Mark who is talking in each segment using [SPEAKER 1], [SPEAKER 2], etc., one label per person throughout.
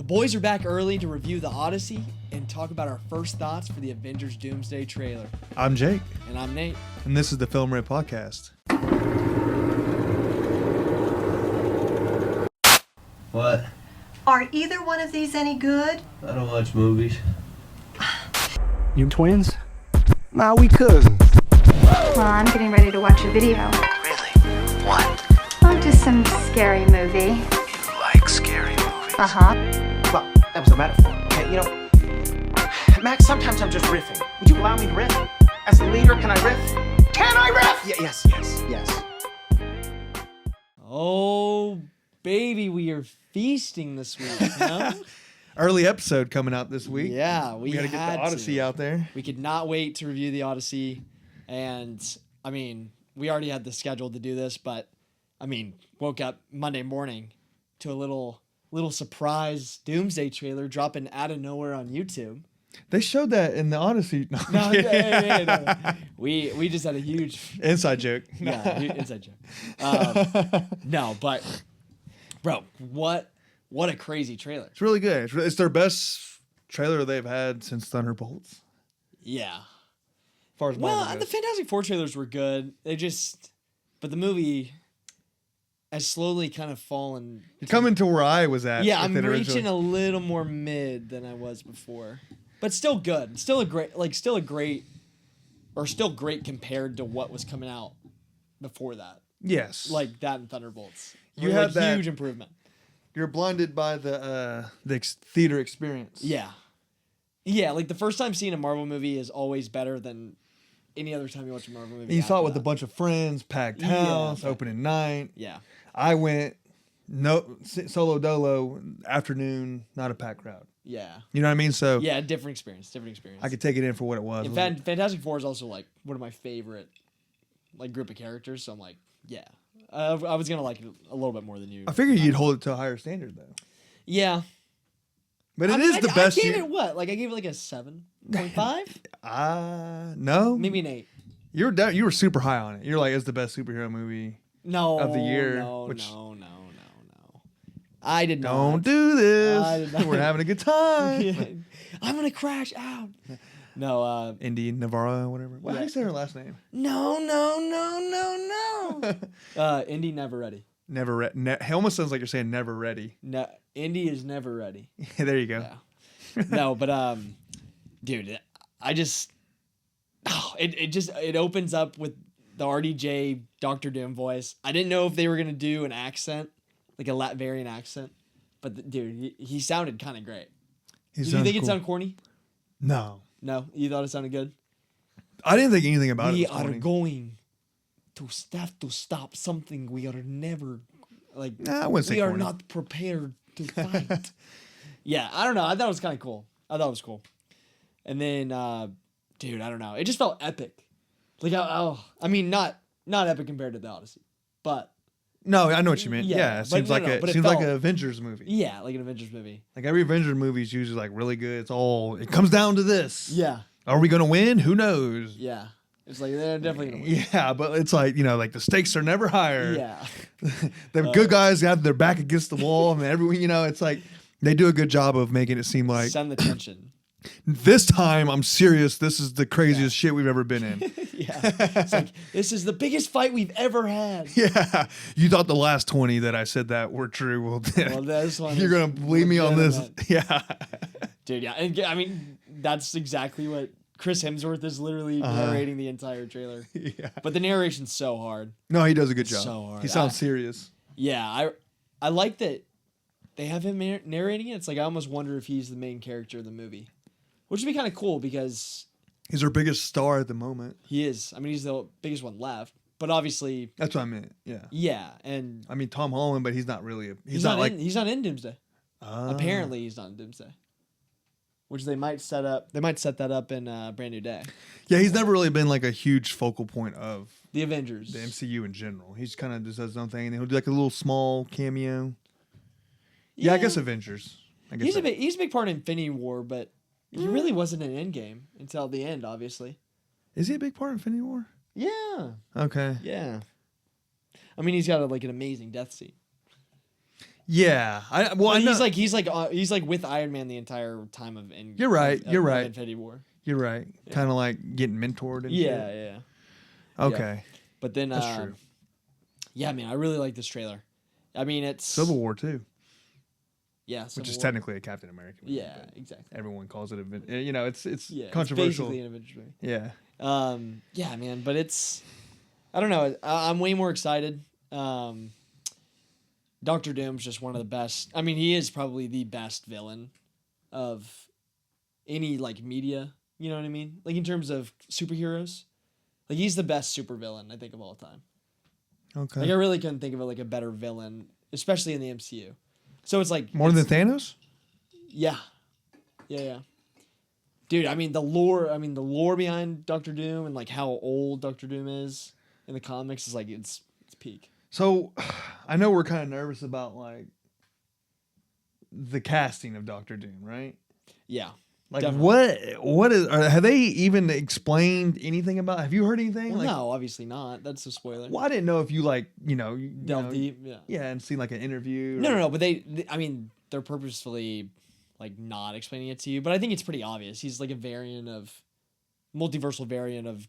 [SPEAKER 1] boys are back early to review The Odyssey and talk about our first thoughts for the Avengers Doomsday trailer.
[SPEAKER 2] I'm Jake.
[SPEAKER 1] And I'm Nate.
[SPEAKER 2] And this is the Film Riff podcast.
[SPEAKER 3] What?
[SPEAKER 4] Are either one of these any good?
[SPEAKER 3] I don't watch movies.
[SPEAKER 5] You twins? Nah, we cousins.
[SPEAKER 6] Well, I'm getting ready to watch a video.
[SPEAKER 5] Really? What?
[SPEAKER 6] Oh, just some scary movie.
[SPEAKER 5] You like scary movies?
[SPEAKER 6] Uh-huh.
[SPEAKER 7] Well, that was a metaphor. Okay, you know, Max, sometimes I'm just riffing. Would you allow me to riff? As the leader, can I riff? Can I riff? Yes.
[SPEAKER 1] Oh, baby, we are feasting this week, no?
[SPEAKER 2] Early episode coming out this week.
[SPEAKER 1] Yeah, we
[SPEAKER 2] gotta get
[SPEAKER 1] had
[SPEAKER 2] the Odyssey out there.
[SPEAKER 1] We could not wait to review the Odyssey. And, I mean, we already had the schedule to do this, but, I mean, woke up Monday morning to a little surprise Doomsday trailer dropping out of nowhere on YouTube.
[SPEAKER 2] They showed that in the Odyssey.
[SPEAKER 1] No. We just had a huge
[SPEAKER 2] inside joke.
[SPEAKER 1] Yeah, inside joke. No, but bro, what a crazy trailer.
[SPEAKER 2] It's really good. It's their best trailer they've had since Thunderbolts.
[SPEAKER 1] Yeah.
[SPEAKER 2] As far as Marvel
[SPEAKER 1] the Fantastic Four trailers were good. But the movie has slowly kind of fallen.
[SPEAKER 2] You're coming to where I was at.
[SPEAKER 1] Yeah, I'm reaching a little more mid than I was before. But still good. Still great compared to what was coming out before that.
[SPEAKER 2] Yes.
[SPEAKER 1] Like that and Thunderbolts.
[SPEAKER 2] You had that
[SPEAKER 1] huge improvement.
[SPEAKER 2] You're blinded by the theater experience.
[SPEAKER 1] Yeah. Yeah, like the first time seeing a Marvel movie is always better than any other time you watch a Marvel movie.
[SPEAKER 2] And you saw it with a bunch of friends, packed house, opening night.
[SPEAKER 1] Yeah.
[SPEAKER 2] I went solo dolo, afternoon, not a packed crowd.
[SPEAKER 1] Yeah.
[SPEAKER 2] You know what I mean? So
[SPEAKER 1] yeah, different experience.
[SPEAKER 2] I could take it in for what it was.
[SPEAKER 1] Fantastic Four is also like one of my favorite group of characters, so I'm like, yeah. I was going to like it a little bit more than you.
[SPEAKER 2] I figured you'd hold it to a higher standard though.
[SPEAKER 1] Yeah.
[SPEAKER 2] But it is the best.
[SPEAKER 1] I gave it what? Like I gave it like a 7.5?
[SPEAKER 2] No.
[SPEAKER 1] Maybe an 8.
[SPEAKER 2] You were super high on it. You're like, it's the best superhero movie of the year.
[SPEAKER 1] No. I did not.
[SPEAKER 2] Don't do this.
[SPEAKER 1] I did not.
[SPEAKER 2] We're having a good time.
[SPEAKER 1] I'm gonna crash out. No,
[SPEAKER 2] Indy Navarro, whatever. How do you say her last name?
[SPEAKER 1] No. Indy never ready.
[SPEAKER 2] Never ready. It almost sounds like you're saying never ready.
[SPEAKER 1] No, Indy is never ready.
[SPEAKER 2] There you go.
[SPEAKER 1] Yeah. No, but dude, I just it opens up with the RDJ Doctor Doom voice. I didn't know if they were gonna do an accent, like a Latvian accent, but dude, he sounded kind of great. Did you think it sounded corny?
[SPEAKER 2] No.
[SPEAKER 1] No, you thought it sounded good?
[SPEAKER 2] I didn't think anything about it.
[SPEAKER 1] We are going to have to stop something we are never
[SPEAKER 2] I wouldn't say
[SPEAKER 1] we are
[SPEAKER 2] corny.
[SPEAKER 1] not prepared to fight. Yeah, I don't know. I thought it was kind of cool. And then, dude, I don't know. It just felt epic. Like, I mean, not epic compared to the Odyssey, but
[SPEAKER 2] no, I know what you meant. Yeah, it seems like like an Avengers movie.
[SPEAKER 1] Yeah, like an Avengers movie.
[SPEAKER 2] Like every Avengers movie is usually like really good. It comes down to this.
[SPEAKER 1] Yeah.
[SPEAKER 2] Are we gonna win? Who knows?
[SPEAKER 1] Yeah. It's like they're definitely gonna win.
[SPEAKER 2] Yeah, but it's like, like the stakes are never higher.
[SPEAKER 1] Yeah.
[SPEAKER 2] The good guys have their back against the wall, and everyone, it's like they do a good job of making it seem like
[SPEAKER 1] send the tension.
[SPEAKER 2] This time, I'm serious. This is the craziest shit we've ever been in.
[SPEAKER 1] Yeah. It's like, this is the biggest fight we've ever had.
[SPEAKER 2] Yeah. You thought the last 20 that I said that were true. Well,
[SPEAKER 1] this one
[SPEAKER 2] you're going to believe me on this. Yeah.
[SPEAKER 1] Dude, yeah. And I mean, that's exactly what Chris Hemsworth is literally narrating the entire trailer.
[SPEAKER 2] Yeah.
[SPEAKER 1] But the narration's so hard.
[SPEAKER 2] No, he does a good job.
[SPEAKER 1] So hard.
[SPEAKER 2] He sounds serious.
[SPEAKER 1] Yeah. I like that they have him narrating it. It's like I almost wonder if he's the main character of the movie. Which would be kind of cool because
[SPEAKER 2] he's our biggest star at the moment.
[SPEAKER 1] He is. I mean, he's the biggest one left. But obviously,
[SPEAKER 2] that's what I meant. Yeah.
[SPEAKER 1] Yeah, and
[SPEAKER 2] I mean Tom Holland, but he's not really.
[SPEAKER 1] He's not in Doomsday. Apparently, he's not in Doomsday. Which they might set up. They might set that up in Brand New Day.
[SPEAKER 2] Yeah, he's never really been like a huge focal point of
[SPEAKER 1] the Avengers,
[SPEAKER 2] the MCU in general. He's kind of just does his own thing, and he'll do like a little small cameo. Yeah, I guess Avengers.
[SPEAKER 1] He's a big part in Infinity War, but. He really wasn't in Endgame until the end, obviously.
[SPEAKER 2] Is he a big part of Infinity War?
[SPEAKER 1] Yeah.
[SPEAKER 2] Okay.
[SPEAKER 1] Yeah. I mean, he's got an amazing death scene.
[SPEAKER 2] Yeah, I
[SPEAKER 1] But
[SPEAKER 2] know.
[SPEAKER 1] he's like with Iron Man the entire time of.
[SPEAKER 2] You're right,
[SPEAKER 1] of
[SPEAKER 2] you're right.
[SPEAKER 1] Infinity War.
[SPEAKER 2] You're right. Kind of like getting mentored and
[SPEAKER 1] Yeah,
[SPEAKER 2] shit.
[SPEAKER 1] yeah.
[SPEAKER 2] Okay.
[SPEAKER 1] But then,
[SPEAKER 2] That's true.
[SPEAKER 1] Yeah, man, I really like this trailer. I mean, it's
[SPEAKER 2] Civil War too,
[SPEAKER 1] Yeah,
[SPEAKER 2] which
[SPEAKER 1] Civil
[SPEAKER 2] is
[SPEAKER 1] War.
[SPEAKER 2] technically a Captain America movie.
[SPEAKER 1] Yeah,
[SPEAKER 2] but
[SPEAKER 1] exactly.
[SPEAKER 2] everyone calls it a. You know, it's
[SPEAKER 1] Yeah,
[SPEAKER 2] controversial.
[SPEAKER 1] It's basically an Avengers movie.
[SPEAKER 2] Yeah.
[SPEAKER 1] Yeah, man, but it's. I don't know. I'm way more excited. Doctor Doom's just one of the best. I mean, he is probably the best villain of any like media. You know what I mean? Like in terms of superheroes, like he's the best supervillain I think of all time.
[SPEAKER 2] Okay.
[SPEAKER 1] Like I really couldn't think of like a better villain, especially in the MCU. So it's like
[SPEAKER 2] More than Thanos?
[SPEAKER 1] yeah, yeah. Dude, I mean the lore behind Doctor Doom and like how old Doctor Doom is in the comics is like it's peak.
[SPEAKER 2] So, I know we're kind of nervous about like the casting of Doctor Doom, right?
[SPEAKER 1] Yeah.
[SPEAKER 2] Like
[SPEAKER 1] Definitely.
[SPEAKER 2] what is have they even explained anything about? Have you heard anything?
[SPEAKER 1] Well,
[SPEAKER 2] like,
[SPEAKER 1] no, obviously not. That's a spoiler.
[SPEAKER 2] Well, I didn't know if you like
[SPEAKER 1] Delve deep. Yeah.
[SPEAKER 2] yeah, and seen like an interview.
[SPEAKER 1] No. But I mean, they're purposefully like not explaining it to you. But I think it's pretty obvious. He's like a multiversal variant of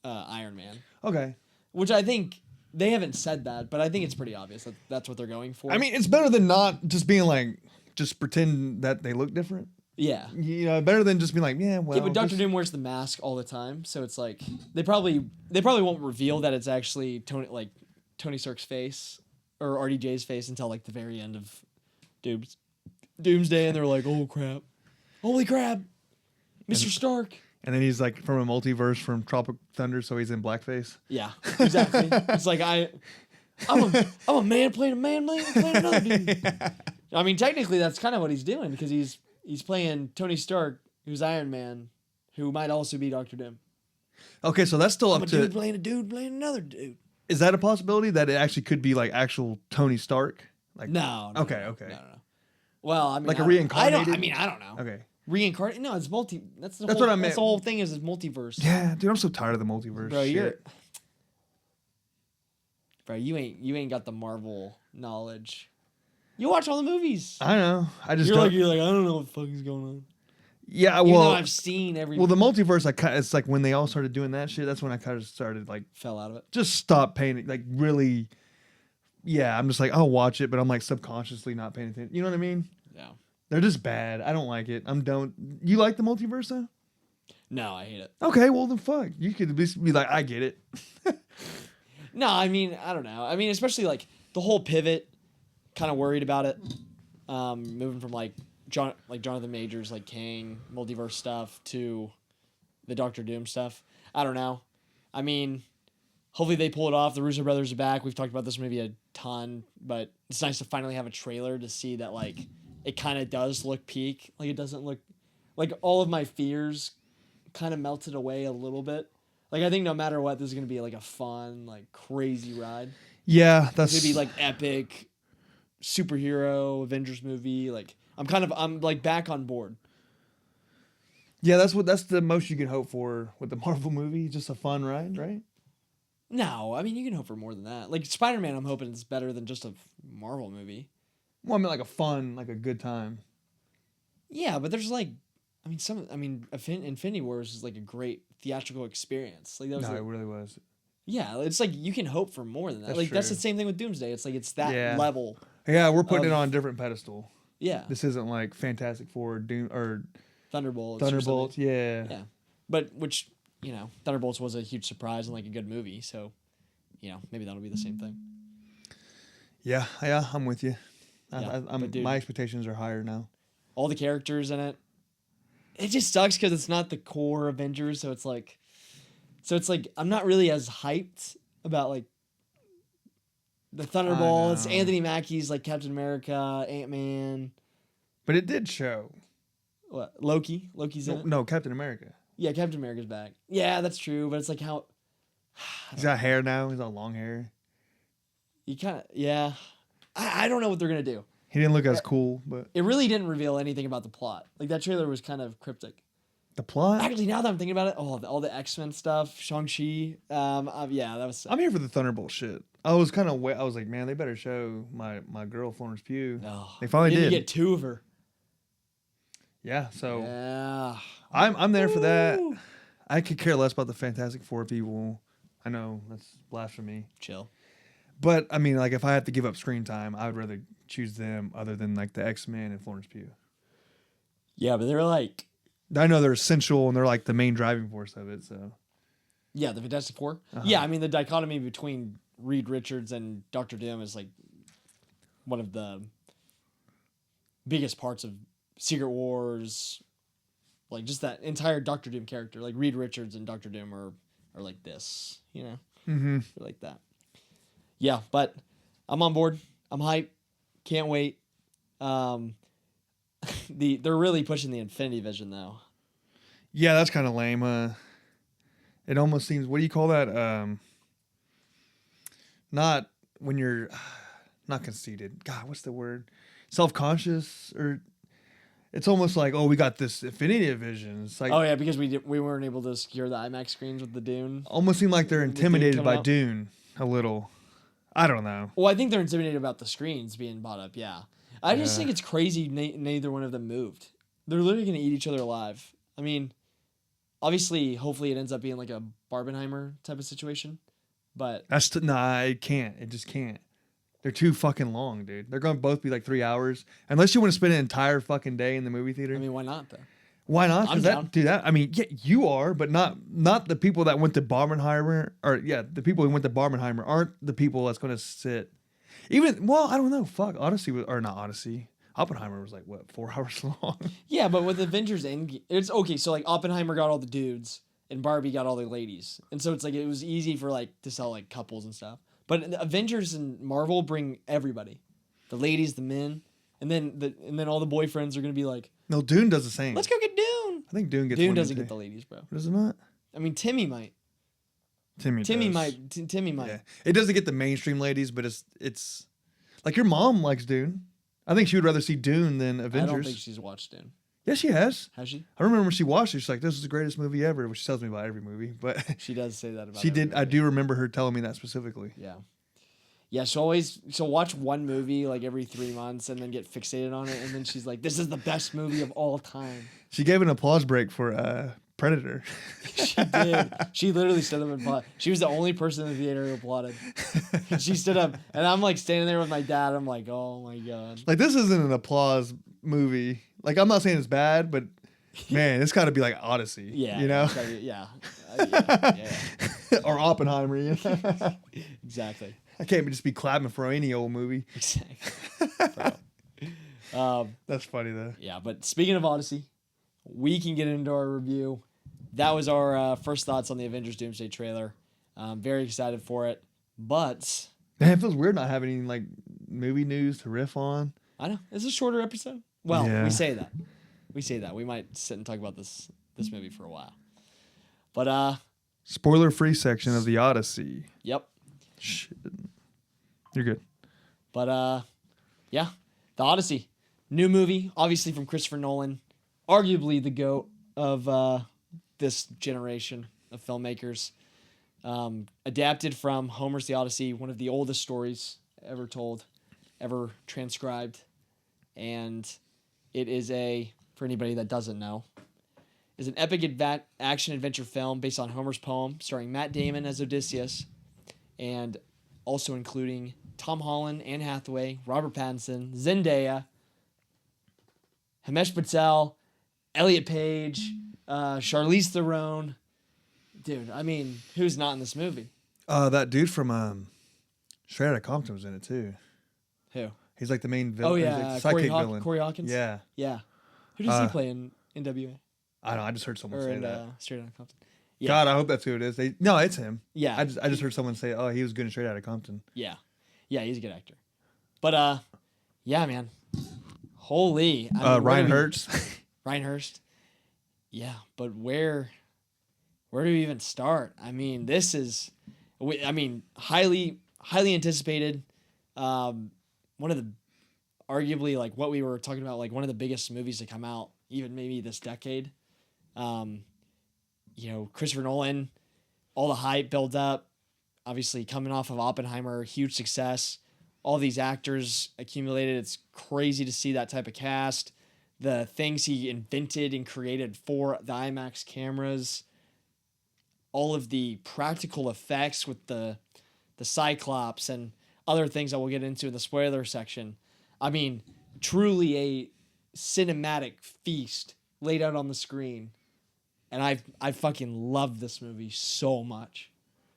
[SPEAKER 1] Iron Man.
[SPEAKER 2] Okay.
[SPEAKER 1] Which I think they haven't said that, but I think it's pretty obvious that that's what they're going for.
[SPEAKER 2] I mean, it's better than not just being like just pretend that they look different.
[SPEAKER 1] yeah.
[SPEAKER 2] You know, better than just being like, yeah, well.
[SPEAKER 1] Yeah, but Doctor
[SPEAKER 2] just-
[SPEAKER 1] Doom wears the mask all the time, so it's like they probably won't reveal that it's actually Tony Stark's face or RDJ's face until like the very end of Doomsday, and they're like, "Oh crap, holy crap, Mr. Stark!"
[SPEAKER 2] And then he's like from a multiverse from Tropic Thunder, so he's in blackface.
[SPEAKER 1] Yeah, exactly. It's like I'm a man playing another dude. I mean, technically, that's kind of what he's doing because he's playing Tony Stark, who's Iron Man, who might also be Doctor Doom.
[SPEAKER 2] Okay, so that's still
[SPEAKER 1] I'm
[SPEAKER 2] up
[SPEAKER 1] a
[SPEAKER 2] to.
[SPEAKER 1] dude playing another dude.
[SPEAKER 2] Is that a possibility that it actually could be like actual Tony Stark? Like
[SPEAKER 1] No.
[SPEAKER 2] Okay.
[SPEAKER 1] No. Well, I mean,
[SPEAKER 2] Like a
[SPEAKER 1] I don't-
[SPEAKER 2] reincarnated?
[SPEAKER 1] I don't know.
[SPEAKER 2] Okay.
[SPEAKER 1] Reincarnate? No, it's multi. That's
[SPEAKER 2] That's what I meant.
[SPEAKER 1] That's the whole thing is it's multiverse.
[SPEAKER 2] Yeah, dude, I'm so tired of the multiverse.
[SPEAKER 1] Bro,
[SPEAKER 2] shit.
[SPEAKER 1] you ain't got the Marvel knowledge. You watch all the movies.
[SPEAKER 2] I know. I just
[SPEAKER 1] You're
[SPEAKER 2] don't.
[SPEAKER 1] like I don't know what the fuck is going on.
[SPEAKER 2] Yeah,
[SPEAKER 1] Even
[SPEAKER 2] well,
[SPEAKER 1] though I've seen every.
[SPEAKER 2] well, the multiverse. It's like when they all started doing that shit. That's when I kind of started like
[SPEAKER 1] fell out of it.
[SPEAKER 2] just stop paying it. Like really. Yeah, I'm just like I'll watch it, but I'm like subconsciously not paying attention. You know what I mean?
[SPEAKER 1] Yeah.
[SPEAKER 2] They're just bad. I don't like it. You like the multiverse though?
[SPEAKER 1] No, I hate it.
[SPEAKER 2] Okay, well then fuck. You could at least be like, I get it.
[SPEAKER 1] No, I mean I don't know. I mean especially like the whole pivot. Kind of worried about it. Moving from like Jonathan Majors, like Kang, multiverse stuff to the Doctor Doom stuff. I don't know. I mean, hopefully they pull it off. The Russo brothers are back. We've talked about this maybe a ton, but it's nice to finally have a trailer to see that like it kind of does look peak. Like it doesn't look like all of my fears kind of melted away a little bit. Like I think no matter what, this is gonna be like a fun, like crazy ride.
[SPEAKER 2] Yeah, that's
[SPEAKER 1] It's gonna be like epic superhero Avengers movie. Like I'm like back on board.
[SPEAKER 2] Yeah, that's the most you can hope for with the Marvel movie. Just a fun ride, right?
[SPEAKER 1] No, I mean you can hope for more than that. Like Spider-Man, I'm hoping it's better than just a Marvel movie.
[SPEAKER 2] Well, I mean like a fun, like a good time.
[SPEAKER 1] Yeah, but there's like, Infinity Wars is like a great theatrical experience. Like that was
[SPEAKER 2] No,
[SPEAKER 1] like,
[SPEAKER 2] it really was.
[SPEAKER 1] yeah, it's like you can hope for more than that.
[SPEAKER 2] That's
[SPEAKER 1] Like that's
[SPEAKER 2] true.
[SPEAKER 1] the same thing with Doomsday. It's like it's that
[SPEAKER 2] Yeah.
[SPEAKER 1] level.
[SPEAKER 2] Yeah, we're putting it
[SPEAKER 1] Of-
[SPEAKER 2] on a different pedestal.
[SPEAKER 1] Yeah,
[SPEAKER 2] This isn't like Fantastic Four, Doom or
[SPEAKER 1] Thunderbolts. or
[SPEAKER 2] Thunderbolts.
[SPEAKER 1] something.
[SPEAKER 2] Yeah.
[SPEAKER 1] Yeah, but which Thunderbolts was a huge surprise and like a good movie. So, maybe that'll be the same thing.
[SPEAKER 2] Yeah, I'm with you.
[SPEAKER 1] Yeah, but dude-
[SPEAKER 2] My expectations are higher now.
[SPEAKER 1] All the characters in it. It just sucks because it's not the core Avengers, so it's like I'm not really as hyped about like the Thunderbolts,
[SPEAKER 2] know.
[SPEAKER 1] Anthony Mackie's like Captain America, Ant-Man,
[SPEAKER 2] But it did show.
[SPEAKER 1] what Loki? Loki's in it.
[SPEAKER 2] No, Captain America.
[SPEAKER 1] Yeah, Captain America's back. Yeah, that's true, but it's like how
[SPEAKER 2] He's got hair now. He's got long hair.
[SPEAKER 1] you kind of I don't know what they're gonna do.
[SPEAKER 2] He didn't look as cool, but
[SPEAKER 1] It really didn't reveal anything about the plot. Like that trailer was kind of cryptic.
[SPEAKER 2] the plot.
[SPEAKER 1] Actually, now that I'm thinking about it, all the X-Men stuff, Shang-Chi, yeah, that was.
[SPEAKER 2] I'm here for the Thunderbolt shit. I was kind of I was like, man, they better show my girl Florence Pugh.
[SPEAKER 1] Oh,
[SPEAKER 2] They finally
[SPEAKER 1] you
[SPEAKER 2] did.
[SPEAKER 1] get 2 of her.
[SPEAKER 2] Yeah, so
[SPEAKER 1] Yeah.
[SPEAKER 2] I'm there for that. I could care less about the Fantastic Four people. I know that's blasphemy.
[SPEAKER 1] Chill.
[SPEAKER 2] But I mean, like, if I have to give up screen time, I would rather choose them other than like the X-Men and Florence Pugh.
[SPEAKER 1] Yeah, but they're like,
[SPEAKER 2] I know they're essential and they're like the main driving force of it. So
[SPEAKER 1] yeah, the Fantastic Four. Yeah, I mean the dichotomy between Reed Richards and Doctor Doom is like one of the biggest parts of Secret Wars. Like just that entire Doctor Doom character, like Reed Richards and Doctor Doom are like this, you know, They're like that. Yeah, but I'm on board. I'm hyped. Can't wait. They're really pushing the Infinity Vision though.
[SPEAKER 2] yeah, that's kind of lame. It almost seems. What do you call that? Not when you're not conceited. God, what's the word? Self-conscious, or it's almost like, oh, we got this Infinity Vision. It's like,
[SPEAKER 1] Oh yeah, because we weren't able to secure the IMAX screens with the Dune.
[SPEAKER 2] almost seem like they're
[SPEAKER 1] With Dune
[SPEAKER 2] intimidated
[SPEAKER 1] coming
[SPEAKER 2] by
[SPEAKER 1] out.
[SPEAKER 2] Dune a little. I don't know.
[SPEAKER 1] Well, I think they're intimidated about the screens being bought up. Yeah, I just think it's crazy. Neither one of them moved. They're literally gonna eat each other alive. I mean, obviously, hopefully, it ends up being like a Barbenheimer type of situation. But
[SPEAKER 2] Nah, it can't. It just can't. They're too fucking long, dude. They're gonna both be like 3 hours, unless you want to spend an entire fucking day in the movie theater.
[SPEAKER 1] I mean, why not though?
[SPEAKER 2] Why not?
[SPEAKER 1] I'm
[SPEAKER 2] 'Cause
[SPEAKER 1] down.
[SPEAKER 2] I mean, yeah, you are, but not the people that went to Barbenheimer, or the people who went to Barbenheimer aren't the people that's going to sit. Even, well, I don't know. Fuck, not Odyssey. Oppenheimer was like what, 4 hours long.
[SPEAKER 1] Yeah, but with Avengers Endgame, it's okay. So like Oppenheimer got all the dudes, and Barbie got all the ladies, and so it's like it was easy for like to sell like couples and stuff. But the Avengers and Marvel bring everybody, the ladies, the men, and then all the boyfriends are gonna be like,
[SPEAKER 2] No, Dune does the same.
[SPEAKER 1] let's go get Dune.
[SPEAKER 2] I think Dune gets
[SPEAKER 1] Dune
[SPEAKER 2] one
[SPEAKER 1] doesn't
[SPEAKER 2] too.
[SPEAKER 1] get the ladies, bro.
[SPEAKER 2] Does it not?
[SPEAKER 1] I mean, Timmy might.
[SPEAKER 2] Timmy
[SPEAKER 1] Timmy
[SPEAKER 2] does.
[SPEAKER 1] might. Timmy might.
[SPEAKER 2] Yeah, it doesn't get the mainstream ladies, but it's like your mom likes Dune. I think she would rather see Dune than Avengers.
[SPEAKER 1] I don't think she's watched Dune.
[SPEAKER 2] Yeah, she has.
[SPEAKER 1] Has she?
[SPEAKER 2] I remember when she watched it, she's like, "This is the greatest movie ever," which she tells me about every movie. But
[SPEAKER 1] She does say that about.
[SPEAKER 2] she
[SPEAKER 1] every
[SPEAKER 2] did. I
[SPEAKER 1] movie.
[SPEAKER 2] do remember her telling me that specifically.
[SPEAKER 1] Yeah. Yeah, she'll watch one movie like every 3 months and then get fixated on it, and then she's like, "This is the best movie of all time."
[SPEAKER 2] She gave an applause break for Predator.
[SPEAKER 1] She did. She literally stood up and applauded. She was the only person in the theater who applauded. She stood up, and I'm like standing there with my dad. I'm like, "Oh my god."
[SPEAKER 2] Like, this isn't an applause movie. Like, I'm not saying it's bad, but man, it's got to be like Odyssey.
[SPEAKER 1] Yeah.
[SPEAKER 2] You know,
[SPEAKER 1] Yeah. Yeah.
[SPEAKER 2] or Oppenheimer. You know?
[SPEAKER 1] Exactly.
[SPEAKER 2] I can't just be clapping for any old movie.
[SPEAKER 1] Exactly. Bro.
[SPEAKER 2] That's funny though.
[SPEAKER 1] Yeah, but speaking of Odyssey, we can get into our review. That was our first thoughts on the Avengers Doomsday trailer. Very excited for it. But
[SPEAKER 2] Man, it feels weird not having any like movie news to riff on.
[SPEAKER 1] I know it's a shorter episode. Well,
[SPEAKER 2] Yeah.
[SPEAKER 1] we say that. We might sit and talk about this movie for a while. But
[SPEAKER 2] Spoiler-free section of the Odyssey.
[SPEAKER 1] yep.
[SPEAKER 2] Shit. You're good.
[SPEAKER 1] But yeah, the Odyssey, new movie, obviously from Christopher Nolan, arguably the GOAT of this generation of filmmakers. Adapted from Homer's The Odyssey, one of the oldest stories ever told, ever transcribed, and it is for anybody that doesn't know, is an epic action adventure film based on Homer's poem, starring Matt Damon as Odysseus, and also including Tom Holland, Anne Hathaway, Robert Pattinson, Zendaya, Himesh Patel, Elliot Page, Charlize Theron. Dude, I mean, who's not in this movie?
[SPEAKER 2] That dude from Straight Outta Compton was in it too.
[SPEAKER 1] Who?
[SPEAKER 2] He's like the main villain.
[SPEAKER 1] Oh
[SPEAKER 2] he's
[SPEAKER 1] yeah,
[SPEAKER 2] like the sidekick villain.
[SPEAKER 1] Corey Hawkins.
[SPEAKER 2] Yeah.
[SPEAKER 1] Yeah. Who does he play in NWA
[SPEAKER 2] I don't know. I just heard someone
[SPEAKER 1] or
[SPEAKER 2] say
[SPEAKER 1] in
[SPEAKER 2] that.
[SPEAKER 1] Straight Outta Compton? Yeah.
[SPEAKER 2] God, I hope that's who it is. No, it's him.
[SPEAKER 1] Yeah.
[SPEAKER 2] I just heard someone say, "Oh, he was good in Straight Outta Compton."
[SPEAKER 1] Yeah. Yeah, he's a good actor. But yeah, man. Holy. I mean, where
[SPEAKER 2] Ryan
[SPEAKER 1] do we-
[SPEAKER 2] Hurst.
[SPEAKER 1] Ryan Hurst. Yeah, but where do we even start? I mean, this is highly anticipated. One of the arguably like what we were talking about, like one of the biggest movies to come out, even maybe this decade. Christopher Nolan, all the hype built up. obviously coming off of Oppenheimer, huge success. All these actors accumulated. It's crazy to see that type of cast. The things he invented and created for the IMAX cameras. All of the practical effects with the Cyclops and other things that we'll get into in the spoiler section. I mean, truly a cinematic feast laid out on the screen. And I fucking love this movie so much.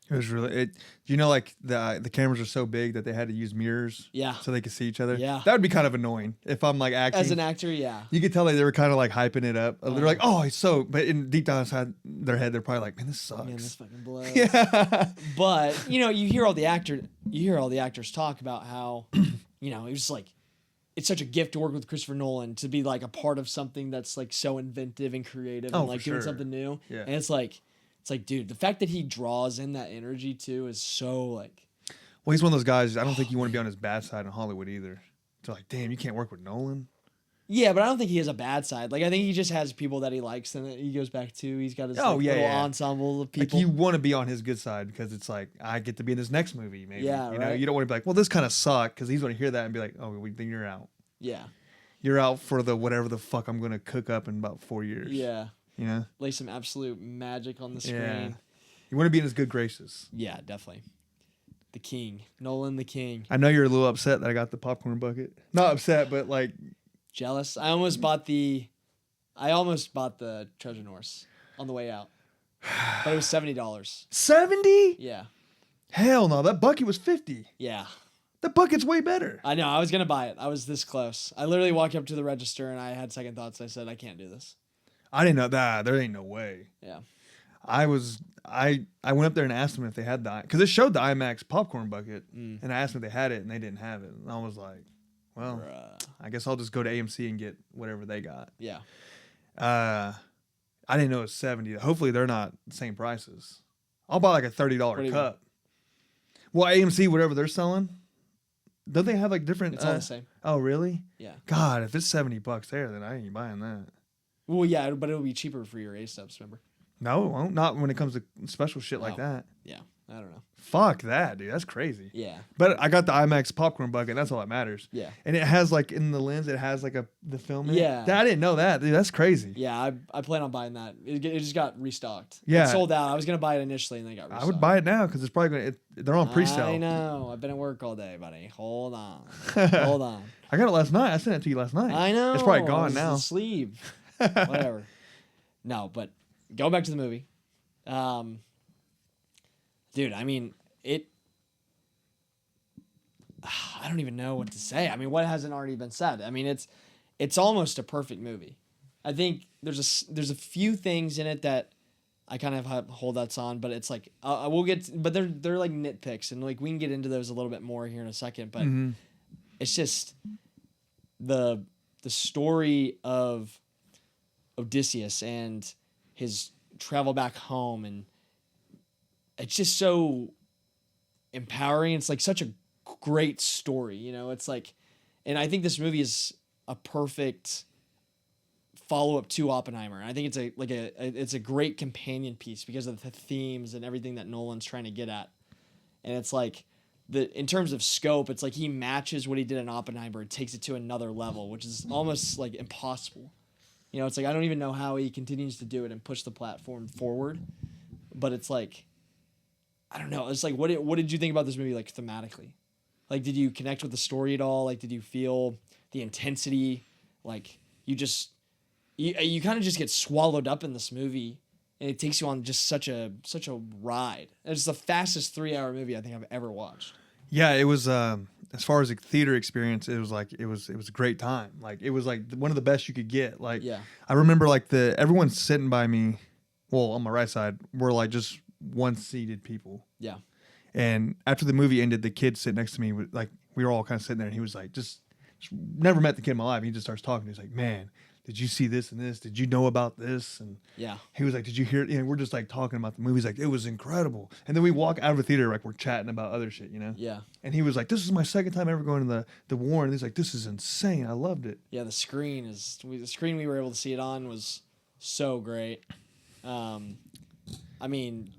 [SPEAKER 2] It was really you know, like the cameras are so big that they had to use mirrors,
[SPEAKER 1] Yeah.
[SPEAKER 2] so they could see each other.
[SPEAKER 1] Yeah.
[SPEAKER 2] That would be kind of annoying if I'm like acting.
[SPEAKER 1] As an actor, yeah.
[SPEAKER 2] You could tell like they were kind of like hyping it up. They're like, oh, he's so, but in deep down inside their head, they're probably like, man, this sucks.
[SPEAKER 1] Man, this fucking blows.
[SPEAKER 2] Yeah.
[SPEAKER 1] But, you know, you hear all the actors talk about how, you know, it was like, it's such a gift to work with Christopher Nolan, to be like a part of something that's like so inventive and creative and like doing something new.
[SPEAKER 2] Yeah.
[SPEAKER 1] And it's like, dude, the fact that he draws in that energy too is so like.
[SPEAKER 2] Well, he's one of those guys. I don't think you want to be on his bad side in Hollywood either. It's like, damn, you can't work with Nolan.
[SPEAKER 1] Yeah, but I don't think he has a bad side. Like, I think he just has people that he likes and that he goes back to. He's got his little ensemble of people.
[SPEAKER 2] Like, you want to be on his good side because it's like, I get to be in this next movie, maybe.
[SPEAKER 1] Yeah,
[SPEAKER 2] you know,
[SPEAKER 1] right.
[SPEAKER 2] you don't want to be like, well, this kind of sucked, because he's going to hear that and be like, oh, then you're out.
[SPEAKER 1] Yeah.
[SPEAKER 2] You're out for the whatever the fuck I'm going to cook up in about 4 years.
[SPEAKER 1] Yeah.
[SPEAKER 2] You know?
[SPEAKER 1] Lay some absolute magic on the screen.
[SPEAKER 2] Yeah. You want to be in his good graces.
[SPEAKER 1] Yeah, definitely. The king. Nolan the king.
[SPEAKER 2] I know you're a little upset that I got the popcorn bucket. Not upset, but like...
[SPEAKER 1] Jealous. I almost bought the Trojan Horse on the way out. But it was $70.
[SPEAKER 2] 70?
[SPEAKER 1] Yeah.
[SPEAKER 2] Hell no, that bucket was 50.
[SPEAKER 1] Yeah.
[SPEAKER 2] The bucket's way better.
[SPEAKER 1] I know. I was going to buy it. I was this close. I literally walked up to the register and I had second thoughts. I said, I can't do this.
[SPEAKER 2] I didn't know that. There ain't no way.
[SPEAKER 1] Yeah.
[SPEAKER 2] I went up there and asked them if they had because it showed the IMAX popcorn bucket, and I asked them if they had it, and they didn't have it. And I was like, well, I guess I'll just go to AMC and get whatever they got.
[SPEAKER 1] Yeah.
[SPEAKER 2] I didn't know it was 70. Hopefully they're not the same prices. I'll buy like a $30 cup. Well, AMC, whatever they're selling, don't they have like different?
[SPEAKER 1] It's all the same.
[SPEAKER 2] Oh, really?
[SPEAKER 1] Yeah.
[SPEAKER 2] God, if it's $70 there, then I ain't buying that.
[SPEAKER 1] Well, yeah, but it'll be cheaper for your A-stubs, remember?
[SPEAKER 2] No, it won't. Not when it comes to special shit like that.
[SPEAKER 1] Yeah, I don't know.
[SPEAKER 2] Fuck that, dude. That's crazy.
[SPEAKER 1] Yeah.
[SPEAKER 2] But I got the IMAX popcorn bucket. And that's all that matters.
[SPEAKER 1] Yeah.
[SPEAKER 2] And it has like in the lens, it has like the film. In
[SPEAKER 1] Yeah.
[SPEAKER 2] it. I didn't know that, dude. That's crazy.
[SPEAKER 1] Yeah, I plan on buying that. It just got restocked.
[SPEAKER 2] Yeah.
[SPEAKER 1] It sold out. I was gonna buy it initially, and then it got restocked.
[SPEAKER 2] I would buy it now because it's probably they're on pre-sale.
[SPEAKER 1] I know. I've been at work all day, buddy. Hold on. Hold on.
[SPEAKER 2] I got it last night. I sent it to you last night.
[SPEAKER 1] I know.
[SPEAKER 2] It's probably gone now.
[SPEAKER 1] Sleep. Whatever. No, but going back to the movie. Dude, I mean, I don't even know what to say. I mean, what hasn't already been said? I mean, it's almost a perfect movie. I think there's a few things in it that I kind of have holdouts on, but it's like we'll get, but they're like nitpicks, and like we can get into those a little bit more here in a second. But it's just the story of Odysseus and his travel back home, and it's just so empowering. It's like such a great story, you know. It's like, and I think this movie is a perfect follow-up to Oppenheimer. And I think it's a great companion piece because of the themes and everything that Nolan's trying to get at. And it's like in terms of scope, it's like he matches what he did in Oppenheimer and takes it to another level, which is almost like impossible. You know, it's like I don't even know how he continues to do it and push the platform forward. But it's like, I don't know. It's like, what did you think about this movie, like, thematically? Like, did you connect with the story at all? Like, did you feel the intensity? Like, you kind of just get swallowed up in this movie, and it takes you on just such a ride. It's the fastest 3-hour movie I think I've ever watched.
[SPEAKER 2] Yeah, it was. As far as a theater experience, it was a great time. Like, it was like one of the best you could get. Like,
[SPEAKER 1] yeah.
[SPEAKER 2] I remember like everyone sitting by me, well, on my right side, were like just one-seated people.
[SPEAKER 1] Yeah.
[SPEAKER 2] And after the movie ended, the kid sitting next to me, like, we were all kind of sitting there, and he was like, just never met the kid in my life. He just starts talking. He's like, man, did you see this and this? Did you know about this? And
[SPEAKER 1] yeah,
[SPEAKER 2] he was like, did you hear it? We're just like talking about the movie. He's like, it was incredible. And then we walk out of the theater, like we're chatting about other shit, you know?
[SPEAKER 1] Yeah.
[SPEAKER 2] And he was like, this is my second time ever going to the Warren. He's like, this is insane. I loved it.
[SPEAKER 1] Yeah, the screen we were able to see it on was so great. I mean,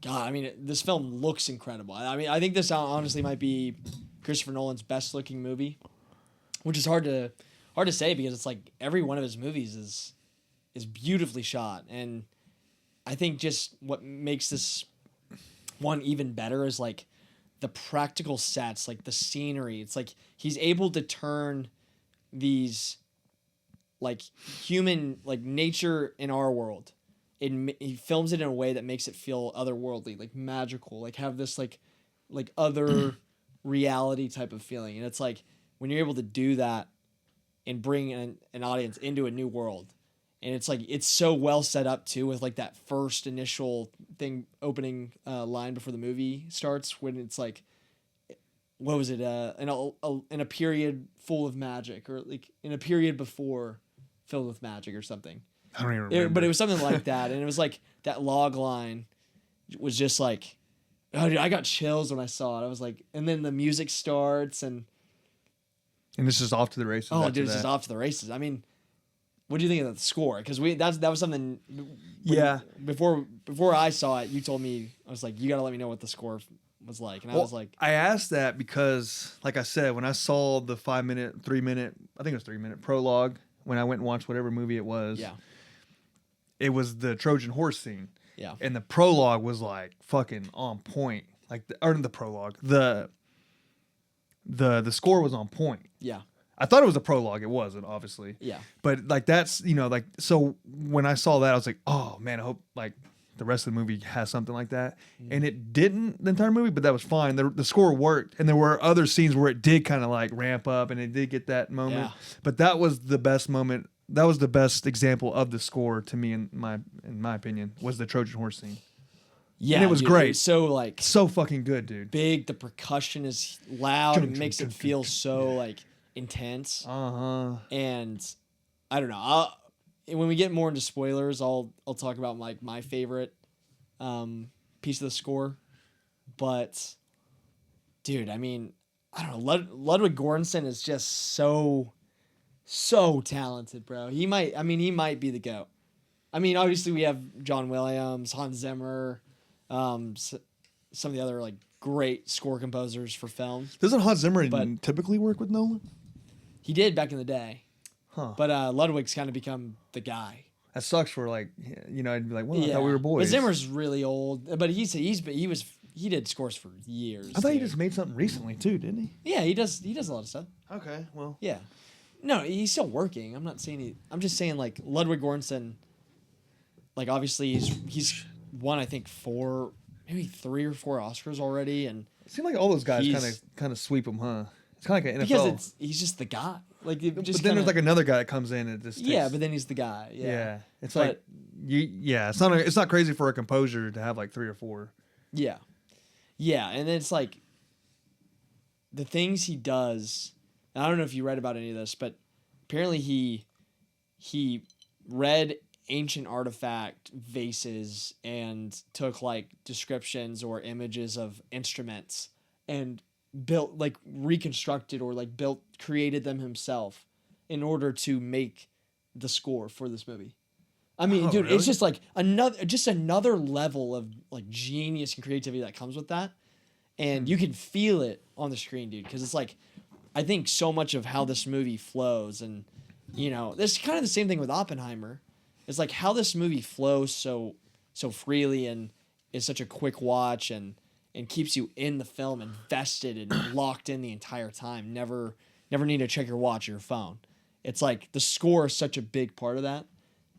[SPEAKER 1] God, I mean, this film looks incredible. I mean, I think this honestly might be Christopher Nolan's best looking movie, which is hard to say because it's like every one of his movies is beautifully shot, and I think just what makes this one even better is like the practical sets, like the scenery. It's like he's able to turn these like human, like nature in our world. He films it in a way that makes it feel otherworldly, like magical, like have this like other reality type of feeling. And it's like when you're able to do that and bring an audience into a new world, and it's like it's so well set up too with like that first initial thing opening line before the movie starts when it's like, what was it, in a period full of magic, or like in a period before filled with magic or something.
[SPEAKER 2] I don't even remember.
[SPEAKER 1] But it was something like that, and it was like that log line was just like, oh, dude, I got chills when I saw it. I was like, and then the music starts, and
[SPEAKER 2] this is off to the races.
[SPEAKER 1] oh, dude, it's just off to the races. I mean, what do you think of the score? Because that was something.
[SPEAKER 2] Yeah.
[SPEAKER 1] Before I saw it, you told me, I was like, you got to let me know what the score was like, and I was like,
[SPEAKER 2] I asked that because, like I said, when I saw the 3 minute, I think it was 3 minute prologue when I went and watched whatever movie it was.
[SPEAKER 1] yeah,
[SPEAKER 2] It was the Trojan horse scene.
[SPEAKER 1] yeah,
[SPEAKER 2] And the prologue was like fucking on point. Like the prologue. The score was on point.
[SPEAKER 1] yeah,
[SPEAKER 2] I thought it was a prologue. It wasn't, obviously.
[SPEAKER 1] yeah.
[SPEAKER 2] But like that's, like, so when I saw that, I was like, oh man, I hope like the rest of the movie has something like that. And it didn't the entire movie, but that was fine. The score worked, and there were other scenes where it did kind of like ramp up, and it did get that moment.
[SPEAKER 1] Yeah.
[SPEAKER 2] But that was the best moment. That was the best example of the score to me, in my opinion, was the Trojan horse scene.
[SPEAKER 1] Yeah,
[SPEAKER 2] And it was
[SPEAKER 1] dude,
[SPEAKER 2] great.
[SPEAKER 1] so like
[SPEAKER 2] So fucking good, dude.
[SPEAKER 1] big. The percussion is loud. It makes it feel so like intense. And I don't know. When we get more into spoilers, I'll talk about like my favorite piece of the score. But dude, I mean, I don't know. Ludwig Göransson is just so talented, bro. He might be the GOAT. I mean, obviously we have John Williams, Hans Zimmer, some of the other like great score composers for film.
[SPEAKER 2] Doesn't Hans Zimmer
[SPEAKER 1] But-
[SPEAKER 2] typically work with Nolan?
[SPEAKER 1] He did back in the day.
[SPEAKER 2] Huh.
[SPEAKER 1] But Ludwig's kind of become the guy.
[SPEAKER 2] That sucks for like, I'd be like, well, I thought we were boys.
[SPEAKER 1] But Zimmer's really old. But he did scores for years.
[SPEAKER 2] I thought he
[SPEAKER 1] dude.
[SPEAKER 2] just made something recently too, didn't he?
[SPEAKER 1] Yeah, he does a lot of stuff.
[SPEAKER 2] Okay, well.
[SPEAKER 1] Yeah. No, he's still working. I'm not saying I'm just saying like Ludwig Göransson, like obviously he's won I think 3 or 4 Oscars already, and
[SPEAKER 2] It seemed like all those guys
[SPEAKER 1] He's-
[SPEAKER 2] kind of sweep them, huh? It's kind of like an NFL.
[SPEAKER 1] because he's just the guy. Like it
[SPEAKER 2] but
[SPEAKER 1] just
[SPEAKER 2] then
[SPEAKER 1] kinda,
[SPEAKER 2] there's like another guy that comes in and just
[SPEAKER 1] yeah,
[SPEAKER 2] takes-
[SPEAKER 1] but then he's the guy. Yeah.
[SPEAKER 2] yeah. It's
[SPEAKER 1] But-
[SPEAKER 2] like it's not crazy for a composer to have like 3 or 4.
[SPEAKER 1] Yeah. Yeah, and then it's like the things he does. And I don't know if you read about any of this, but apparently he read ancient artifact vases and took like descriptions or images of instruments and built like reconstructed or like created them himself in order to make the score for this movie. I mean,
[SPEAKER 2] Oh,
[SPEAKER 1] dude,
[SPEAKER 2] really?
[SPEAKER 1] it's just like another level of like genius and creativity that comes with that. And you can feel it on the screen, dude, because it's like I think so much of how this movie flows, and this is kind of the same thing with Oppenheimer. It's like how this movie flows so freely and is such a quick watch and keeps you in the film, invested and locked in the entire time. Never need to check your watch or your phone. It's like the score is such a big part of that,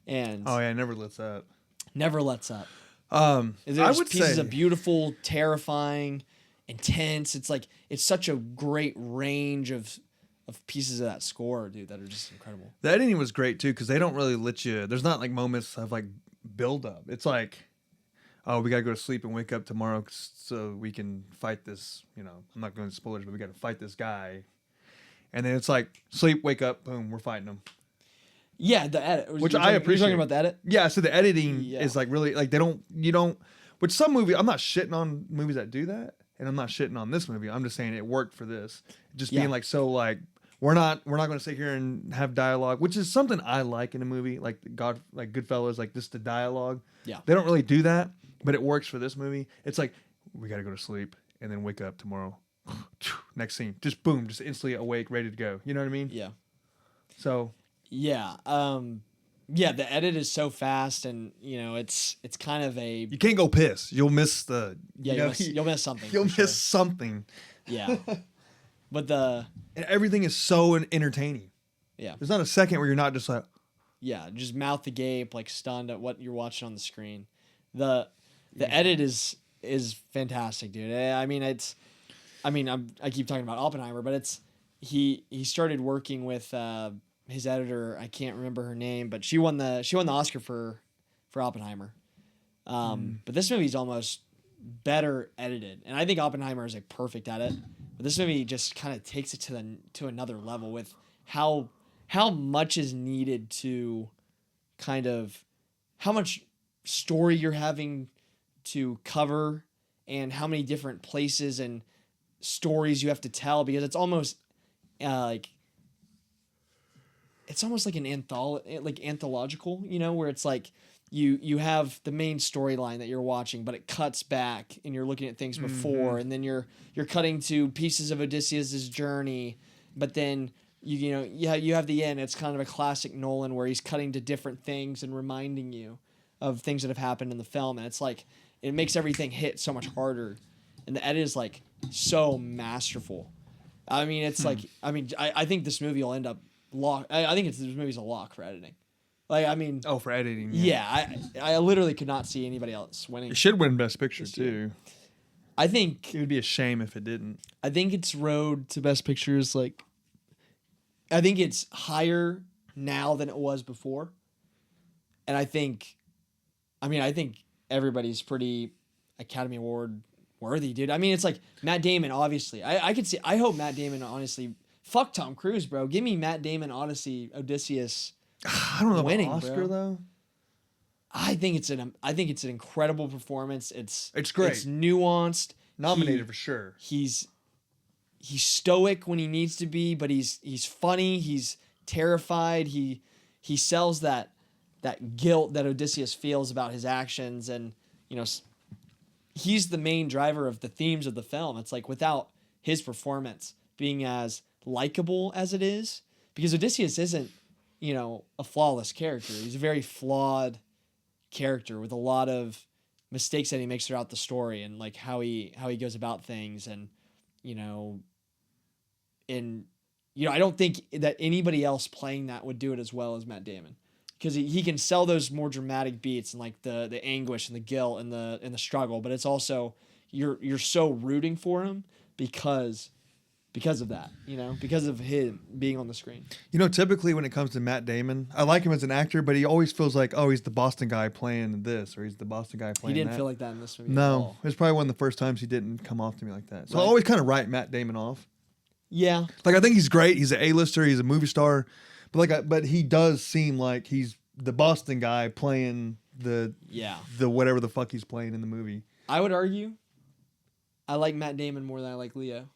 [SPEAKER 1] and
[SPEAKER 2] Oh yeah, it never lets up.
[SPEAKER 1] never lets up.
[SPEAKER 2] I
[SPEAKER 1] There's
[SPEAKER 2] would
[SPEAKER 1] pieces
[SPEAKER 2] say
[SPEAKER 1] of beautiful, terrifying, intense. It's like it's such a great range of pieces of that score, dude, that are just incredible.
[SPEAKER 2] the editing was great too because they don't really let you. There's not like moments of like build up. It's like, oh, we gotta go to sleep and wake up tomorrow so we can fight this. I'm not going to spoilers, but we got to fight this guy. And then it's like sleep, wake up, boom, we're fighting him.
[SPEAKER 1] Yeah, the edit,
[SPEAKER 2] Which
[SPEAKER 1] you're
[SPEAKER 2] I
[SPEAKER 1] talking-
[SPEAKER 2] appreciate.
[SPEAKER 1] You're talking about the edit?
[SPEAKER 2] Yeah, so the editing
[SPEAKER 1] Yeah.
[SPEAKER 2] is like really like you don't. Which some movie, I'm not shitting on movies that do that, and I'm not shitting on this movie. I'm just saying it worked for this. Just being
[SPEAKER 1] Yeah.
[SPEAKER 2] like so like we're not going to sit here and have dialogue, which is something I like in a movie like Goodfellas, like just the dialogue.
[SPEAKER 1] Yeah.
[SPEAKER 2] They don't really do that, but it works for this movie. It's like we got to go to sleep and then wake up tomorrow. Next scene, just boom, just instantly awake, ready to go. You know what I mean?
[SPEAKER 1] Yeah.
[SPEAKER 2] So
[SPEAKER 1] Yeah. Yeah, the edit is so fast, and it's kind of a
[SPEAKER 2] you can't go piss. You'll miss the.
[SPEAKER 1] you'll miss something.
[SPEAKER 2] You'll
[SPEAKER 1] for
[SPEAKER 2] miss something.
[SPEAKER 1] sure. Yeah. But and
[SPEAKER 2] everything is so entertaining.
[SPEAKER 1] Yeah.
[SPEAKER 2] There's not a second where you're not just like.
[SPEAKER 1] Yeah, just mouth agape, like stunned at what you're watching on the screen. The edit is fantastic, dude. I keep talking about Oppenheimer, but he started working with his editor. I can't remember her name, but she won the Oscar for Oppenheimer. But this movie's almost better edited, and I think Oppenheimer is a perfect edit. But this movie just kind of takes it to another level with how much is needed to kind of how much story you're having to cover and how many different places and stories you have to tell, because it's almost like an anthological, where it's like you have the main storyline that you're watching, but it cuts back and you're looking at things before, and then you're cutting to pieces of Odysseus's journey, but then you have the end. It's kind of a classic Nolan where he's cutting to different things and reminding you of things that have happened in the film, and it's like it makes everything hit so much harder, and the edit is like so masterful. I mean, it's like I think this movie will end up lock. I think this movie's a lock for editing. Like, I mean,
[SPEAKER 2] for editing.
[SPEAKER 1] Yeah, I literally could not see anybody else winning.
[SPEAKER 2] It should win Best Picture too.
[SPEAKER 1] I think
[SPEAKER 2] it would be a shame if it didn't.
[SPEAKER 1] I think its road to Best Picture is like. I think it's higher now than it was before, and I think everybody's pretty Academy Award worthy, dude. I mean, it's like Matt Damon, obviously. I could see. I hope Matt Damon, honestly, fuck Tom Cruise, bro. Give me Matt Damon, Odyssey, Odysseus.
[SPEAKER 2] I don't know
[SPEAKER 1] winning,
[SPEAKER 2] about Oscar
[SPEAKER 1] bro.
[SPEAKER 2] though.
[SPEAKER 1] I think it's an incredible performance. It's
[SPEAKER 2] great.
[SPEAKER 1] It's nuanced.
[SPEAKER 2] Nominated for sure.
[SPEAKER 1] He's stoic when he needs to be, but he's funny. He's terrified. He sells that guilt that Odysseus feels about his actions, and he's the main driver of the themes of the film. It's like without his performance being as likable as it is, because Odysseus isn't a flawless character. He's a very flawed character with a lot of mistakes that he makes throughout the story, and like how he goes about things, and I don't think that anybody else playing that would do it as well as Matt Damon, because he can sell those more dramatic beats and like the anguish and the guilt and the struggle, but it's also you're so rooting for him because of that, because of him being on the screen.
[SPEAKER 2] Typically when it comes to Matt Damon, I like him as an actor, but he always feels like, oh, he's the Boston guy playing this, or he's the Boston guy playing that.
[SPEAKER 1] He didn't feel like that in this movie.
[SPEAKER 2] No, it was probably one of the first times he didn't come off to me like that. So
[SPEAKER 1] Right.
[SPEAKER 2] I always kind of write Matt Damon off.
[SPEAKER 1] Yeah.
[SPEAKER 2] Like, I think he's great. He's an A-lister. He's a movie star. But he does seem like he's the Boston guy playing the whatever the fuck he's playing in the movie.
[SPEAKER 1] I would argue I like Matt Damon more than I like Leo.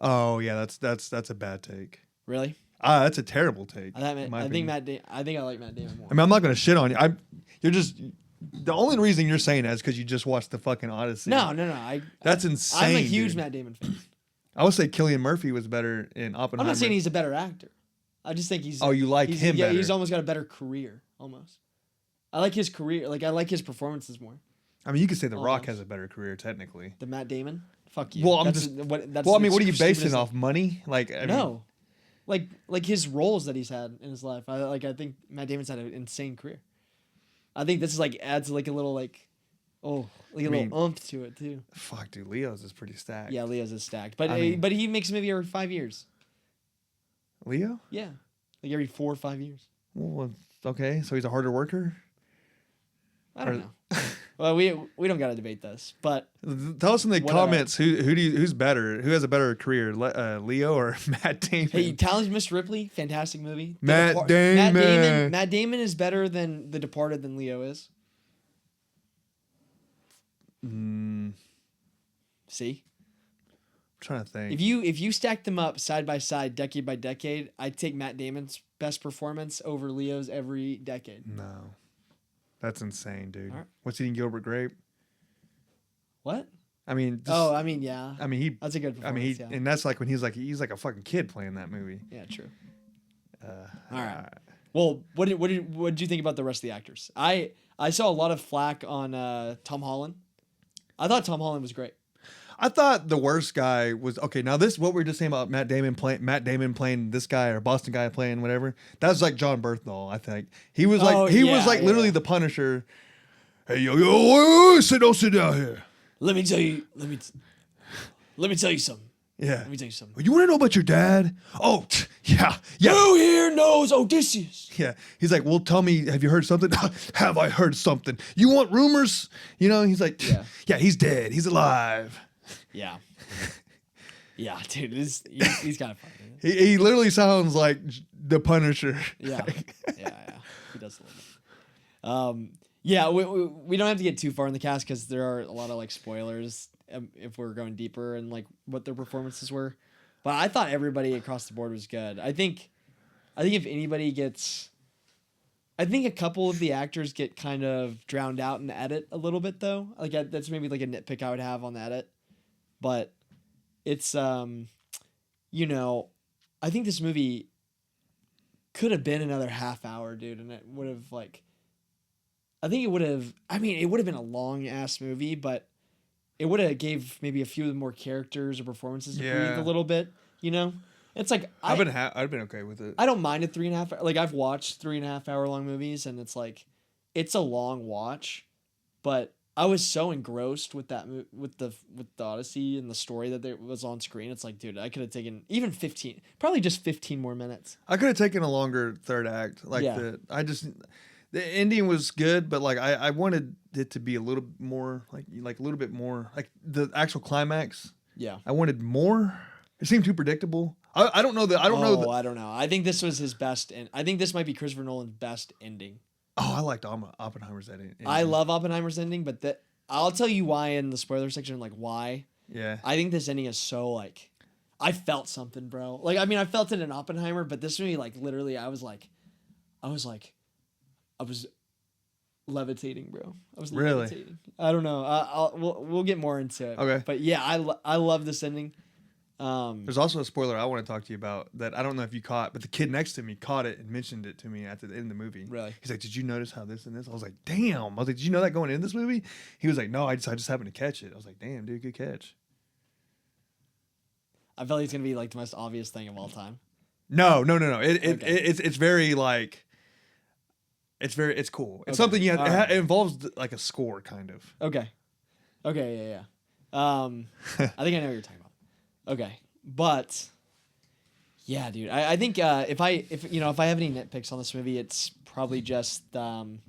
[SPEAKER 2] Oh yeah, that's a bad take.
[SPEAKER 1] Really?
[SPEAKER 2] That's a terrible take.
[SPEAKER 1] I think I like Matt Damon more.
[SPEAKER 2] I mean, I'm not gonna shit on you. You're just the only reason you're saying that is because you just watched the fucking Odyssey.
[SPEAKER 1] No.
[SPEAKER 2] That's insane.
[SPEAKER 1] I'm a huge
[SPEAKER 2] dude.
[SPEAKER 1] Matt Damon fan.
[SPEAKER 2] I would say Cillian Murphy was better in Oppenheimer.
[SPEAKER 1] I'm not saying he's a better actor. I just think he's.
[SPEAKER 2] Oh, you like him better?
[SPEAKER 1] Yeah, he's almost got a better career. Almost. I like his career. Like, I like his performances more.
[SPEAKER 2] I mean, you could say The Rock has a better career technically.
[SPEAKER 1] The Matt Damon. Fuck you.
[SPEAKER 2] Well, what are you basing it off? Money? Like,
[SPEAKER 1] no. Like his roles that he's had in his life. I think Matt Damon's had an insane career. I think this is adds a little little oomph to it too.
[SPEAKER 2] Fuck, dude, Leo's is pretty stacked.
[SPEAKER 1] Yeah, Leo's is stacked, but he makes a movie every 5 years.
[SPEAKER 2] Leo?
[SPEAKER 1] Yeah, like every 4 or 5 years.
[SPEAKER 2] Well, okay, so he's a harder worker.
[SPEAKER 1] I don't know. Well, we don't gotta debate this, but
[SPEAKER 2] tell us in the comments who's better, who has a better career, Leo or Matt Damon?
[SPEAKER 1] Hey, Talented Mr. Ripley, fantastic movie.
[SPEAKER 2] Matt Damon.
[SPEAKER 1] Matt Damon is better than The Departed than Leo is. See,
[SPEAKER 2] I'm trying to think.
[SPEAKER 1] If you stack them up side by side, decade by decade, I'd take Matt Damon's best performance over Leo's every decade.
[SPEAKER 2] No. That's insane, dude.
[SPEAKER 1] Right.
[SPEAKER 2] What's Eating Gilbert Grape?
[SPEAKER 1] What?
[SPEAKER 2] I mean, just,
[SPEAKER 1] Oh, I mean, yeah.
[SPEAKER 2] I mean, he.
[SPEAKER 1] That's a good
[SPEAKER 2] I
[SPEAKER 1] performance.
[SPEAKER 2] mean,
[SPEAKER 1] yeah.
[SPEAKER 2] and that's like when he's like a fucking kid playing that movie.
[SPEAKER 1] Yeah, true.
[SPEAKER 2] Uh,
[SPEAKER 1] All right. Well, what did you think about the rest of the actors? I saw a lot of flack on Tom Holland. I thought Tom Holland was great.
[SPEAKER 2] I thought the worst guy was okay. Now this, what we were just saying about Matt Damon playing this guy or Boston guy playing whatever. That was like John Berthal. I think he was like literally the Punisher. Hey yo, sit down here.
[SPEAKER 1] Let me tell you something.
[SPEAKER 2] Yeah.
[SPEAKER 1] Let me tell you something.
[SPEAKER 2] You want to know about your dad? Oh, yeah.
[SPEAKER 1] Who here knows Odysseus?
[SPEAKER 2] Yeah. He's like, well, tell me, have you heard something? Have I heard something? You want rumors? You know, he's like, yeah, he's dead. He's alive.
[SPEAKER 1] Yeah. Yeah, dude, he's kind of funny.
[SPEAKER 2] He literally sounds like the Punisher.
[SPEAKER 1] Yeah. He does a little bit. Yeah, we don't have to get too far in the cast because there are a lot of like spoilers if we're going deeper and like what their performances were. But I thought everybody across the board was good. I think if anybody gets, I think a couple of the actors get kind of drowned out in the edit a little bit though. Like that's maybe like a nitpick I would have on the edit. But it's you know, I think this movie could have been another half hour, dude, and it would have like, I think it would have. I mean, it would have been a long ass movie, but it would have gave maybe a few more characters or performances to breathe a little bit. You know, it's like
[SPEAKER 2] I'd been okay with it.
[SPEAKER 1] I don't mind a 3.5. Like I've watched 3.5 hour long movies, and it's like it's a long watch, but I was so engrossed with that with the Odyssey and the story that was on screen. It's like, dude, I could have taken even 15, probably just 15 more minutes.
[SPEAKER 2] I could have taken a longer third act. Like the ending was good, but like I wanted it to be a little more like a little bit more like the actual climax.
[SPEAKER 1] Yeah,
[SPEAKER 2] I wanted more. It seemed too predictable. I don't know that. I don't know.
[SPEAKER 1] I think this was his best, and I think this might be Christopher Nolan's best ending.
[SPEAKER 2] Oh, I liked Oppenheimer's ending.
[SPEAKER 1] I love Oppenheimer's ending, but I'll tell you why in the spoiler section. Like why?
[SPEAKER 2] Yeah.
[SPEAKER 1] I think this ending is so like, I felt something, bro. Like I mean, I felt it in Oppenheimer, but this movie, like literally, I was levitating, bro. I was
[SPEAKER 2] really
[SPEAKER 1] levitating. I don't know. We'll get more into it.
[SPEAKER 2] Okay.
[SPEAKER 1] But yeah, I love this ending.
[SPEAKER 2] There's also a spoiler I want to talk to you about that I don't know if you caught, but the kid next to me caught it and mentioned it to me at the end of the movie.
[SPEAKER 1] Really?
[SPEAKER 2] He's like, "Did you notice how this and this?" I was like, "Damn!" I was like, "Did you know that going in this movie?" He was like, "No, I just happened to catch it." I was like, "Damn, dude, good catch."
[SPEAKER 1] I felt like it's gonna be like the most obvious thing of all time.
[SPEAKER 2] No. It's very like, it's cool. It's something you have, it involves like a score kind of.
[SPEAKER 1] Okay, yeah. I think I know what you're talking about. Okay, but yeah, dude, I think if I have any nitpicks on this movie, it's probably just probably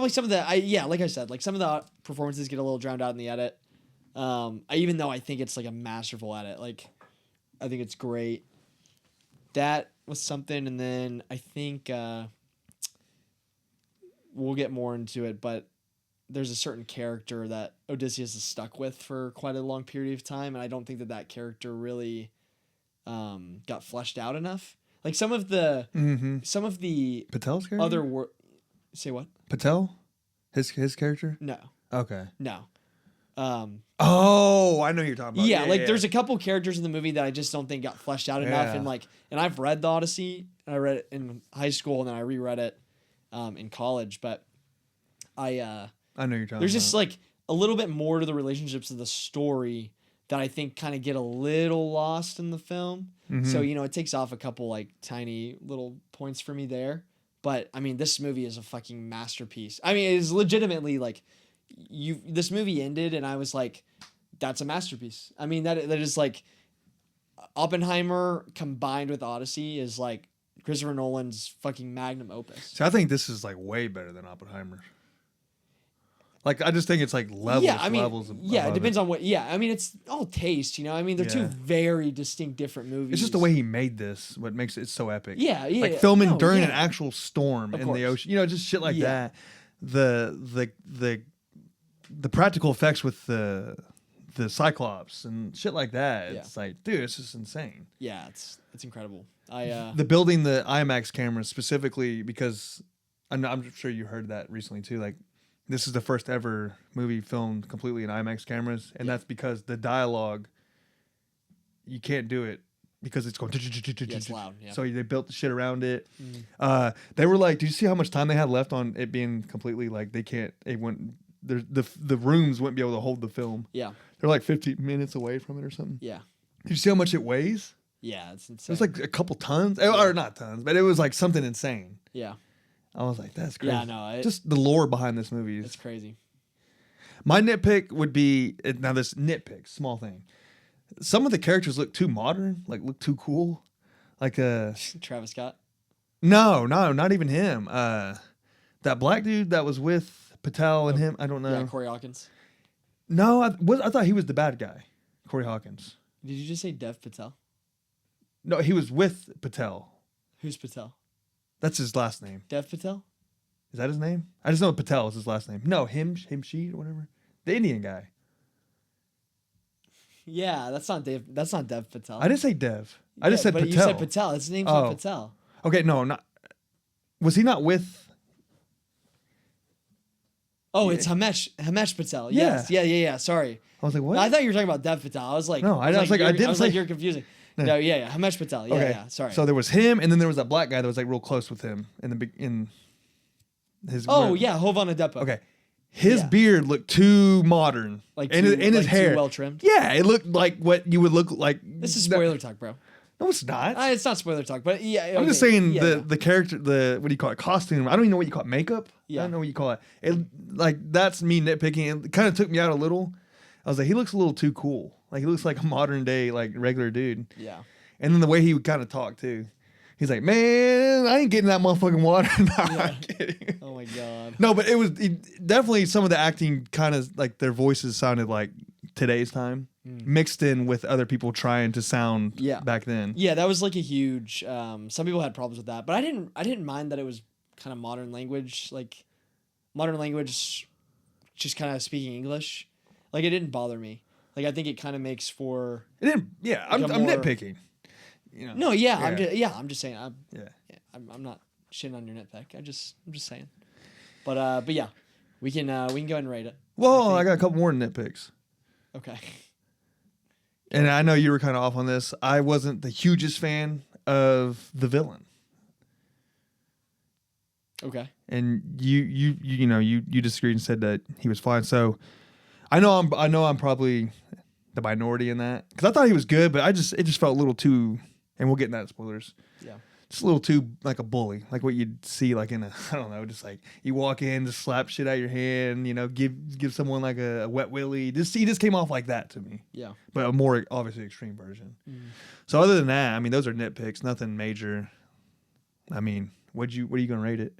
[SPEAKER 1] some of the like I said, like some of the performances get a little drowned out in the edit. Even though I think it's like a masterful edit, like I think it's great. That was something, and then I think we'll get more into it, but there's a certain character that Odysseus is stuck with for quite a long period of time, and I don't think that character really got fleshed out enough. Like some of the
[SPEAKER 2] Patel's character.
[SPEAKER 1] Say what?
[SPEAKER 2] Patel, his character.
[SPEAKER 1] No.
[SPEAKER 2] Okay.
[SPEAKER 1] No.
[SPEAKER 2] Oh, I know who you're talking about.
[SPEAKER 1] Yeah, there's a couple characters in the movie that I just don't think got fleshed out enough, and I've read The Odyssey, and I read it in high school, and then I reread it in college, but I know
[SPEAKER 2] you're talking about.
[SPEAKER 1] There's just like a little bit more to the relationships of the story that I think kind of get a little lost in the film. Mm-hmm. So, it takes off a couple like tiny little points for me there. But I mean, this movie is a fucking masterpiece. I mean, it is legitimately like this movie ended and I was like, that's a masterpiece. I mean, that is like Oppenheimer combined with Odyssey is like Christopher Nolan's fucking magnum opus.
[SPEAKER 2] So I think this is like way better than Oppenheimer. Like, I just think it's like levels.
[SPEAKER 1] Yeah, it depends on what. Yeah, I mean, it's all taste, I mean, they're two very distinct, different movies.
[SPEAKER 2] It's just the way he made this, what makes it so epic.
[SPEAKER 1] Yeah.
[SPEAKER 2] Like filming during an actual storm in the ocean, just shit like that. The practical effects with the Cyclops and shit like that. It's like, dude, it's just insane.
[SPEAKER 1] Yeah, it's incredible.
[SPEAKER 2] The building the IMAX cameras specifically because I'm sure you heard that recently too. Like, this is the first ever movie filmed completely in IMAX cameras, and that's because the dialogue, you can't do it because it's going.
[SPEAKER 1] It's loud. Yeah.
[SPEAKER 2] So they built the shit around it. They were like, "Did you see how much time they had left on it being completely like they can't? It went. The rooms wouldn't be able to hold the film.
[SPEAKER 1] Yeah.
[SPEAKER 2] They're like 15 minutes away from it or something.
[SPEAKER 1] Yeah.
[SPEAKER 2] Did you see how much it weighs?
[SPEAKER 1] Yeah, it's insane.
[SPEAKER 2] It was like a couple tons, or not tons, but it was like something insane.
[SPEAKER 1] Yeah.
[SPEAKER 2] I was like, that's crazy.
[SPEAKER 1] Yeah, no,
[SPEAKER 2] just the lore behind this movie is
[SPEAKER 1] it's crazy.
[SPEAKER 2] My nitpick would be now this nitpick, small thing. Some of the characters look too modern, like look too cool. Like
[SPEAKER 1] Travis Scott.
[SPEAKER 2] No, not even him. That black dude that was with Patel and him, I don't know.
[SPEAKER 1] Yeah, Corey Hawkins.
[SPEAKER 2] No, I thought he was the bad guy, Corey Hawkins.
[SPEAKER 1] Did you just say Dev Patel?
[SPEAKER 2] No, he was with Patel.
[SPEAKER 1] Who's Patel?
[SPEAKER 2] That's his last name.
[SPEAKER 1] Dev Patel?
[SPEAKER 2] Is that his name? I just know Patel is his last name. No, him, she, or whatever. The Indian guy.
[SPEAKER 1] Yeah, that's not Dev Patel.
[SPEAKER 2] I didn't say Dev. I just said
[SPEAKER 1] but
[SPEAKER 2] Patel.
[SPEAKER 1] You said Patel. His name's not Patel.
[SPEAKER 2] Okay, no, not. Was he not with?
[SPEAKER 1] Oh, it's Hamesh Patel.
[SPEAKER 2] Yeah.
[SPEAKER 1] Yes. Yeah. Sorry.
[SPEAKER 2] I was like, what?
[SPEAKER 1] I thought you were talking about Dev Patel. I was like,
[SPEAKER 2] No, I was like, I didn't say.
[SPEAKER 1] You're confusing. No, yeah. Hamesh Patel. Yeah,
[SPEAKER 2] Okay.
[SPEAKER 1] yeah. Sorry.
[SPEAKER 2] So there was him, and then there was that black guy that was like real close with him in his.
[SPEAKER 1] Oh yeah, Hovan Adepo.
[SPEAKER 2] Okay, his beard looked too modern,
[SPEAKER 1] Like
[SPEAKER 2] and
[SPEAKER 1] too,
[SPEAKER 2] his
[SPEAKER 1] like
[SPEAKER 2] hair
[SPEAKER 1] too well trimmed.
[SPEAKER 2] Yeah, it looked like what you would look like.
[SPEAKER 1] This is spoiler talk, bro.
[SPEAKER 2] No, it's not.
[SPEAKER 1] It's not spoiler talk, but yeah.
[SPEAKER 2] I'm just saying the character, what do you call it, costume. I don't even know what you call it, makeup.
[SPEAKER 1] Yeah.
[SPEAKER 2] I don't know what you call it. It like that's me nitpicking. It kind of took me out a little. I was like, he looks a little too cool. Like he looks like a modern day like regular dude.
[SPEAKER 1] Yeah.
[SPEAKER 2] And then the way he would kind of talk too. He's like, man, I ain't getting that motherfucking water. No, I'm kidding.
[SPEAKER 1] Oh my god.
[SPEAKER 2] No, but definitely some of the acting kind of like their voices sounded like today's time, mixed in with other people trying to sound back then.
[SPEAKER 1] Yeah, that was like a huge. Some people had problems with that, but I didn't mind that it was kind of modern language, just kind of speaking English. Like it didn't bother me. Like I think it kind of makes for.
[SPEAKER 2] It didn't. Yeah,
[SPEAKER 1] like
[SPEAKER 2] I'm nitpicking. You know.
[SPEAKER 1] No, yeah,
[SPEAKER 2] yeah.
[SPEAKER 1] I'm just saying.
[SPEAKER 2] Yeah.
[SPEAKER 1] I'm not shitting on your nitpick. I'm just saying. But yeah, we can go ahead and rate it.
[SPEAKER 2] Well, I got a couple more nitpicks.
[SPEAKER 1] Okay.
[SPEAKER 2] And I know you were kind of off on this. I wasn't the hugest fan of the villain.
[SPEAKER 1] Okay.
[SPEAKER 2] And you disagreed and said that he was fine. So I know I'm probably the minority in that because I thought he was good, but it just felt a little too. And we'll get into that spoilers.
[SPEAKER 1] Yeah.
[SPEAKER 2] Just a little too like a bully, like what you'd see like in I don't know, just like you walk in, just slap shit out your hand, give someone like a wet willy. He just came off like that to me.
[SPEAKER 1] Yeah.
[SPEAKER 2] But a more obviously extreme version. So other than that, I mean, those are nitpicks, nothing major. I mean, what are you gonna rate it?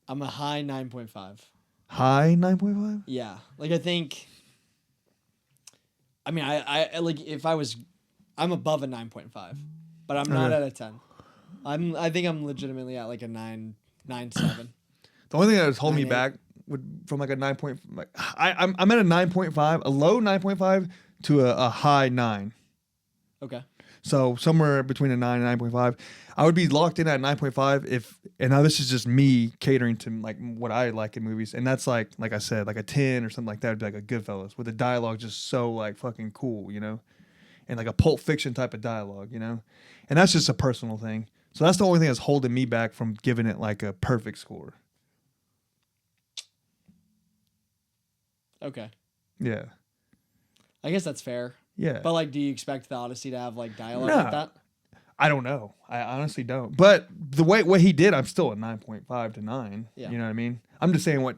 [SPEAKER 1] I'm a high 9.5.
[SPEAKER 2] High 9.5?
[SPEAKER 1] Yeah. Like I think. I mean, I like if I was. I'm above a 9.5, but I'm not at a 10. I think I'm legitimately at like a 9.7.
[SPEAKER 2] The only thing that was holding me back from like a 9. I'm at a 9.5, a low 9.5 to a high 9.
[SPEAKER 1] Okay.
[SPEAKER 2] So somewhere between a 9 and 9.5. I would be locked in at 9.5 and now this is just me catering to like what I like in movies, and that's like I said, like a 10 or something like that would be like a Goodfellas with the dialogue just so like fucking cool, and like a Pulp Fiction type of dialogue, and that's just a personal thing. So that's the only thing that's holding me back from giving it like a perfect score.
[SPEAKER 1] Okay.
[SPEAKER 2] Yeah.
[SPEAKER 1] I guess that's fair.
[SPEAKER 2] Yeah.
[SPEAKER 1] But like, do you expect the Odyssey to have like dialogue
[SPEAKER 2] No.
[SPEAKER 1] like that?
[SPEAKER 2] I don't know. I honestly don't. But the way what he did, I'm still at 9.5 to 9.
[SPEAKER 1] Yeah.
[SPEAKER 2] You know what I mean? I'm just saying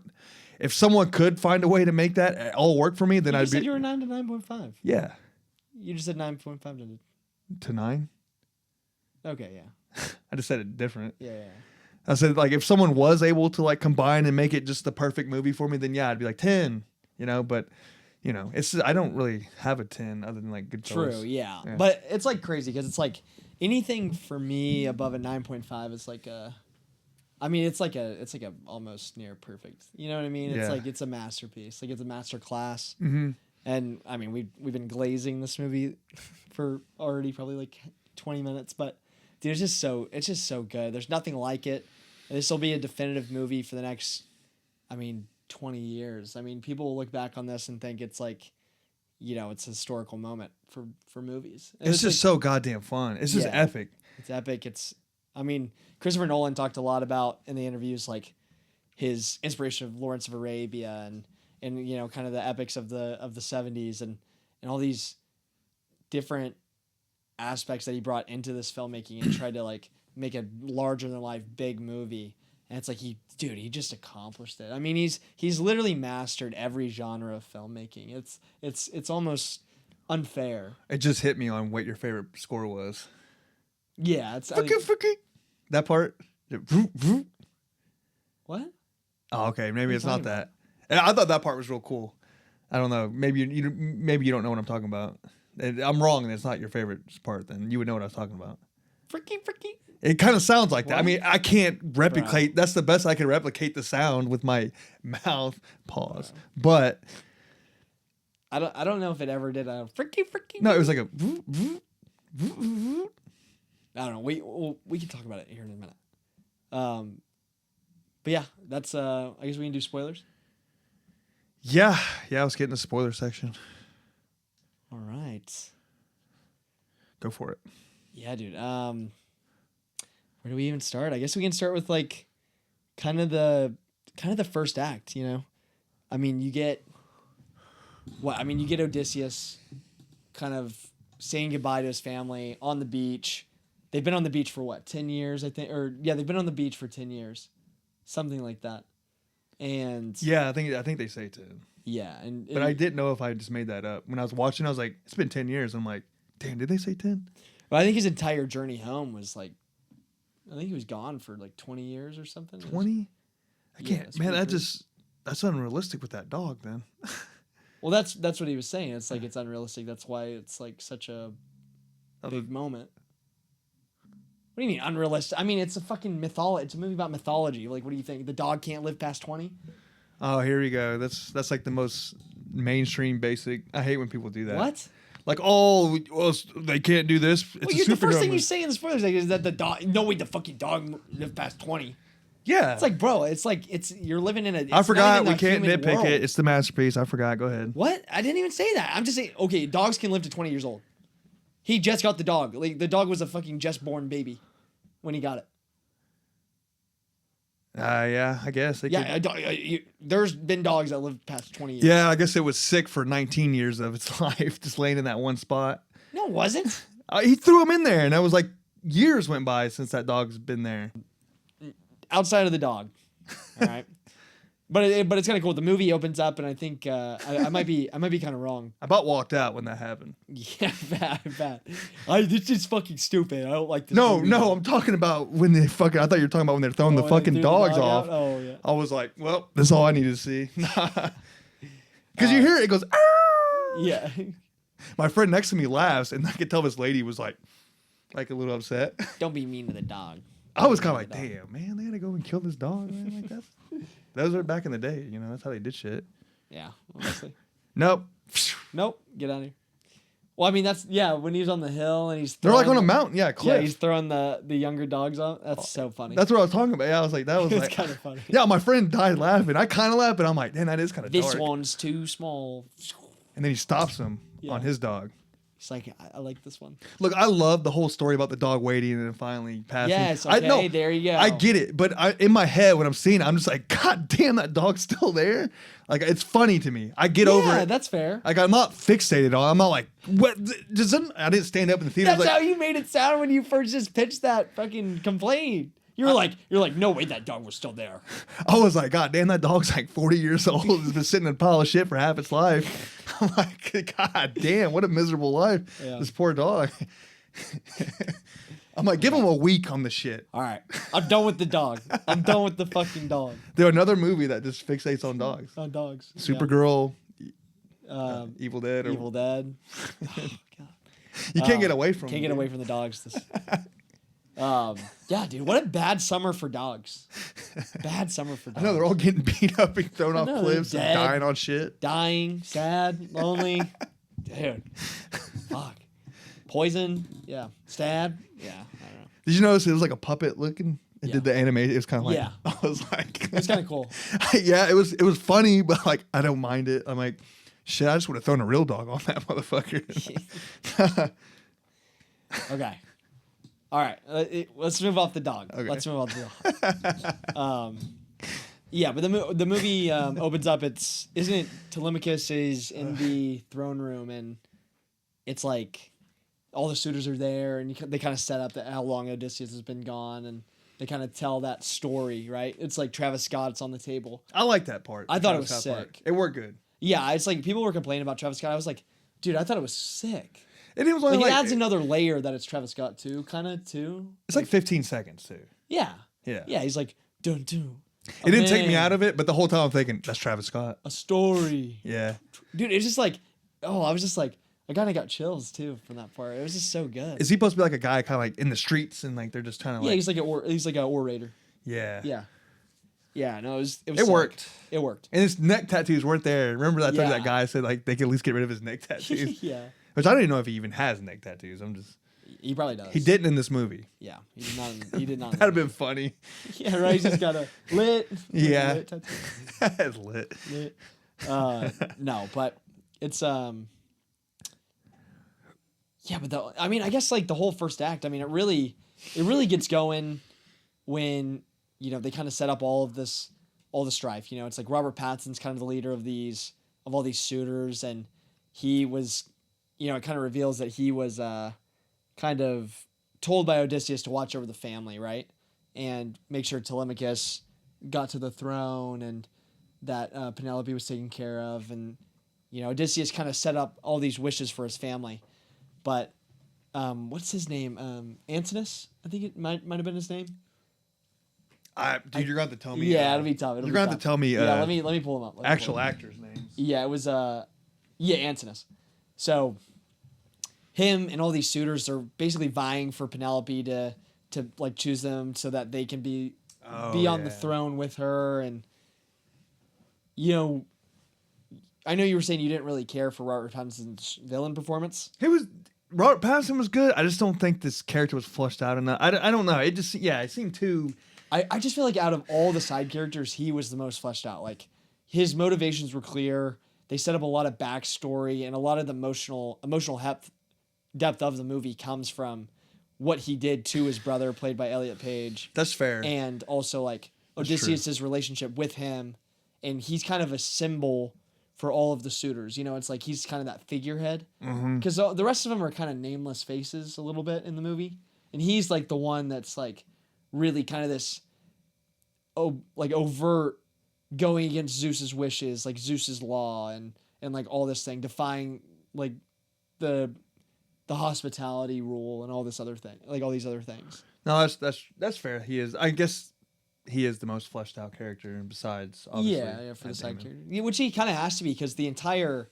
[SPEAKER 2] if someone could find a way to make that all work for me, then
[SPEAKER 1] You
[SPEAKER 2] I'd
[SPEAKER 1] just said
[SPEAKER 2] be.
[SPEAKER 1] you were 9 to 9.5.
[SPEAKER 2] Yeah.
[SPEAKER 1] You just said 9.5
[SPEAKER 2] To 9.
[SPEAKER 1] Okay, yeah.
[SPEAKER 2] I just said it different.
[SPEAKER 1] Yeah.
[SPEAKER 2] I said like if someone was able to like combine and make it just the perfect movie for me, then yeah, I'd be like 10. But it's I don't really have a 10 other than like Goodfellas.
[SPEAKER 1] True, yeah. But it's like crazy because it's like anything for me above a 9.5 is like a. I mean, it's like a almost near perfect. You know what I mean? It's like it's a masterpiece. Like it's a master class.
[SPEAKER 2] Mm-hmm.
[SPEAKER 1] And I mean, we've been glazing this movie for already probably like 20 minutes, but dude, it's just so good. There's nothing like it. This will be a definitive movie for the next, 20 years. I mean, people will look back on this and think it's like, it's a historical moment for movies. And
[SPEAKER 2] It's just
[SPEAKER 1] like,
[SPEAKER 2] so goddamn fun. It's just epic.
[SPEAKER 1] It's epic. Christopher Nolan talked a lot about in the interviews, like his inspiration of Lawrence of Arabia and kind of the epics of the 70s and all these different aspects that he brought into this filmmaking and tried to like make a larger than life big movie. And it's like he just accomplished it. I mean, he's literally mastered every genre of filmmaking. It's almost unfair.
[SPEAKER 2] It just hit me on what your favorite score was.
[SPEAKER 1] Yeah,
[SPEAKER 2] That part.
[SPEAKER 1] What?
[SPEAKER 2] Oh, okay. Maybe
[SPEAKER 1] What
[SPEAKER 2] it's
[SPEAKER 1] are you
[SPEAKER 2] not
[SPEAKER 1] talking
[SPEAKER 2] that. I thought that part was real cool. I don't know. Maybe you don't know what I'm talking about. I'm wrong, and it's not your favorite part. Then you would know what I was talking about.
[SPEAKER 1] Freaky.
[SPEAKER 2] It kind of sounds like that. I
[SPEAKER 1] What?
[SPEAKER 2] mean, I can't replicate.
[SPEAKER 1] Bro.
[SPEAKER 2] That's the best I can replicate the sound with my mouth. Pause. But
[SPEAKER 1] I don't know if it ever did a freaky.
[SPEAKER 2] no, it was like a.
[SPEAKER 1] I don't know. We can talk about it here in a minute. But yeah, that's I guess we can do spoilers.
[SPEAKER 2] Yeah. Let's get in the spoiler section.
[SPEAKER 1] All right.
[SPEAKER 2] Go for it.
[SPEAKER 1] Yeah, dude. Where do we even start? I guess we can start with like kind of the first act, I mean, you get Odysseus kind of saying goodbye to his family on the beach. They've been on the beach for what, 10 years, I think, they've been on the beach for 10 years. Something like that. And
[SPEAKER 2] Yeah, I think they say 10.
[SPEAKER 1] yeah,
[SPEAKER 2] But I didn't know if I just made that up. When I was watching, I was like, it's been 10 years. I'm like, damn, did they say 10?
[SPEAKER 1] But I think his entire journey home was like, I think he was gone for like 20 years or something.
[SPEAKER 2] 20? I
[SPEAKER 1] Yeah,
[SPEAKER 2] can't.
[SPEAKER 1] it's
[SPEAKER 2] Man,
[SPEAKER 1] pretty crazy.
[SPEAKER 2] that's unrealistic with that dog, then.
[SPEAKER 1] Well, that's what he was saying. It's like it's unrealistic. That's why it's like such a big moment. What do you mean unrealistic? I mean, it's a fucking mythology. It's a movie about mythology. Like, what do you think? The dog can't live past 20?
[SPEAKER 2] Oh, here we go. That's like the most mainstream basic. I hate when people do that.
[SPEAKER 1] What?
[SPEAKER 2] Like, well, they can't do this. It's
[SPEAKER 1] Well,
[SPEAKER 2] a
[SPEAKER 1] the first
[SPEAKER 2] superhero
[SPEAKER 1] thing you
[SPEAKER 2] movie.
[SPEAKER 1] say in the spoilers is that the dog. No way, the fucking dog lived past 20.
[SPEAKER 2] Yeah.
[SPEAKER 1] It's like, bro. It's you're living in a. It's
[SPEAKER 2] I
[SPEAKER 1] not
[SPEAKER 2] forgot.
[SPEAKER 1] even
[SPEAKER 2] We
[SPEAKER 1] a
[SPEAKER 2] can't
[SPEAKER 1] human
[SPEAKER 2] nitpick
[SPEAKER 1] world.
[SPEAKER 2] it. It's the masterpiece. I forgot. Go ahead.
[SPEAKER 1] What? I didn't even say that. I'm just saying. Okay, dogs can live to 20 years old. He just got the dog. Like the dog was a fucking just born baby when he got it.
[SPEAKER 2] Yeah, I guess. They could.
[SPEAKER 1] There's been dogs that live past 20 years.
[SPEAKER 2] Yeah, I guess it was sick for 19 years of its life, just laying in that one spot.
[SPEAKER 1] No, it wasn't.
[SPEAKER 2] He threw him in there, and that was like years went by since that dog's been there.
[SPEAKER 1] Outside of the dog. All right. But it's kind of cool. The movie opens up, and I think I might be kind of wrong.
[SPEAKER 2] I about walked out when that happened.
[SPEAKER 1] Yeah, bad. This is fucking stupid. I don't like this.
[SPEAKER 2] No,
[SPEAKER 1] movie.
[SPEAKER 2] I'm talking about when they fucking. I thought you were talking about when they're throwing the
[SPEAKER 1] when they
[SPEAKER 2] fucking
[SPEAKER 1] threw the
[SPEAKER 2] dogs
[SPEAKER 1] dog
[SPEAKER 2] off.
[SPEAKER 1] out? Oh, yeah.
[SPEAKER 2] I was like, well, that's all I need to see. Because you hear it goes. "Arr!"
[SPEAKER 1] Yeah.
[SPEAKER 2] My friend next to me laughs, and I could tell this lady was like a little upset.
[SPEAKER 1] Don't be mean to the dog.
[SPEAKER 2] I was kind of like, damn, man, they gotta go and kill this dog, man. Like that. Those are back in the day, that's how they did shit.
[SPEAKER 1] Yeah, honestly.
[SPEAKER 2] Nope.
[SPEAKER 1] Nope. Get out of here. Well, I mean, when he's on the hill and he's
[SPEAKER 2] They're
[SPEAKER 1] throwing,
[SPEAKER 2] like on a mountain, yeah, cliff.
[SPEAKER 1] Yeah, he's throwing the younger dogs on. That's so funny.
[SPEAKER 2] That's what I was talking about. Yeah, I was like, that was
[SPEAKER 1] It's
[SPEAKER 2] like,
[SPEAKER 1] kind of funny.
[SPEAKER 2] Yeah, my friend died laughing. I kind of laughed, but I'm like, damn, that is kind of
[SPEAKER 1] This
[SPEAKER 2] dark.
[SPEAKER 1] one's too small.
[SPEAKER 2] And then he stops him
[SPEAKER 1] Yeah.
[SPEAKER 2] on his dog.
[SPEAKER 1] It's like, I like this one.
[SPEAKER 2] Look, I love the whole story about the dog waiting and then finally passing.
[SPEAKER 1] Yes, okay, there you go.
[SPEAKER 2] I get it, but in my head when I'm seeing it, I'm just like, God damn, that dog's still there. Like, it's funny to me. I get over
[SPEAKER 1] Yeah,
[SPEAKER 2] it.
[SPEAKER 1] that's fair.
[SPEAKER 2] Like, I'm not fixated on it. I'm not like, what? I didn't stand up in the theater. I
[SPEAKER 1] That's
[SPEAKER 2] was like,
[SPEAKER 1] how you made it sound when you first just pitched that fucking complaint. You're like, no way, that dog was still there.
[SPEAKER 2] I was like, God damn, that dog's like 40 years old. It's been sitting in a pile of shit for half its life. I'm like, God damn, what a miserable life.
[SPEAKER 1] Yeah.
[SPEAKER 2] This poor dog. I'm like, give him a week on the shit.
[SPEAKER 1] All right, I'm done with the dog. I'm done with the fucking dog.
[SPEAKER 2] There's another movie that just fixates on dogs.
[SPEAKER 1] On dogs.
[SPEAKER 2] Supergirl,
[SPEAKER 1] Yeah.
[SPEAKER 2] Evil Dead.
[SPEAKER 1] Evil Dead. Oh, God.
[SPEAKER 2] You can't get away from
[SPEAKER 1] Can't
[SPEAKER 2] them,
[SPEAKER 1] get
[SPEAKER 2] dude.
[SPEAKER 1] away from the dogs. Yeah, dude, what a bad summer for dogs. Bad summer for
[SPEAKER 2] I
[SPEAKER 1] dogs.
[SPEAKER 2] know they're all getting beat up and thrown off
[SPEAKER 1] know, they're
[SPEAKER 2] cliffs and
[SPEAKER 1] dead.
[SPEAKER 2] dying on shit.
[SPEAKER 1] Dying, sad, lonely. Dude, fuck. Poison, yeah. Stab, yeah. I don't know.
[SPEAKER 2] Did you notice it was like a puppet looking? It did the animation. It was kind of like,
[SPEAKER 1] Yeah.
[SPEAKER 2] I was like,
[SPEAKER 1] It's kind of cool.
[SPEAKER 2] yeah, it was funny, but like I don't mind it. I'm like, shit, I just would have thrown a real dog on that motherfucker.
[SPEAKER 1] Okay. All right. Let's move off the dog.
[SPEAKER 2] Okay.
[SPEAKER 1] Let's move off the dog. Yeah, but the movie opens up. Isn't it Telemachus is in the throne room, and it's like all the suitors are there, and they kind of set up how long Odysseus has been gone, and they kind of tell that story, right? It's like Travis Scott's on the table.
[SPEAKER 2] I like that part.
[SPEAKER 1] I thought it
[SPEAKER 2] Travis
[SPEAKER 1] was
[SPEAKER 2] Scott part.
[SPEAKER 1] sick.
[SPEAKER 2] It worked good.
[SPEAKER 1] Yeah, it's like people were complaining about Travis Scott. I was like, dude, I thought it was sick.
[SPEAKER 2] And it was only
[SPEAKER 1] Like,
[SPEAKER 2] like
[SPEAKER 1] it adds another layer that it's Travis Scott too, kind of too.
[SPEAKER 2] it's like 15 seconds too.
[SPEAKER 1] Yeah.
[SPEAKER 2] Yeah.
[SPEAKER 1] Yeah, he's like, dun dun.
[SPEAKER 2] It didn't take me out of it, but the whole time I'm thinking that's Travis Scott.
[SPEAKER 1] A story.
[SPEAKER 2] Yeah.
[SPEAKER 1] Dude, it's just like, I was just like, I kind of got chills too from that part. It was just so good.
[SPEAKER 2] Is he supposed to be like a guy kind of like in the streets and like they're just kind of
[SPEAKER 1] Yeah,
[SPEAKER 2] like
[SPEAKER 1] he's like an orator.
[SPEAKER 2] yeah.
[SPEAKER 1] Yeah. Yeah, no, it
[SPEAKER 2] It
[SPEAKER 1] sick.
[SPEAKER 2] worked.
[SPEAKER 1] It worked.
[SPEAKER 2] And his neck tattoos weren't there. Remember that time
[SPEAKER 1] Yeah.
[SPEAKER 2] that guy said like they could at least get rid of his neck tattoos?
[SPEAKER 1] Yeah.
[SPEAKER 2] Which I don't even know if he even has neck tattoos. I'm just
[SPEAKER 1] He probably does.
[SPEAKER 2] he didn't in this movie.
[SPEAKER 1] Yeah, he did not. He did not.
[SPEAKER 2] That'd have been funny.
[SPEAKER 1] Yeah, right. He's just got a lit.
[SPEAKER 2] Yeah.
[SPEAKER 1] Lit tattoo.
[SPEAKER 2] That's lit.
[SPEAKER 1] Lit. No, but it's yeah, but I mean, I guess like the whole first act. I mean, it really gets going when they kind of set up all the strife. It's like Robert Pattinson's kind of the leader of all these suitors, and he was, it kind of reveals that he was kind of told by Odysseus to watch over the family, right, and make sure Telemachus got to the throne, and that Penelope was taken care of, and Odysseus kind of set up all these wishes for his family, but what's his name? Antinous, I think it might have been his name.
[SPEAKER 2] Dude, you're going to tell me.
[SPEAKER 1] Yeah, it'll be tough.
[SPEAKER 2] You're going to have to tell me.
[SPEAKER 1] Yeah, let me pull him up.
[SPEAKER 2] Actual actors' names.
[SPEAKER 1] Yeah, it was Antinous. So him and all these suitors are basically vying for Penelope to like choose them so that they can be on the throne with her. And I know you were saying you didn't really care for Robert Pattinson's villain performance.
[SPEAKER 2] Robert Pattinson was good. I just don't think this character was fleshed out enough. I don't know. It seemed too.
[SPEAKER 1] I just feel like out of all the side characters, he was the most fleshed out. Like his motivations were clear. They set up a lot of backstory, and a lot of the emotional depth of the movie comes from what he did to his brother, played by Elliot Page.
[SPEAKER 2] That's fair.
[SPEAKER 1] And also like Odysseus' relationship with him, and he's kind of a symbol for all of the suitors. It's like he's kind of that figurehead, because the rest of them are kind of nameless faces a little bit in the movie, and he's like the one that's like really kind of this overt going against Zeus's wishes, like Zeus's law, and like all this thing, defying like the hospitality rule and all this other thing, like all these other things.
[SPEAKER 2] No, that's fair. He is. I guess he is the most fleshed out character, besides obviously.
[SPEAKER 1] Yeah, for the side character, which he kind of has to be, because the entire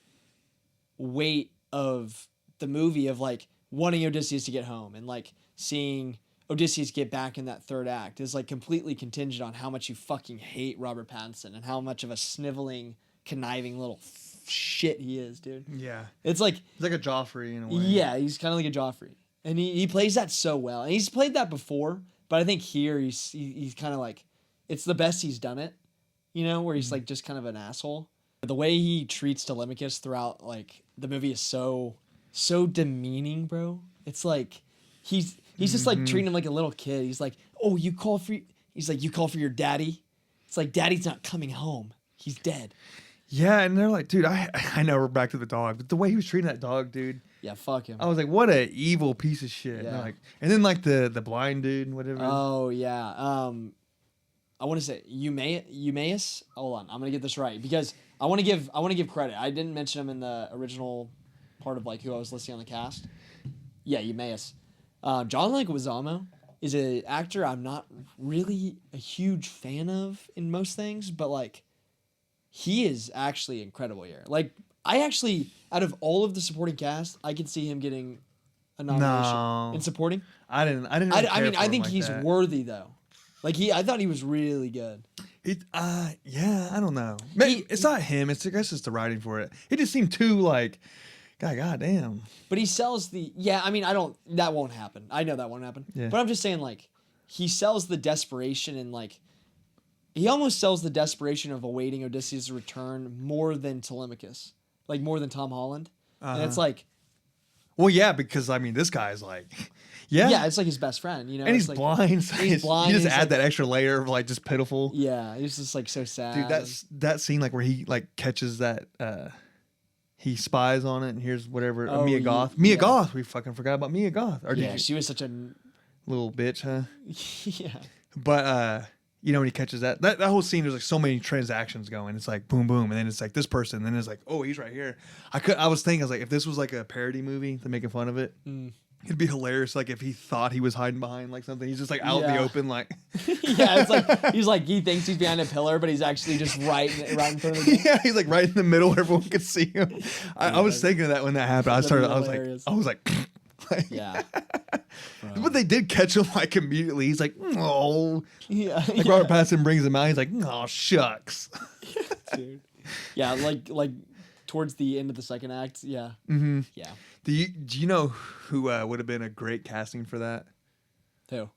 [SPEAKER 1] weight of the movie of like wanting Odysseus to get home and like seeing Odysseus get back in that third act is like completely contingent on how much you fucking hate Robert Pattinson and how much of a sniveling, conniving little shit he is, dude.
[SPEAKER 2] Yeah.
[SPEAKER 1] It's like
[SPEAKER 2] he's like a Joffrey in a way.
[SPEAKER 1] Yeah, he's kind of like a Joffrey, and he plays that so well. And he's played that before, but I think here he's kind of like, it's the best he's done it. Where he's like just kind of an asshole. The way he treats Telemachus throughout like the movie is so demeaning, bro. It's like he's just like treating him like a little kid. He's like, oh, you call for your daddy. It's like, daddy's not coming home. He's dead.
[SPEAKER 2] Yeah, and they're like, dude, I know we're back to the dog, but the way he was treating that dog, dude.
[SPEAKER 1] Yeah, fuck him.
[SPEAKER 2] I was like, what a evil piece of shit.
[SPEAKER 1] Yeah.
[SPEAKER 2] And then like the blind dude and whatever.
[SPEAKER 1] Oh yeah. I want to say Eumaeus. Hold on, I'm gonna get this right, because I want to give credit. I didn't mention him in the original part of like who I was listing on the cast. Yeah, Eumaeus. John Leguizamo is an actor I'm not really a huge fan of in most things, but like he is actually incredible here. Like I actually, out of all of the supporting cast, I could see him getting a nomination in supporting.
[SPEAKER 2] I didn't.
[SPEAKER 1] I mean, I think he's worthy though. Like I thought he was really good.
[SPEAKER 2] Yeah, I don't know. It's not him. I guess it's the writing for it. He just seemed too like, God damn.
[SPEAKER 1] But he sells the. Yeah, I mean, that won't happen. I know that won't happen.
[SPEAKER 2] Yeah.
[SPEAKER 1] But I'm just saying, like, he sells the desperation and like he almost sells the desperation of awaiting Odysseus' return more than Telemachus, like more than Tom Holland. And it's like,
[SPEAKER 2] well, yeah, because I mean, this guy's like, yeah,
[SPEAKER 1] it's like his best friend, you know.
[SPEAKER 2] and
[SPEAKER 1] it's
[SPEAKER 2] he's
[SPEAKER 1] like,
[SPEAKER 2] blind. So
[SPEAKER 1] he's blind.
[SPEAKER 2] You just
[SPEAKER 1] and he's
[SPEAKER 2] add
[SPEAKER 1] like,
[SPEAKER 2] that extra layer of like just pitiful.
[SPEAKER 1] Yeah, he's just like so sad.
[SPEAKER 2] Dude, that scene like where he like catches that he spies on it and here's whatever Mia Goth. Mia Goth, we fucking forgot about Mia Goth. Or
[SPEAKER 1] yeah, she was such a
[SPEAKER 2] little bitch, huh?
[SPEAKER 1] yeah.
[SPEAKER 2] But you know when he catches that whole scene, there's like so many transactions going. It's like boom, boom, and then it's like this person, and then it's like, oh, he's right here. I was thinking, I was like, if this was like a parody movie to making fun of it, it'd be hilarious. Like if he thought he was hiding behind like something, he's just like out in the open, like
[SPEAKER 1] yeah, it's like he thinks he's behind a pillar, but he's actually just right in front of him.
[SPEAKER 2] yeah, he's like right in the middle where everyone could see him. I was thinking of that when that happened. I was like.
[SPEAKER 1] Yeah.
[SPEAKER 2] But they did catch him like immediately. He's like, oh.
[SPEAKER 1] Yeah.
[SPEAKER 2] Like Robert Pattinson brings him out. He's like, oh, shucks.
[SPEAKER 1] Dude. Yeah, like towards the end of the second act. Yeah.
[SPEAKER 2] Mm-hmm.
[SPEAKER 1] Yeah.
[SPEAKER 2] Do you know who would have been a great casting for that?
[SPEAKER 1] Who?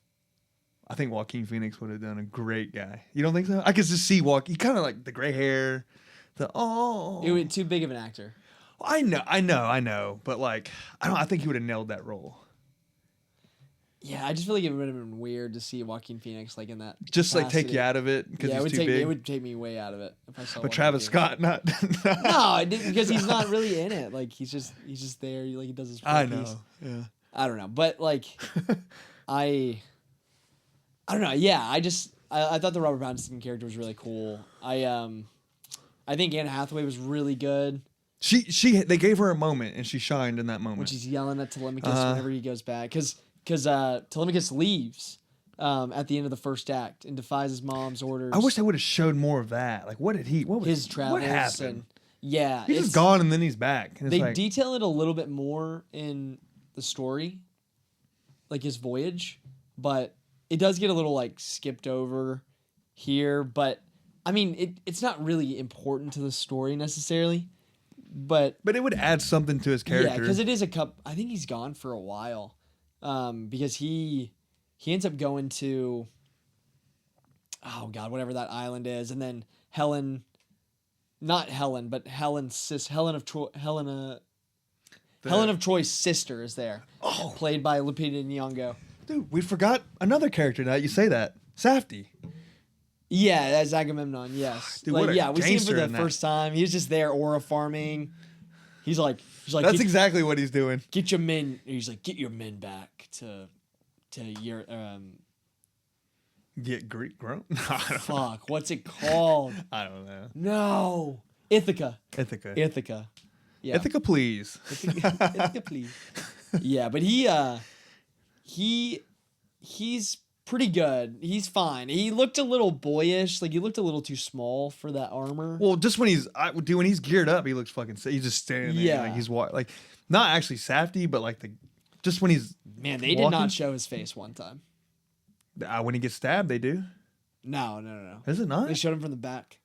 [SPEAKER 2] I think Joaquin Phoenix would have done a great guy. You don't think so? I could just see He kind of like the gray hair. It
[SPEAKER 1] was too big of an actor.
[SPEAKER 2] I know, but like I think he would have nailed that role.
[SPEAKER 1] Yeah, I just feel like it would have been weird to see Joaquin Phoenix like in that.
[SPEAKER 2] Just like take you out of it because he's too big.
[SPEAKER 1] It would take me way out of it if I saw.
[SPEAKER 2] But Travis Scott, not.
[SPEAKER 1] No, I didn't because he's not really in it. Like he's just there. Like he does his.
[SPEAKER 2] I know.
[SPEAKER 1] Piece.
[SPEAKER 2] Yeah.
[SPEAKER 1] I don't know, but like, I don't know. Yeah, I thought the Robert Pattinson character was really cool. I think Anne Hathaway was really good.
[SPEAKER 2] They gave her a moment and she shined in that moment.
[SPEAKER 1] When she's yelling at Telemachus whenever he goes back. Because Telemachus leaves at the end of the first act and defies his mom's orders.
[SPEAKER 2] I wish they would have showed more of that. Like, what was
[SPEAKER 1] his travels?
[SPEAKER 2] What happened?
[SPEAKER 1] And, yeah.
[SPEAKER 2] He's just gone and then he's back. And
[SPEAKER 1] they detail it a little bit more in the story, like his voyage, but it does get a little like skipped over here. But I mean, it's not really important to the story necessarily. But
[SPEAKER 2] it would add something to his character.
[SPEAKER 1] Yeah, because it is I think he's gone for a while, because he ends up going to, oh god, whatever that island is, and then Helen of Troy's sister is there, played by Lupita Nyong'o.
[SPEAKER 2] Dude, we forgot another character now. You say that, Safdie.
[SPEAKER 1] Yeah, as Agamemnon, yes.
[SPEAKER 2] Dude, what a
[SPEAKER 1] we see him for
[SPEAKER 2] gangster
[SPEAKER 1] the
[SPEAKER 2] in
[SPEAKER 1] first time. He was just there aura farming. He's like
[SPEAKER 2] that's exactly what he's doing.
[SPEAKER 1] Get your men. He's like, get your men back to your
[SPEAKER 2] Get Greek grown.
[SPEAKER 1] Fuck, what's it called?
[SPEAKER 2] I don't know.
[SPEAKER 1] No, Ithaca. Yeah,
[SPEAKER 2] Ithaca, please.
[SPEAKER 1] Ithaca, please. Yeah, but he's pretty good. He's fine. He looked a little boyish. Like he looked a little too small for that armor.
[SPEAKER 2] Well, just when he's geared up, he looks fucking. He's just standing there.
[SPEAKER 1] Yeah,
[SPEAKER 2] like he's like not actually Safdie, but like just when he's
[SPEAKER 1] man. They did not show his face one time.
[SPEAKER 2] When he gets stabbed, they do.
[SPEAKER 1] No.
[SPEAKER 2] Is it not?
[SPEAKER 1] They showed him from the back.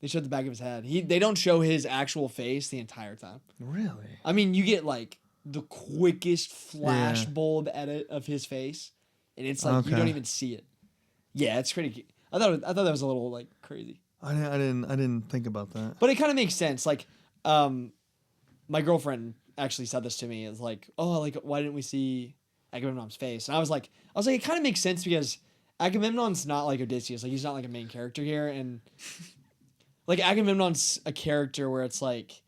[SPEAKER 1] They showed the back of his head. They don't show his actual face the entire time.
[SPEAKER 2] Really?
[SPEAKER 1] I mean, you get like the quickest flash bulb edit of his face. And it's like you don't even see it. Yeah, it's pretty. I thought that was a little like crazy.
[SPEAKER 2] I didn't think about that.
[SPEAKER 1] But it kind of makes sense. Like, my girlfriend actually said this to me. It's like, oh, like why didn't we see Agamemnon's face? And I was like, it kind of makes sense because Agamemnon's not like Odysseus. Like he's not like a main character here, and like Agamemnon's a character where it's like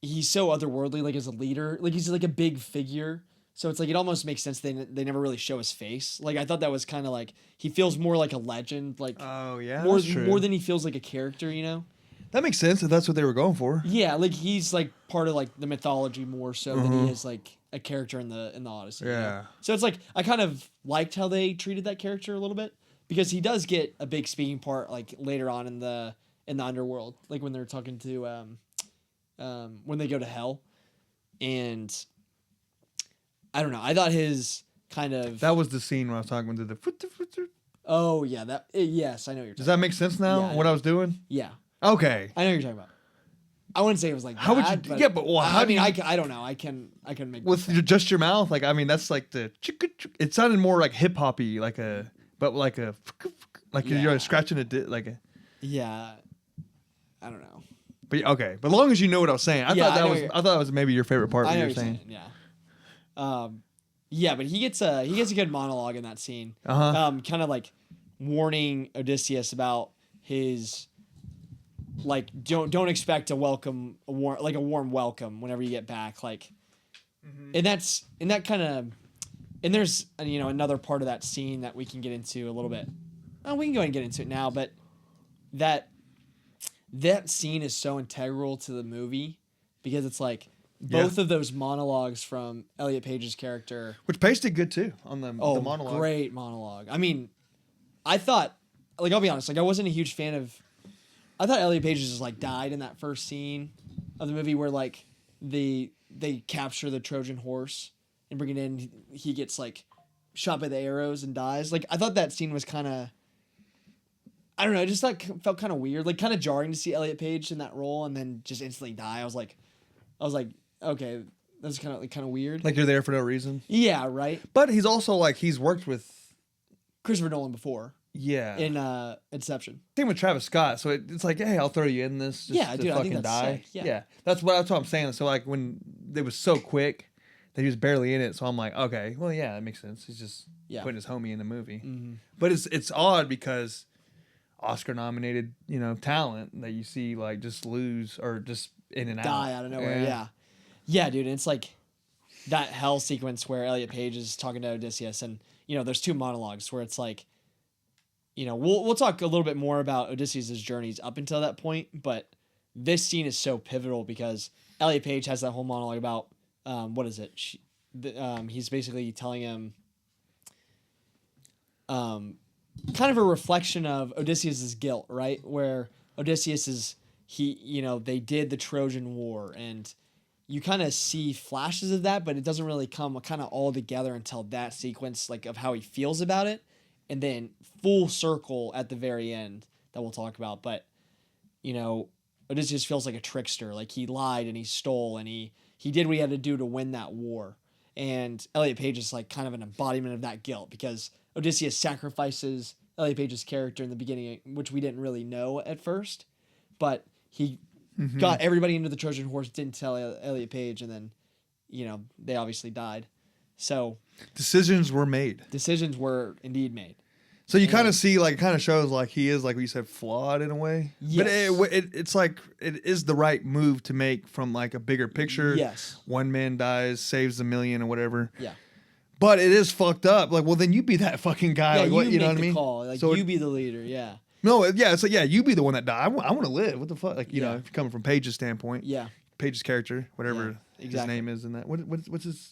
[SPEAKER 1] he's so otherworldly, like as a leader, like he's like a big figure. So it's like it almost makes sense they never really show his face. Like I thought that was kind of like he feels more like a legend, like more than he feels like a character, you know?
[SPEAKER 2] That makes sense if that's what they were going for.
[SPEAKER 1] Yeah, like he's like part of like the mythology more so than he is like a character in the Odyssey.
[SPEAKER 2] Yeah.
[SPEAKER 1] You know? So it's like I kind of liked how they treated that character a little bit because he does get a big speaking part like later on in the underworld, like when they're talking to when they go to hell, and I don't know. I thought his kind of
[SPEAKER 2] that was the scene when I was talking to the.
[SPEAKER 1] Oh yeah, yes, I know what you're talking.
[SPEAKER 2] Does that make sense now?
[SPEAKER 1] Yeah,
[SPEAKER 2] what I was doing?
[SPEAKER 1] Yeah.
[SPEAKER 2] Okay.
[SPEAKER 1] I know what you're talking about. I wouldn't say it was like
[SPEAKER 2] How would
[SPEAKER 1] bad,
[SPEAKER 2] you? Yeah, but well, how
[SPEAKER 1] I
[SPEAKER 2] do
[SPEAKER 1] mean,
[SPEAKER 2] you,
[SPEAKER 1] I don't know. I can make
[SPEAKER 2] with just your mouth? Like, I mean, that's like the. It sounded more like hip hoppy, like
[SPEAKER 1] Yeah.
[SPEAKER 2] you're scratching like a.
[SPEAKER 1] yeah. I don't know.
[SPEAKER 2] But okay, but as long as you know what I was saying, I
[SPEAKER 1] Yeah,
[SPEAKER 2] thought
[SPEAKER 1] I know
[SPEAKER 2] I thought that was maybe your favorite part.
[SPEAKER 1] I
[SPEAKER 2] What
[SPEAKER 1] know
[SPEAKER 2] you're
[SPEAKER 1] what you're
[SPEAKER 2] saying.
[SPEAKER 1] yeah. Yeah, but he gets a good monologue in that scene. Kind of like warning Odysseus about his like don't expect a warm welcome whenever you get back. Like, and there's another part of that scene that we can get into a little bit. Oh, we can go ahead and get into it now, but that scene is so integral to the movie because it's like both of those monologues from Elliot Page's character.
[SPEAKER 2] Which Pace did good too on the monologue.
[SPEAKER 1] Great monologue. I mean, I thought, like, I'll be honest, like, I wasn't a huge fan of. I thought Elliot Page just like died in that first scene of the movie where like they capture the Trojan horse and bring it in. He gets like shot by the arrows and dies. Like, I thought that scene was kind of. I don't know. It just felt kind of weird, like kind of jarring to see Elliot Page in that role and then just instantly die. I was like, okay, that's kind of weird.
[SPEAKER 2] Like you're there for no reason.
[SPEAKER 1] Yeah, right.
[SPEAKER 2] But he's also like he's worked with
[SPEAKER 1] Christopher Nolan before.
[SPEAKER 2] Yeah.
[SPEAKER 1] In Inception.
[SPEAKER 2] Same with Travis Scott. So it's like, hey, I'll throw you in this. Just
[SPEAKER 1] Yeah,
[SPEAKER 2] to
[SPEAKER 1] dude, I
[SPEAKER 2] fucking
[SPEAKER 1] think that's
[SPEAKER 2] die.
[SPEAKER 1] sick. Yeah.
[SPEAKER 2] That's what I'm saying. So like when it was so quick that he was barely in it, so I'm like, okay, well, yeah, that makes sense. He's just putting his homie in the movie.
[SPEAKER 1] Mm-hmm.
[SPEAKER 2] But it's odd because Oscar nominated, talent that you see like just lose or just in and
[SPEAKER 1] Die out of nowhere. Yeah, dude. And it's like that hell sequence where Elliot Page is talking to Odysseus, and there's two monologues where it's like, we'll talk a little bit more about Odysseus' journeys up until that point, but this scene is so pivotal because Elliot Page has that whole monologue about what is it? He's basically telling him kind of a reflection of Odysseus' guilt, right? Where Odysseus is they did the Trojan War, and you kind of see flashes of that, but it doesn't really come kind of all together until that sequence, like of how he feels about it, and then full circle at the very end that we'll talk about. But Odysseus feels like a trickster, like he lied and he stole and he did what he had to do to win that war. And Elliot Page is like kind of an embodiment of that guilt because Odysseus sacrifices Elliot Page's character in the beginning, which we didn't really know at first, but he got everybody into the Trojan horse, didn't tell Elliot Page, and then, they obviously died. So
[SPEAKER 2] decisions were made.
[SPEAKER 1] Decisions were indeed made.
[SPEAKER 2] So you kind of see, like, it kind of shows, like, he is, like what you said, flawed in a way.
[SPEAKER 1] Yes.
[SPEAKER 2] But it's like, it is the right move to make from, like, a bigger picture.
[SPEAKER 1] Yes.
[SPEAKER 2] One man dies, saves a million or whatever.
[SPEAKER 1] Yeah.
[SPEAKER 2] But it is fucked up. Like, well, then you be that fucking guy.
[SPEAKER 1] Yeah,
[SPEAKER 2] like, what, you know
[SPEAKER 1] make
[SPEAKER 2] what I mean?
[SPEAKER 1] Call. Like,
[SPEAKER 2] so
[SPEAKER 1] you be the leader, yeah.
[SPEAKER 2] No, yeah, it's like, yeah, you be the one that died. I want to live. What the fuck? Like, you know, if you're coming from Page's standpoint.
[SPEAKER 1] Yeah.
[SPEAKER 2] Page's character, whatever his name is in that. What's his...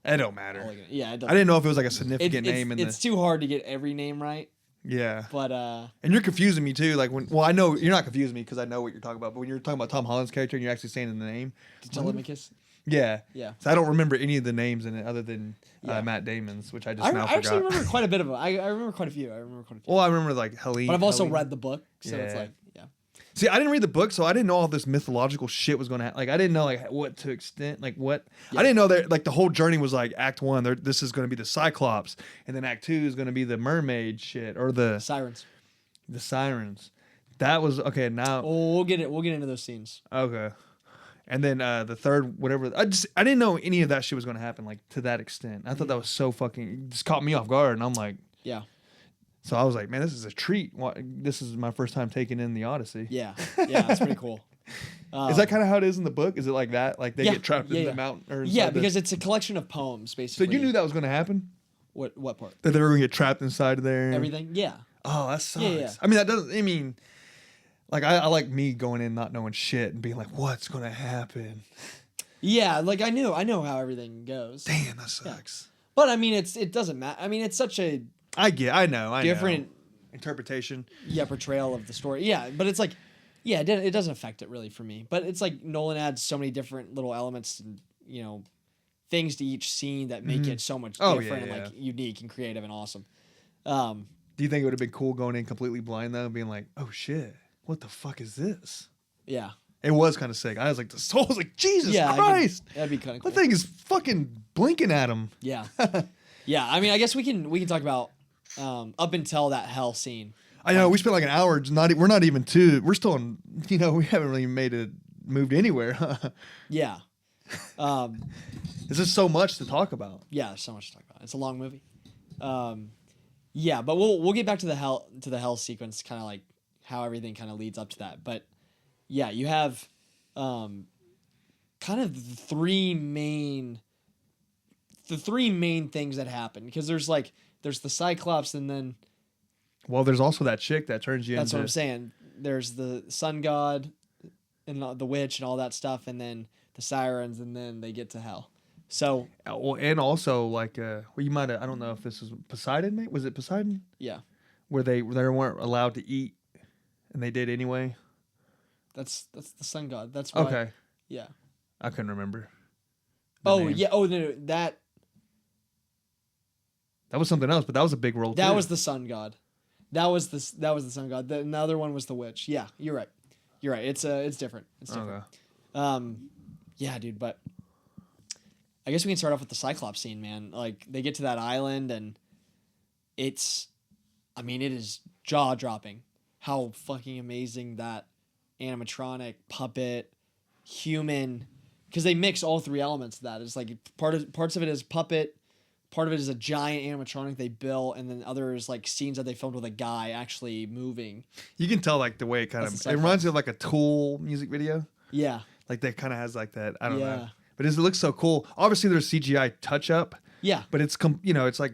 [SPEAKER 2] It don't matter.
[SPEAKER 1] Yeah, it doesn't.
[SPEAKER 2] I didn't know if it was like a significant name in
[SPEAKER 1] It's too hard to get every name right.
[SPEAKER 2] Yeah.
[SPEAKER 1] But
[SPEAKER 2] and you're confusing me too. Like I know you're not confusing me because I know what you're talking about. But when you're talking about Tom Holland's character and you're actually saying the name,
[SPEAKER 1] Telemachus.
[SPEAKER 2] Yeah.
[SPEAKER 1] Yeah.
[SPEAKER 2] So I don't remember any of the names in it other than Matt Damon's, which I just now forgot.
[SPEAKER 1] I actually remember quite a bit of them. I remember quite a few.
[SPEAKER 2] Well, I remember like Helene.
[SPEAKER 1] But I've also read the book, so it's like,
[SPEAKER 2] See, I didn't read the book, so I didn't know all this mythological shit was going to happen. Like, I didn't know like what to extent, like what. Yeah. I didn't know that like the whole journey was like Act 1. This is going to be the Cyclops, and then Act 2 is going to be the mermaid shit or the
[SPEAKER 1] sirens.
[SPEAKER 2] The sirens. That was okay. Now
[SPEAKER 1] we'll get into those scenes.
[SPEAKER 2] Okay, and then the third, whatever. I didn't know any of that shit was going to happen like to that extent. I thought that was so fucking. It just caught me off guard, and I'm like,
[SPEAKER 1] yeah.
[SPEAKER 2] So I was like, man, this is a treat. This is my first time taking in the Odyssey.
[SPEAKER 1] Yeah, it's pretty cool.
[SPEAKER 2] Is that kind of how it is in the book? Is it like that? Like they get trapped in the mountain? Or
[SPEAKER 1] because it's a collection of poems, basically.
[SPEAKER 2] So you knew that was going to happen?
[SPEAKER 1] What part?
[SPEAKER 2] That they were going to get trapped inside of there?
[SPEAKER 1] Everything? Yeah.
[SPEAKER 2] Oh, that sucks.
[SPEAKER 1] Yeah.
[SPEAKER 2] I mean, that doesn't, I mean, like I like me going in not knowing shit and being like, what's going to happen?
[SPEAKER 1] Yeah, like I know how everything goes.
[SPEAKER 2] Damn, that sucks.
[SPEAKER 1] Yeah. But I mean, it doesn't matter. I mean, it's such a...
[SPEAKER 2] I know.
[SPEAKER 1] Different
[SPEAKER 2] interpretation.
[SPEAKER 1] Yeah, portrayal of the story. Yeah, but it's like, it doesn't affect it really for me. But it's like Nolan adds so many different little elements and things to each scene that make it so much different and like unique and creative and awesome.
[SPEAKER 2] Do you think it would have been cool going in completely blind though, and being like, oh shit, what the fuck is this?
[SPEAKER 1] Yeah.
[SPEAKER 2] It was kind of sick. I was like, the soul was like, Jesus
[SPEAKER 1] Yeah,
[SPEAKER 2] Christ.
[SPEAKER 1] that'd be kind of cool.
[SPEAKER 2] That thing is fucking blinking at him.
[SPEAKER 1] Yeah. Yeah. I mean, I guess we can talk about up until that hell scene.
[SPEAKER 2] I know we spent like an hour. We're not even two. We're still in. We haven't really moved anywhere.
[SPEAKER 1] Yeah.
[SPEAKER 2] There's just so much to talk about.
[SPEAKER 1] Yeah, there's so much to talk about. It's a long movie. Yeah, but we'll get back to the hell sequence, kind of like how everything kind of leads up to that. But yeah, you have kind of the three main things that happen, because there's the Cyclops, and then
[SPEAKER 2] Well, there's also that chick that turns you
[SPEAKER 1] that's
[SPEAKER 2] into.
[SPEAKER 1] what I'm saying. There's the sun god and the witch and all that stuff, and then the sirens, and then they get to hell. So
[SPEAKER 2] Well, and also like you might have, I don't know if this is Poseidon. Mate? Was it Poseidon?
[SPEAKER 1] yeah,
[SPEAKER 2] Where they weren't allowed to eat, and they did anyway.
[SPEAKER 1] that's the sun god. That's why,
[SPEAKER 2] Okay,
[SPEAKER 1] yeah.
[SPEAKER 2] I couldn't remember. the
[SPEAKER 1] Oh
[SPEAKER 2] name.
[SPEAKER 1] yeah. Oh no, that
[SPEAKER 2] That was something else, but that was a big role.
[SPEAKER 1] that
[SPEAKER 2] too.
[SPEAKER 1] was the sun god. That was the sun god. The other one was the witch. Yeah, you're right. You're right. It's different. It's different.
[SPEAKER 2] Okay.
[SPEAKER 1] Yeah, dude. But I guess we can start off with the Cyclops scene, man. Like, they get to that island, and it is jaw dropping how fucking amazing that animatronic, puppet, human, because they mix all three elements of that. It's like parts of it is puppet, part of it is a giant animatronic they built, and then others like scenes that they filmed with a guy actually moving.
[SPEAKER 2] You can tell like the way it kind
[SPEAKER 1] That's
[SPEAKER 2] of.
[SPEAKER 1] the
[SPEAKER 2] It reminds me of like a Tool music video.
[SPEAKER 1] Yeah.
[SPEAKER 2] Like that kind of has like that. I don't
[SPEAKER 1] Yeah.
[SPEAKER 2] know. But it looks so cool. Obviously, there's CGI touch up.
[SPEAKER 1] Yeah.
[SPEAKER 2] But it's it's like,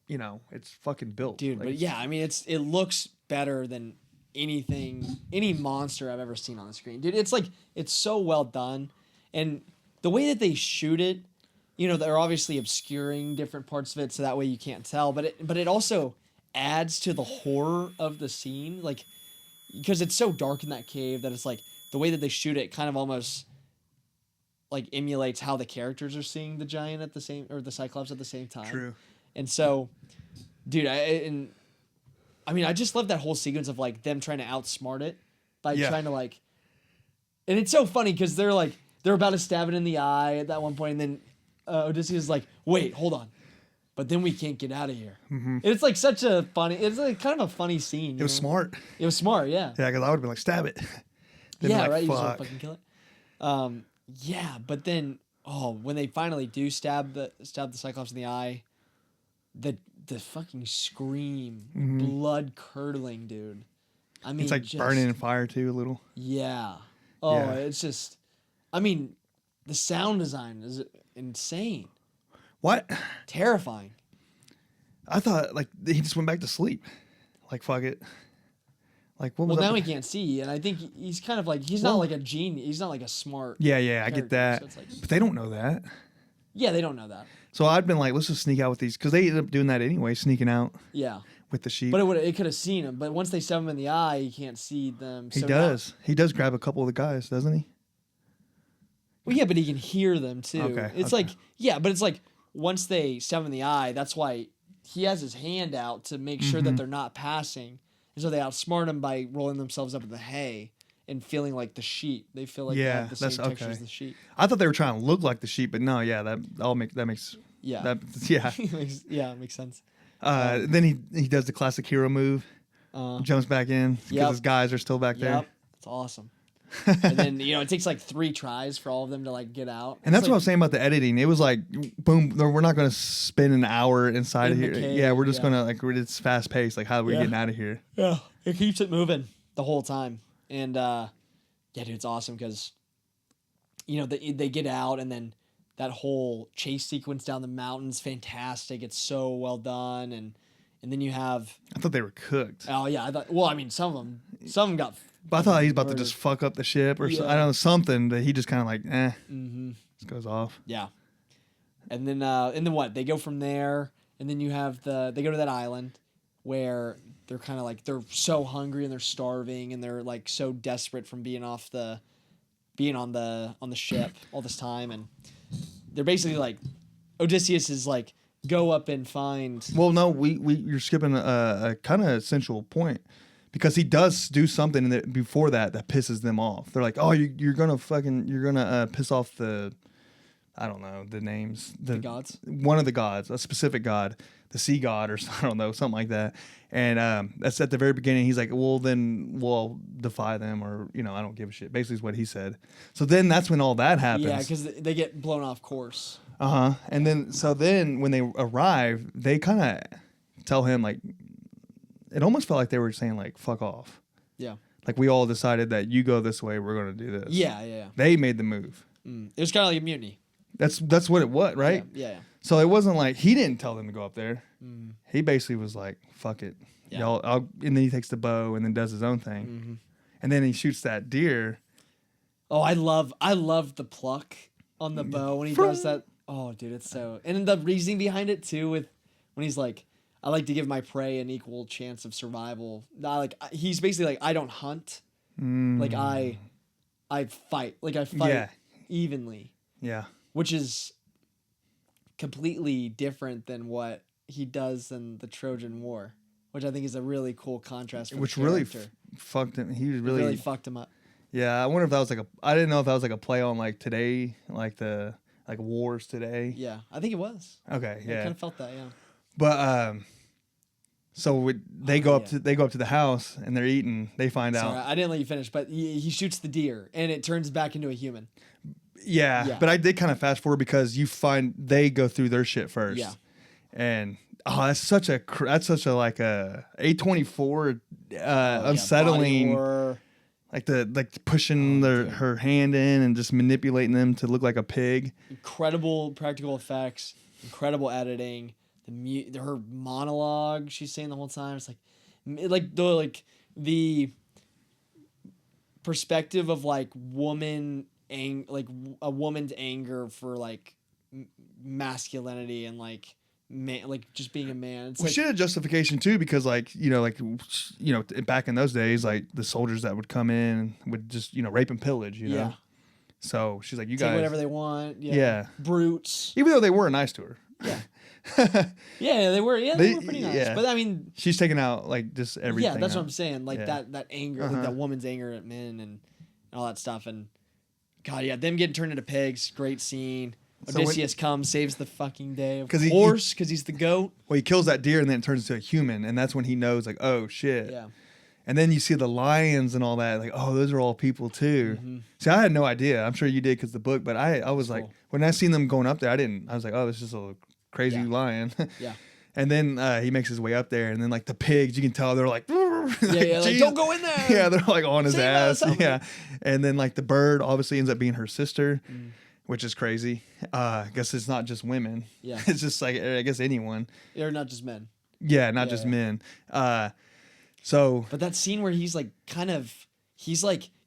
[SPEAKER 2] it's fucking built,
[SPEAKER 1] Dude,
[SPEAKER 2] Like,
[SPEAKER 1] but yeah, I mean, it looks better than any monster I've ever seen on the screen. Dude, it's so well done. And the way that they shoot it, they're obviously obscuring different parts of it so that way you can't tell, but it also adds to the horror of the scene, like, because it's so dark in that cave that it's like the way that they shoot it kind of almost like emulates how the characters are seeing the giant or the Cyclops at the same time.
[SPEAKER 2] True.
[SPEAKER 1] And so, dude, I just love that whole sequence of like them trying to outsmart it by trying to like, and it's so funny because they're about to stab it in the eye at that one point, and then Odysseus is like, wait, hold on, but then we can't get out of here. Mm-hmm. It's like it's like kind of a funny scene.
[SPEAKER 2] It was smart.
[SPEAKER 1] It was smart, yeah.
[SPEAKER 2] Yeah, because I would have been like, stab it. Then
[SPEAKER 1] Yeah,
[SPEAKER 2] like,
[SPEAKER 1] right. You just
[SPEAKER 2] fuck.
[SPEAKER 1] want to fucking kill it. Yeah, but then when they finally do stab the Cyclops in the eye, the fucking scream, blood curdling, dude. I mean,
[SPEAKER 2] It's like burning in fire too, a little.
[SPEAKER 1] Yeah. Oh,
[SPEAKER 2] Yeah.
[SPEAKER 1] it's just. I mean, the sound design is insane,
[SPEAKER 2] What?
[SPEAKER 1] terrifying.
[SPEAKER 2] I thought like he just went back to sleep. Like fuck it. Like what was
[SPEAKER 1] Well, now
[SPEAKER 2] that?
[SPEAKER 1] he can't see, and I think he's kind of like he's not like a genius. He's not like a smart.
[SPEAKER 2] Yeah, I get
[SPEAKER 1] character,
[SPEAKER 2] that.
[SPEAKER 1] so it's like-
[SPEAKER 2] But they don't know that.
[SPEAKER 1] Yeah, they don't know that.
[SPEAKER 2] So I'd been like, let's just sneak out with these because they ended up doing that anyway, sneaking out
[SPEAKER 1] Yeah.
[SPEAKER 2] with the sheep.
[SPEAKER 1] But it could have seen him. But once they stab him in the eye, he can't see them.
[SPEAKER 2] He
[SPEAKER 1] so
[SPEAKER 2] does. He does grab a couple of the guys, doesn't he?
[SPEAKER 1] Well, yeah, but he can hear them too.
[SPEAKER 2] Okay,
[SPEAKER 1] It's
[SPEAKER 2] okay.
[SPEAKER 1] like, yeah, but it's like once they stab him in the eye, that's why he has his hand out to make sure that they're not passing. And so they outsmart him by rolling themselves up in the hay and feeling like the sheep. They feel like they
[SPEAKER 2] Yeah,
[SPEAKER 1] have the same
[SPEAKER 2] that's
[SPEAKER 1] texture
[SPEAKER 2] okay.
[SPEAKER 1] as the sheep.
[SPEAKER 2] I thought they were trying to look like the sheep, but no, yeah, that makes
[SPEAKER 1] Yeah.
[SPEAKER 2] yeah.
[SPEAKER 1] It makes sense.
[SPEAKER 2] Then he does the classic hero move, jumps back in because
[SPEAKER 1] Yep.
[SPEAKER 2] his guys are still back there.
[SPEAKER 1] Yep. It's awesome. And then, it takes like 3 tries for all of them to like get out.
[SPEAKER 2] And that's
[SPEAKER 1] It's
[SPEAKER 2] what I
[SPEAKER 1] like,
[SPEAKER 2] was saying about the editing. It was like, boom, no, we're not going to spend an hour inside of
[SPEAKER 1] In
[SPEAKER 2] here.
[SPEAKER 1] the cave,
[SPEAKER 2] Yeah, we're just
[SPEAKER 1] yeah.
[SPEAKER 2] going to, it's fast paced. Like, how are we
[SPEAKER 1] Yeah.
[SPEAKER 2] getting out of here?
[SPEAKER 1] Yeah. It keeps it moving the whole time. And yeah, dude, it's awesome because, they get out, and then that whole chase sequence down the mountain's fantastic. It's so well done. And then you have,
[SPEAKER 2] I thought they were cooked.
[SPEAKER 1] oh yeah, some of them got.
[SPEAKER 2] But I thought he was about to
[SPEAKER 1] murdered.
[SPEAKER 2] just fuck up the ship or
[SPEAKER 1] Yeah.
[SPEAKER 2] I don't know, something that he just kind of like,
[SPEAKER 1] Mm-hmm.
[SPEAKER 2] just goes off.
[SPEAKER 1] Yeah. And then what? They go from there, and then you have they go to that island where they're kind of like, they're so hungry and they're starving and they're like so desperate from being on the ship all this time, and they're basically like, Odysseus is like, go up and find.
[SPEAKER 2] Well, no, you're skipping a kind of essential point because he does do something before that pisses them off. They're like, oh, you're gonna piss off the, I don't know the names,
[SPEAKER 1] The gods?
[SPEAKER 2] one of the gods, a specific god, the sea god or I don't know, something like that. And that's at the very beginning. He's like, well, then we'll defy them, or I don't give a shit. Basically, is what he said. So then that's when all that happens.
[SPEAKER 1] Yeah, because they get blown off course.
[SPEAKER 2] And then when they arrive, they kind of tell him like, it almost felt like they were saying like, fuck off.
[SPEAKER 1] Yeah.
[SPEAKER 2] Like we all decided that you go this way, we're gonna do this.
[SPEAKER 1] Yeah.
[SPEAKER 2] They made the move.
[SPEAKER 1] It was kind of like a mutiny.
[SPEAKER 2] That's what it was, right?
[SPEAKER 1] Yeah.
[SPEAKER 2] So it wasn't like he didn't tell them to go up there. He basically was like, "Fuck it,
[SPEAKER 1] Yeah.
[SPEAKER 2] y'all." And then he takes the bow and then does his own thing, and then he shoots that deer.
[SPEAKER 1] Oh, I love the pluck on the bow when he does that. Oh, dude, it's so. And the reasoning behind it too, with when he's like, "I like to give my prey an equal chance of survival." He's basically like, "I don't hunt, like I fight, like I fight evenly."
[SPEAKER 2] Yeah.
[SPEAKER 1] Which is completely different than what he does in the Trojan War, which I think is a really cool contrast. For
[SPEAKER 2] Which
[SPEAKER 1] the
[SPEAKER 2] really
[SPEAKER 1] character.
[SPEAKER 2] fucked him. He
[SPEAKER 1] It
[SPEAKER 2] really,
[SPEAKER 1] really fucked him up.
[SPEAKER 2] Yeah, I wonder if that was like I didn't know if that was like a play on like today, like the wars today.
[SPEAKER 1] Yeah, I think it was.
[SPEAKER 2] Okay.
[SPEAKER 1] I
[SPEAKER 2] Yeah.
[SPEAKER 1] kind of felt that. Yeah.
[SPEAKER 2] But so they go up to the house and they're eating. They find
[SPEAKER 1] Sorry,
[SPEAKER 2] out.
[SPEAKER 1] I didn't let you finish, but he shoots the deer and it turns back into a human.
[SPEAKER 2] Yeah, but I did kind of fast forward because you find they go through their shit first.
[SPEAKER 1] Yeah.
[SPEAKER 2] And that's such a like a A24 unsettling, like pushing her hand in and just manipulating them to look like a pig.
[SPEAKER 1] Incredible practical effects, incredible editing. Her monologue she's saying the whole time. It's the perspective of like like a woman's anger for like masculinity and like man, like just being a man. It's
[SPEAKER 2] She had a justification too because back in those days, like the soldiers that would come in would just rape and pillage.
[SPEAKER 1] Yeah.
[SPEAKER 2] So she's like, you
[SPEAKER 1] take
[SPEAKER 2] guys
[SPEAKER 1] whatever they want.
[SPEAKER 2] Yeah.
[SPEAKER 1] Brutes.
[SPEAKER 2] Even though they were nice to her.
[SPEAKER 1] Yeah. Yeah, they were. Yeah, they were pretty nice.
[SPEAKER 2] Yeah.
[SPEAKER 1] But I mean,
[SPEAKER 2] she's taking out like just everything.
[SPEAKER 1] Yeah, that's what I'm saying. Like that anger, like that
[SPEAKER 2] Uh-huh.
[SPEAKER 1] woman's anger at men and all that stuff. And God, yeah, them getting turned into pigs. Great scene.
[SPEAKER 2] So
[SPEAKER 1] Odysseus comes, saves the fucking day. Of
[SPEAKER 2] 'Cause he-
[SPEAKER 1] course, because he's the goat.
[SPEAKER 2] Well, he kills that deer and then it turns into a human, and that's when he knows, like, oh shit.
[SPEAKER 1] Yeah.
[SPEAKER 2] And then you see the lions and all that, like, oh, those are all people too. See, I had no idea. I'm sure you did because the book, but I was like,
[SPEAKER 1] cool.
[SPEAKER 2] when I seen them going up there, I was like, oh, it's just a crazy lion.
[SPEAKER 1] Yeah.
[SPEAKER 2] And then he makes his way up there, and then like the pigs, you can tell they're like,
[SPEAKER 1] Yeah, like,
[SPEAKER 2] "Jeez."
[SPEAKER 1] don't go in there.
[SPEAKER 2] Yeah, they're like on his
[SPEAKER 1] Save
[SPEAKER 2] ass.
[SPEAKER 1] us, help me.
[SPEAKER 2] Yeah. And then like the bird obviously ends up being her sister, which is crazy. I guess it's not just women.
[SPEAKER 1] Yeah.
[SPEAKER 2] It's just like, I guess anyone.
[SPEAKER 1] They're not just men.
[SPEAKER 2] Yeah, not
[SPEAKER 1] Yeah,
[SPEAKER 2] just
[SPEAKER 1] yeah.
[SPEAKER 2] men. So
[SPEAKER 1] But that scene where he's like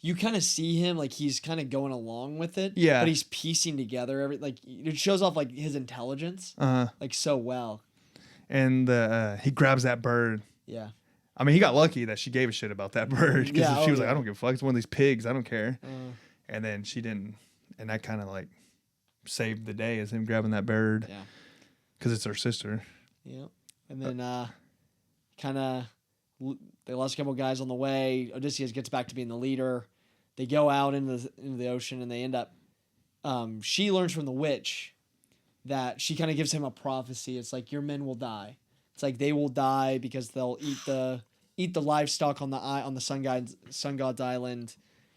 [SPEAKER 1] you kind of see him like he's kind of going along with it.
[SPEAKER 2] Yeah.
[SPEAKER 1] But he's piecing together it shows off like his intelligence like so well.
[SPEAKER 2] and he grabs that bird.
[SPEAKER 1] Yeah.
[SPEAKER 2] I mean, he got lucky that she gave a shit about that bird because
[SPEAKER 1] Yeah,
[SPEAKER 2] she was
[SPEAKER 1] oh,
[SPEAKER 2] like,
[SPEAKER 1] yeah.
[SPEAKER 2] I don't give a fuck. It's one of these pigs. I don't care. And then she didn't, and that kind of like saved the day as him grabbing that bird.
[SPEAKER 1] Yeah.
[SPEAKER 2] Because it's her sister.
[SPEAKER 1] Yeah. And then they lost a couple guys on the way. Odysseus gets back to being the leader. They go out into the ocean and they end up she learns from the witch that she kind of gives him a prophecy. It's like your men will die. It's like they will die because they'll eat the livestock on the sun god's island,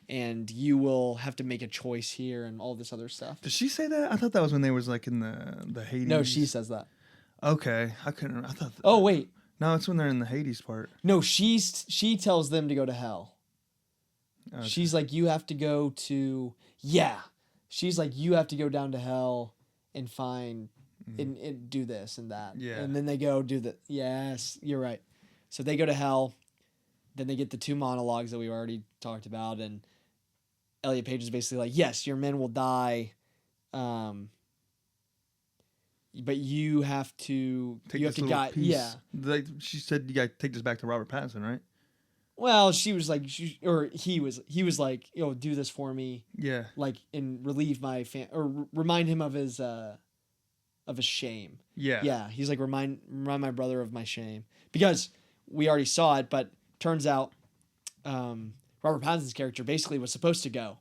[SPEAKER 1] and you will have to make a choice here and all this other stuff.
[SPEAKER 2] Did she say that? I thought that was when they was like in the Hades.
[SPEAKER 1] No, she says that.
[SPEAKER 2] Okay, I couldn't. I thought.
[SPEAKER 1] Oh wait,
[SPEAKER 2] No, it's when they're in the Hades part.
[SPEAKER 1] no, she tells them to go to hell.
[SPEAKER 2] Okay.
[SPEAKER 1] She's like, you have to go to She's like, you have to go down to hell and find and do this and that.
[SPEAKER 2] Yeah.
[SPEAKER 1] And then they go do the yes, you're right. So they go to hell. Then they get the two monologues that we already talked about, and Elliot Page is basically like, yes, your men will die, but you have to guide.
[SPEAKER 2] piece.
[SPEAKER 1] Yeah.
[SPEAKER 2] Like she said, you got to take this back to Robert Pattinson, right?
[SPEAKER 1] Well, she was like, he was like, do this for me,
[SPEAKER 2] Yeah.
[SPEAKER 1] like, and relieve my or remind him of his shame.
[SPEAKER 2] Yeah.
[SPEAKER 1] Yeah, he's like, remind my brother of my shame, because we already saw it, but turns out Robert Pattinson's character basically was supposed to go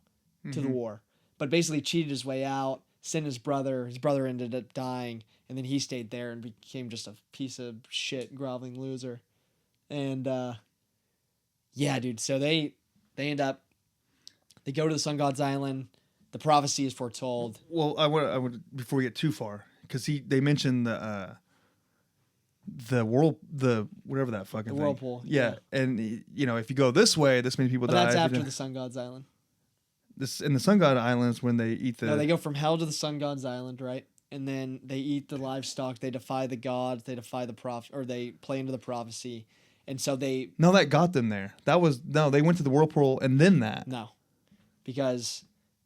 [SPEAKER 1] to the war, but basically cheated his way out, sent his brother. His brother ended up dying, and then he stayed there and became just a piece of shit, groveling loser. And yeah, dude. So they end up, they go to the Sun God's Island. The prophecy is foretold.
[SPEAKER 2] Well, I would before we get too far, because they mentioned the whatever that fucking thing.
[SPEAKER 1] Whirlpool.
[SPEAKER 2] Yeah, and if you go this way, this many people
[SPEAKER 1] But
[SPEAKER 2] die.
[SPEAKER 1] that's
[SPEAKER 2] If you
[SPEAKER 1] after
[SPEAKER 2] don't-
[SPEAKER 1] the Sun God's Island.
[SPEAKER 2] This in the Sun God Islands when they eat the.
[SPEAKER 1] No, they go from hell to the Sun God's Island, right? And then they eat the livestock. They defy the gods. They defy the or they play into the prophecy. And so they
[SPEAKER 2] No, that got them there. They went to the whirlpool and then that.
[SPEAKER 1] no, because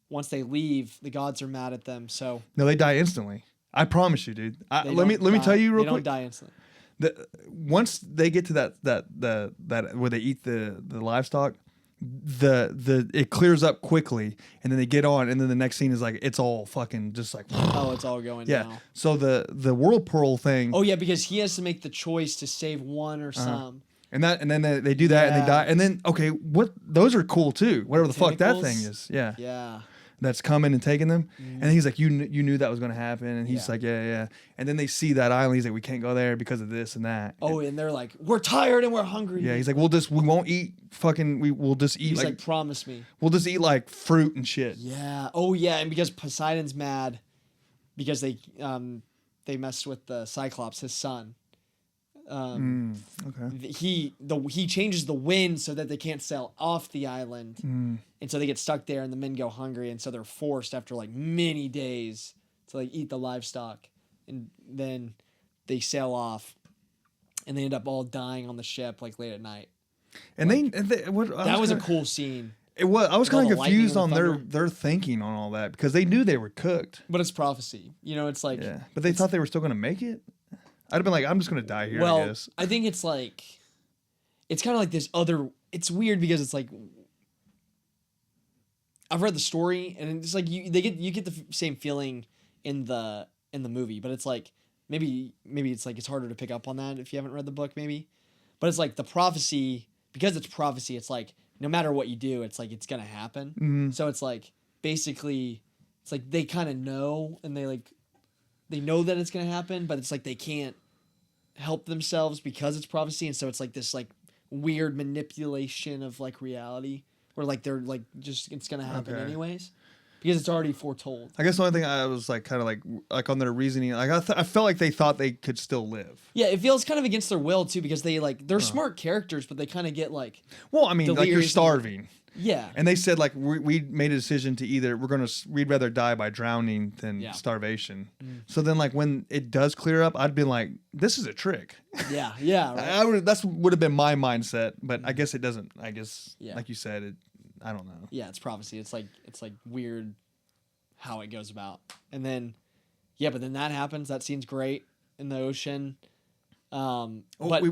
[SPEAKER 1] once they leave, the gods are mad at them. So
[SPEAKER 2] No, they die instantly. I promise you, dude.
[SPEAKER 1] they
[SPEAKER 2] Let me
[SPEAKER 1] don't
[SPEAKER 2] tell
[SPEAKER 1] die-
[SPEAKER 2] you real
[SPEAKER 1] they
[SPEAKER 2] quick.
[SPEAKER 1] don't die instantly.
[SPEAKER 2] Once they get to that where they eat the livestock, it clears up quickly, and then they get on, and then the next scene is like it's all fucking just like
[SPEAKER 1] Oh, it's all going
[SPEAKER 2] yeah.
[SPEAKER 1] down.
[SPEAKER 2] So the whirlpool thing.
[SPEAKER 1] Oh yeah, because he has to make the choice to save one or some.
[SPEAKER 2] And then they do that and they
[SPEAKER 1] Yeah.
[SPEAKER 2] die, and then okay, those are cool too. Whatever the fuck that thing
[SPEAKER 1] Tentacles?
[SPEAKER 2] is, yeah.
[SPEAKER 1] Yeah.
[SPEAKER 2] That's coming and taking them. And he's like, you knew that was going to happen. And he's
[SPEAKER 1] Yeah.
[SPEAKER 2] like, yeah. And then they see that island. He's like, we can't go there because of this and that.
[SPEAKER 1] Oh, and they're like, we're tired and we're hungry.
[SPEAKER 2] Yeah. He's like, we won't eat we'll just eat
[SPEAKER 1] He's like, promise me.
[SPEAKER 2] we'll just eat like fruit and shit.
[SPEAKER 1] Yeah. Oh yeah, and because Poseidon's mad because they messed with the Cyclops, his son.
[SPEAKER 2] Okay.
[SPEAKER 1] He changes the wind so that they can't sail off the island,
[SPEAKER 2] Mm.
[SPEAKER 1] and so they get stuck there, and the men go hungry, and so they're forced after like many days to like eat the livestock, and then they sail off, and they end up all dying on the ship like late at night.
[SPEAKER 2] And
[SPEAKER 1] That was a cool scene,
[SPEAKER 2] It was. I was
[SPEAKER 1] With all
[SPEAKER 2] kind
[SPEAKER 1] the
[SPEAKER 2] of
[SPEAKER 1] lightning
[SPEAKER 2] confused
[SPEAKER 1] and
[SPEAKER 2] on
[SPEAKER 1] the thunder.
[SPEAKER 2] their thinking on all that because they knew they were cooked.
[SPEAKER 1] but it's prophecy. It's like
[SPEAKER 2] Yeah. But they thought they were still going to make it. I'd have been like, I'm just going to die here.
[SPEAKER 1] well,
[SPEAKER 2] I guess.
[SPEAKER 1] I think it's kind of like this other. It's weird because it's like I've read the story and it's like you get the same feeling in the movie, but it's like maybe it's like it's harder to pick up on that if you haven't read the book maybe, but it's like the prophecy because it's prophecy. It's like no matter what you do, it's like it's gonna happen.
[SPEAKER 2] Mhm.
[SPEAKER 1] So it's like basically it's like they kind of know and they know that it's gonna happen, but it's like they can't help themselves because it's prophecy, and so it's like this like weird manipulation of like reality where like they're like just it's gonna happen
[SPEAKER 2] Okay.
[SPEAKER 1] anyways because it's already foretold.
[SPEAKER 2] I guess the only thing I was like kind of like on their reasoning, like I felt like they thought they could still live.
[SPEAKER 1] Yeah, it feels kind of against their will too because they're smart characters, but they kind of get like
[SPEAKER 2] Well, I mean, like you're
[SPEAKER 1] Delirious.
[SPEAKER 2] starving,
[SPEAKER 1] yeah.
[SPEAKER 2] and they said like we made a decision to either we'd rather die by drowning than
[SPEAKER 1] Yeah.
[SPEAKER 2] starvation. So then like when it does clear up, I'd be like, this is a trick.
[SPEAKER 1] Yeah, yeah, right.
[SPEAKER 2] Would have been my mindset, but I guess it doesn't. I guess
[SPEAKER 1] Yeah.
[SPEAKER 2] like you said, I don't know.
[SPEAKER 1] Yeah, it's prophecy. It's like weird how it goes about. And then but then that happens. That scene's great in the ocean. But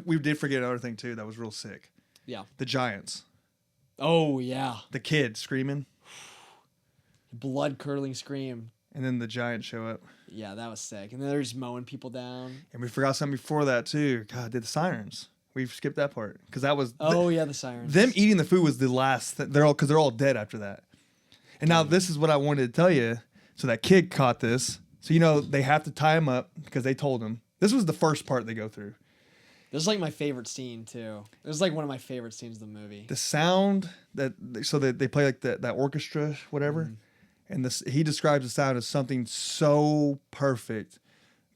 [SPEAKER 2] we did forget another thing too that was real sick.
[SPEAKER 1] yeah.
[SPEAKER 2] The giants,
[SPEAKER 1] Oh yeah.
[SPEAKER 2] the kid screaming,
[SPEAKER 1] Blood curdling scream.
[SPEAKER 2] and then the giants show up.
[SPEAKER 1] Yeah, that was sick. And then they're just mowing people down.
[SPEAKER 2] And we forgot something before that too. God, did the sirens? We skipped that part because that was
[SPEAKER 1] Oh yeah, the sirens.
[SPEAKER 2] them eating the food was the last. They're all dead after that. And now this is what I wanted to tell you. So that kid caught this. So they have to tie him up because they told him. This was the first part they go through.
[SPEAKER 1] This is like my favorite scene too. It was like one of my favorite scenes of the movie.
[SPEAKER 2] The sound that they play like that orchestra whatever, and he describes the sound as something so perfect,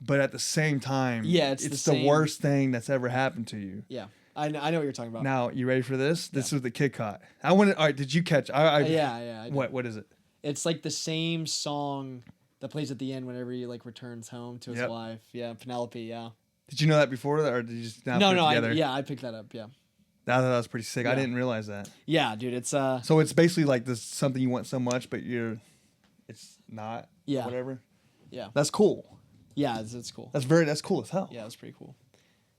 [SPEAKER 2] but at the same time,
[SPEAKER 1] Yeah, it's
[SPEAKER 2] the
[SPEAKER 1] same-
[SPEAKER 2] worst thing that's ever happened to you.
[SPEAKER 1] Yeah, I know what you're talking about.
[SPEAKER 2] Now, you ready for this? This was the kid caught. I wanted. All right, did you catch? I
[SPEAKER 1] yeah. I know.
[SPEAKER 2] What is it?
[SPEAKER 1] It's like the same song that plays at the end whenever he like returns home to his
[SPEAKER 2] Yep.
[SPEAKER 1] wife. Yeah, Penelope. Yeah.
[SPEAKER 2] Did you know that before, or did you just now
[SPEAKER 1] No,
[SPEAKER 2] put it
[SPEAKER 1] no.
[SPEAKER 2] together?
[SPEAKER 1] I picked that up. Yeah.
[SPEAKER 2] That was pretty sick. I
[SPEAKER 1] Yeah.
[SPEAKER 2] didn't realize that.
[SPEAKER 1] Yeah, dude. It's
[SPEAKER 2] So it's basically like this something you want so much, but it's not.
[SPEAKER 1] Yeah.
[SPEAKER 2] Whatever.
[SPEAKER 1] Yeah.
[SPEAKER 2] That's cool.
[SPEAKER 1] Yeah, it's cool.
[SPEAKER 2] That's cool as hell.
[SPEAKER 1] Yeah, it's pretty cool.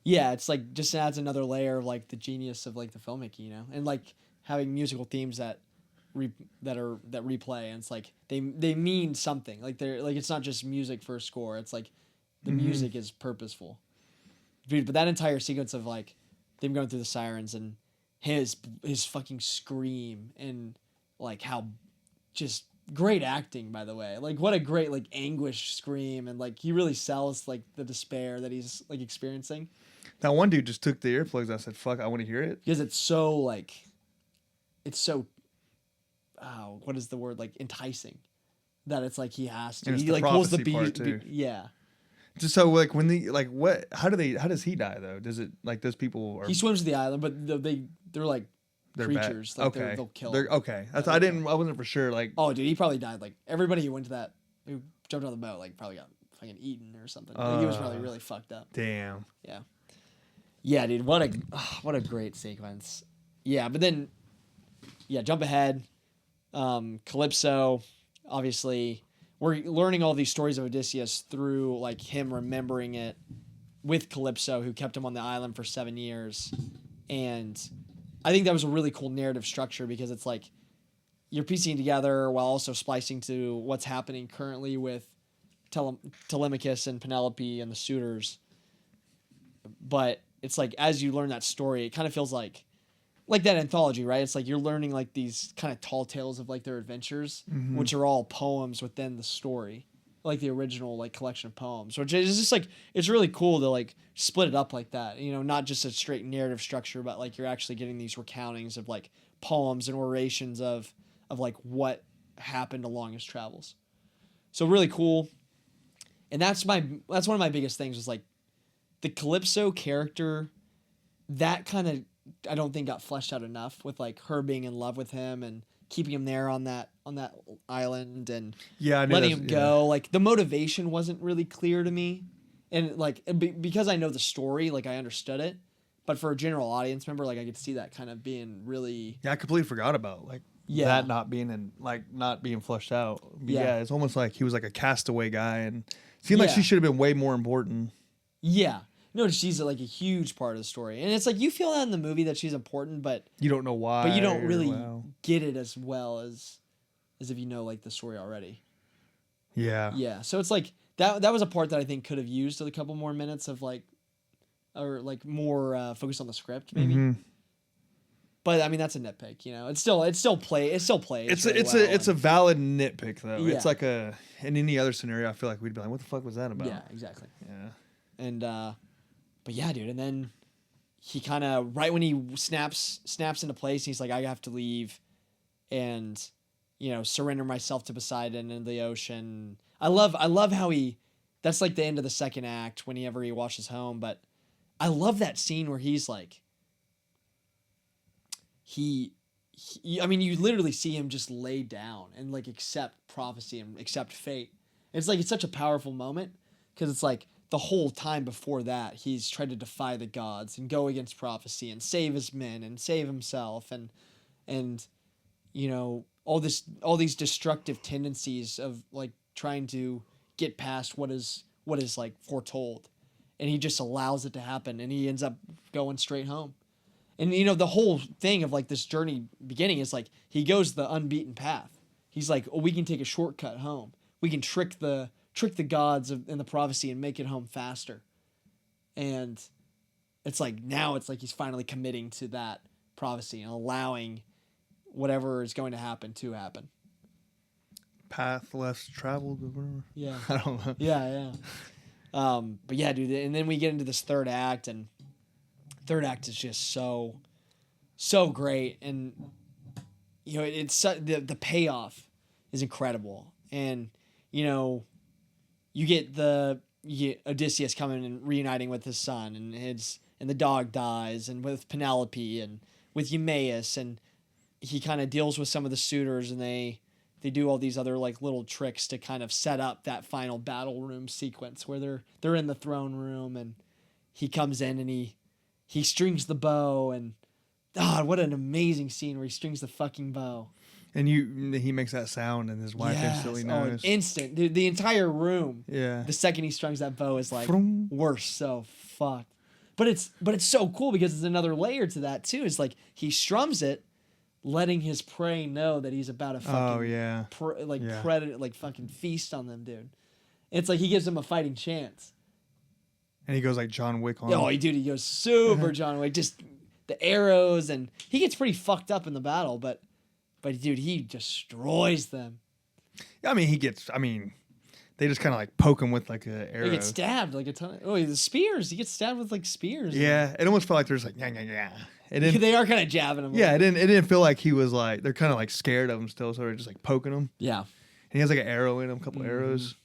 [SPEAKER 1] Yeah, it's like just adds another layer of like the genius of like the filmmaking, and like having musical themes that replay, and it's like they mean something. Like they're like it's not just music for a score. It's like the music is purposeful. Dude, but that entire sequence of like them going through the sirens and his fucking scream and like how just great acting, by the way. Like what a great like anguish scream, and like he really sells like the despair that he's like experiencing.
[SPEAKER 2] That one dude just took the earplugs. I said, "Fuck, I want to hear it."
[SPEAKER 1] Because it's so what is the word, like enticing, that it's like he has to.
[SPEAKER 2] And it's
[SPEAKER 1] He
[SPEAKER 2] the
[SPEAKER 1] like pulls the
[SPEAKER 2] prophecy part, too.
[SPEAKER 1] yeah.
[SPEAKER 2] Just so like when the like what? How does he die though? Does it like those people? Are,
[SPEAKER 1] He swims to the island, but they're like
[SPEAKER 2] they're bad?
[SPEAKER 1] creatures. Like
[SPEAKER 2] Okay,
[SPEAKER 1] they'll kill.
[SPEAKER 2] They're,
[SPEAKER 1] him.
[SPEAKER 2] okay. I wasn't for sure. Like
[SPEAKER 1] Oh, dude, he probably died. Like everybody who went to who jumped on the boat, like probably got fucking eaten or something. Like, he was probably really fucked up.
[SPEAKER 2] damn.
[SPEAKER 1] Yeah. Yeah, dude, what a great sequence. Yeah, but then, yeah, jump ahead. Calypso, obviously, we're learning all these stories of Odysseus through like him remembering it with Calypso, who kept him on the island for 7 years. And I think that was a really cool narrative structure, because it's like you're piecing together while also splicing to what's happening currently with Telemachus and Penelope and the suitors. But it's like as you learn that story, it kind of feels like that anthology, right? It's like you're learning like these kind of tall tales of like their adventures, which are all poems within the story, like the original like collection of poems, which is just like, it's really cool to like split it up like that, you know, not just a straight narrative structure, but like you're actually getting these recountings of like poems and orations of like what happened along his travels. So really cool. And that's one of my biggest things, was like the Calypso character, that kind of, I don't think got fleshed out enough, with like her being in love with him and keeping him there on that island and letting him go. Like the motivation wasn't really clear to me, and like because I know the story, like I understood it, but for a general audience member, like I could see that kind of being really.
[SPEAKER 2] Yeah, I completely forgot about like that not being fleshed out. But yeah, it's almost like he was like a castaway guy, and it seemed like she should have been way more important.
[SPEAKER 1] Yeah. No, she's like a huge part of the story. And it's like you feel that in the movie that she's important, but
[SPEAKER 2] you don't know why.
[SPEAKER 1] But you don't really get it as well as if you know like the story already.
[SPEAKER 2] Yeah.
[SPEAKER 1] Yeah. So it's like that was a part that I think could have used a couple more minutes of like, or like more focus on the script maybe. Mm-hmm. But I mean that's a nitpick, you know. It still plays.
[SPEAKER 2] It's a valid nitpick though. Yeah. It's like in any other scenario I feel like we'd be like, what the fuck was that about?
[SPEAKER 1] Yeah, exactly. Yeah. And but yeah, dude, and then he kind of, right when he snaps into place, he's like, I have to leave and, you know, surrender myself to Poseidon and the ocean. I love how that's like the end of the second act whenever he washes home, but I love that scene where he's like, I mean, you literally see him just lay down and like accept prophecy and accept fate. It's like, it's such a powerful moment, because it's like, the whole time before that, he's tried to defy the gods and go against prophecy and save his men and save himself and you know, all these destructive tendencies of like trying to get past what is like foretold, and he just allows it to happen, and he ends up going straight home. And you know, the whole thing of like this journey beginning is like he goes the unbeaten path. He's like, oh, we can take a shortcut home. We can trick the gods in the prophecy and make it home faster. And it's like, now it's like he's finally committing to that prophecy and allowing whatever is going to happen.
[SPEAKER 2] Path less traveled or whatever.
[SPEAKER 1] Yeah.
[SPEAKER 2] I don't know.
[SPEAKER 1] Yeah. But yeah, dude, and then we get into this third act, and third act is just so great. And you know, it's the payoff is incredible. And you know, you get Odysseus coming and reuniting with his son, and the dog dies, and with Penelope and with Eumaeus, and he kind of deals with some of the suitors, and they do all these other like little tricks to kind of set up that final battle room sequence where they're in the throne room, and he comes in and he strings the bow, and God, what an amazing scene where he strings the fucking bow.
[SPEAKER 2] And he makes that sound, and his wife instantly knows.
[SPEAKER 1] Instant. The entire room.
[SPEAKER 2] Yeah.
[SPEAKER 1] The second he strings that bow is like, we're so fucked. But it's so cool, because it's another layer to that too. It's like he strums it, letting his prey know that he's about to fucking predator, like fucking feast on them, dude. It's like he gives them a fighting chance.
[SPEAKER 2] And he goes like John Wick on.
[SPEAKER 1] Oh, dude, he goes super John Wick. Just the arrows, and he gets pretty fucked up in the battle, but dude, he destroys them.
[SPEAKER 2] I mean, they just kind of like poke him with like an arrow.
[SPEAKER 1] He gets stabbed like a ton of the spears. He gets stabbed with like spears.
[SPEAKER 2] Yeah, it almost felt like they're just like yeah. It didn't,
[SPEAKER 1] They are kind of jabbing him.
[SPEAKER 2] yeah, it didn't feel like he was like they're kind of like scared of him still, so they're just like poking him.
[SPEAKER 1] Yeah.
[SPEAKER 2] And he has like an arrow in him, a couple arrows.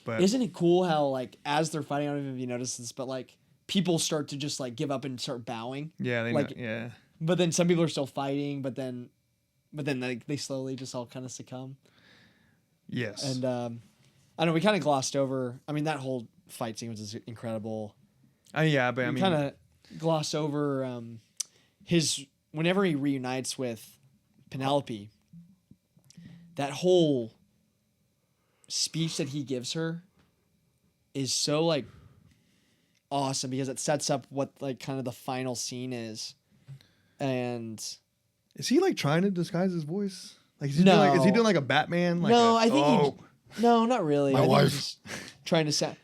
[SPEAKER 2] But
[SPEAKER 1] Isn't it cool how like as they're fighting, I don't know if you noticed this, but like people start to just like give up and start bowing.
[SPEAKER 2] yeah,
[SPEAKER 1] like-
[SPEAKER 2] yeah.
[SPEAKER 1] But then some people are still fighting, but then like they slowly just all kind of succumb.
[SPEAKER 2] Yes.
[SPEAKER 1] And I don't know, we kind of glossed over. I mean, that whole fight sequence is incredible.
[SPEAKER 2] Yeah, but I
[SPEAKER 1] We
[SPEAKER 2] mean,
[SPEAKER 1] kind of gloss over his whenever he reunites with Penelope. That whole speech that he gives her is so like awesome because it sets up what like kind of the final scene is. And
[SPEAKER 2] is he like trying to disguise his voice? Like is he
[SPEAKER 1] No.
[SPEAKER 2] doing like a Batman? Like
[SPEAKER 1] no,
[SPEAKER 2] a,
[SPEAKER 1] I think no, not really.
[SPEAKER 2] My
[SPEAKER 1] I think
[SPEAKER 2] wife.
[SPEAKER 1] he's just trying to sound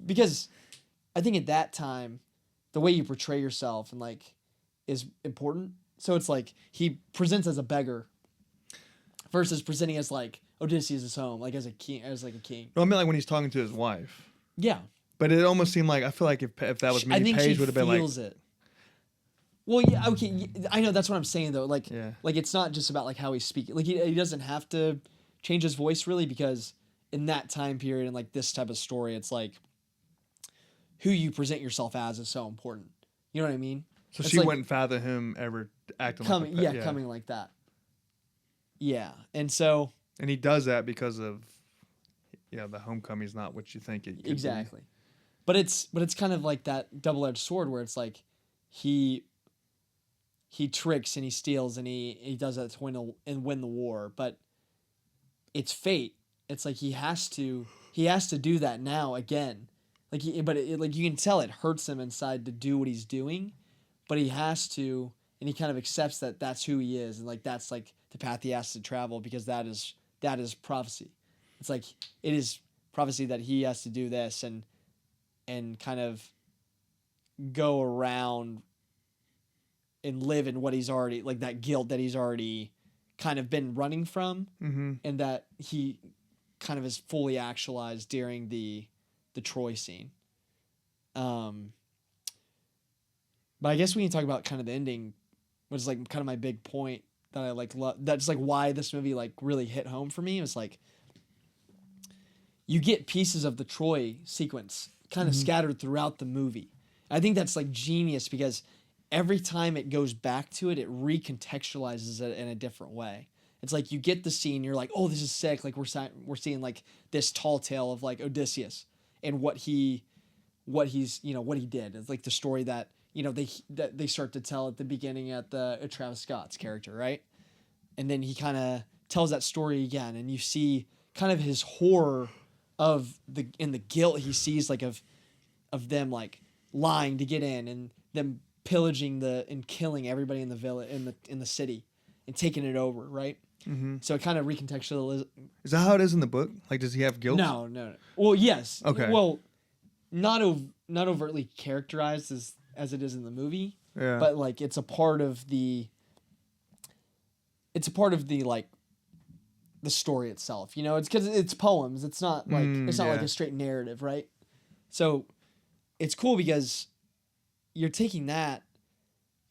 [SPEAKER 1] because I think at that time the way you portray yourself and like is important. So it's like he presents as a beggar versus presenting as like Odysseus is home, like as a king, a king.
[SPEAKER 2] No, I mean like when he's talking to his wife.
[SPEAKER 1] Yeah,
[SPEAKER 2] But it almost seemed like I feel like if that was me,
[SPEAKER 1] I think
[SPEAKER 2] Paige
[SPEAKER 1] she
[SPEAKER 2] would have been like,
[SPEAKER 1] feels it. Well, yeah, okay, I know that's what I'm saying though. Like,
[SPEAKER 2] Yeah.
[SPEAKER 1] like it's not just about like how he's speaking. Like he doesn't have to change his voice really because in that time period and like this type of story, it's like who you present yourself as is so important. You know what I mean?
[SPEAKER 2] so
[SPEAKER 1] It's
[SPEAKER 2] she
[SPEAKER 1] like
[SPEAKER 2] wouldn't fathom him ever acting
[SPEAKER 1] coming,
[SPEAKER 2] like that.
[SPEAKER 1] yeah, coming like that. Yeah, and so
[SPEAKER 2] And he does that because of the homecoming's not what you think it could be.
[SPEAKER 1] exactly, but it's kind of like that double-edged sword where it's like he tricks and he steals and he does that to win the war, but it's fate. It's like he has to do that now again. Like like you can tell it hurts him inside to do what he's doing, but he has to, and he kind of accepts that that's who he is and like that's like the path he has to travel because that is prophecy. It's like it is prophecy that he has to do this and kind of go around and live in what he's already like that guilt that he's already kind of been running from, and that he kind of is fully actualized during the Troy scene. But I guess we can talk about kind of the ending, which is like kind of my big point that I like love. That's like why this movie like really hit home for me. It was like you get pieces of the Troy sequence kind of scattered throughout the movie. I think that's like genius because every time it goes back to it, it recontextualizes it in a different way. It's like you get the scene, you're like, oh, this is sick. Like we're seeing like this tall tale of like Odysseus and what he did. It's like the story that they start to tell at the beginning at Travis Scott's character, right? And then he kind of tells that story again, and you see kind of his horror of the guilt he sees like of them like lying to get in and them pillaging and killing everybody in the village in the city and taking it over, right? Mm-hmm. So it kind of recontextualizes.
[SPEAKER 2] Is that how it is in the book? Like, does he have guilt?
[SPEAKER 1] No. Well, yes.
[SPEAKER 2] Okay.
[SPEAKER 1] Well, not overtly characterized as it is in the movie.
[SPEAKER 2] Yeah.
[SPEAKER 1] But like it's a part of the like the story itself. You know, it's because it's poems. It's not like like a straight narrative, right? So it's cool because you're taking that,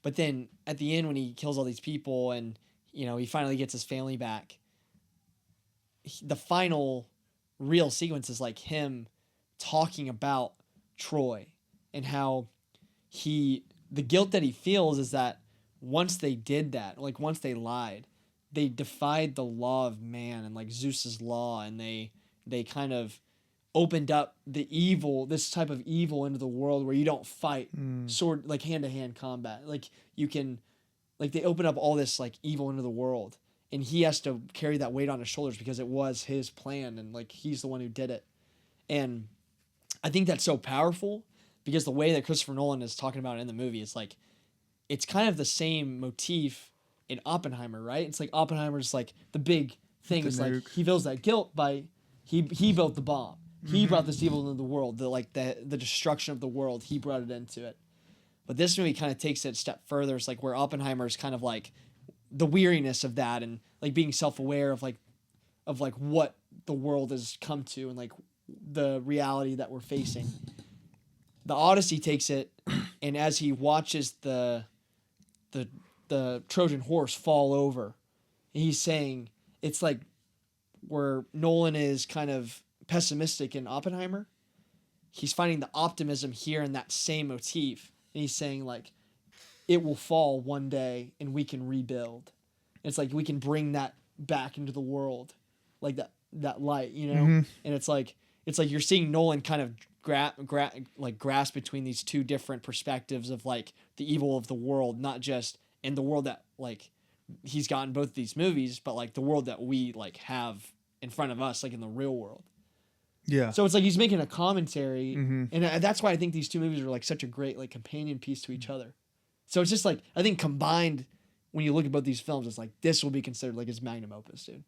[SPEAKER 1] but then at the end when he kills all these people and he finally gets his family back, the final real sequence is like him talking about Troy and how the guilt that he feels is that once they did that, like once they lied, they defied the law of man and like Zeus's law, and they kind of opened up this type of evil into the world where you don't fight sword like hand-to-hand combat. Like you can, like they open up all this like evil into the world, and he has to carry that weight on his shoulders because it was his plan and like he's the one who did it. And I think that's so powerful because the way that Christopher Nolan is talking about it in the movie is like it's kind of the same motif in Oppenheimer, right? It's like Oppenheimer's like the big thing is like he feels that guilt by he built the bomb. He brought this evil into the world, the destruction of the world. He brought it into it. But this movie kind of takes it a step further. It's like where Oppenheimer is kind of like the weariness of that and like being self-aware of like what the world has come to and like the reality that we're facing. The Odyssey takes it, and as he watches the Trojan horse fall over, he's saying it's like where Nolan is kind of pessimistic in Oppenheimer. He's finding the optimism here in that same motif, and he's saying like it will fall one day and we can rebuild. It's like we can bring that back into the world, like that light, you know.
[SPEAKER 2] Mm-hmm.
[SPEAKER 1] And it's like you're seeing Nolan kind of grasp between these two different perspectives of like the evil of the world, not just in the world that like he's gotten both these movies, but like the world that we like have in front of us, like in the real world.
[SPEAKER 2] Yeah.
[SPEAKER 1] So it's like he's making a commentary,
[SPEAKER 2] Mm-hmm.
[SPEAKER 1] and that's why I think these two movies are like such a great like companion piece to each other. So it's just like I think combined, when you look at both these films, it's like this will be considered like his magnum opus, dude.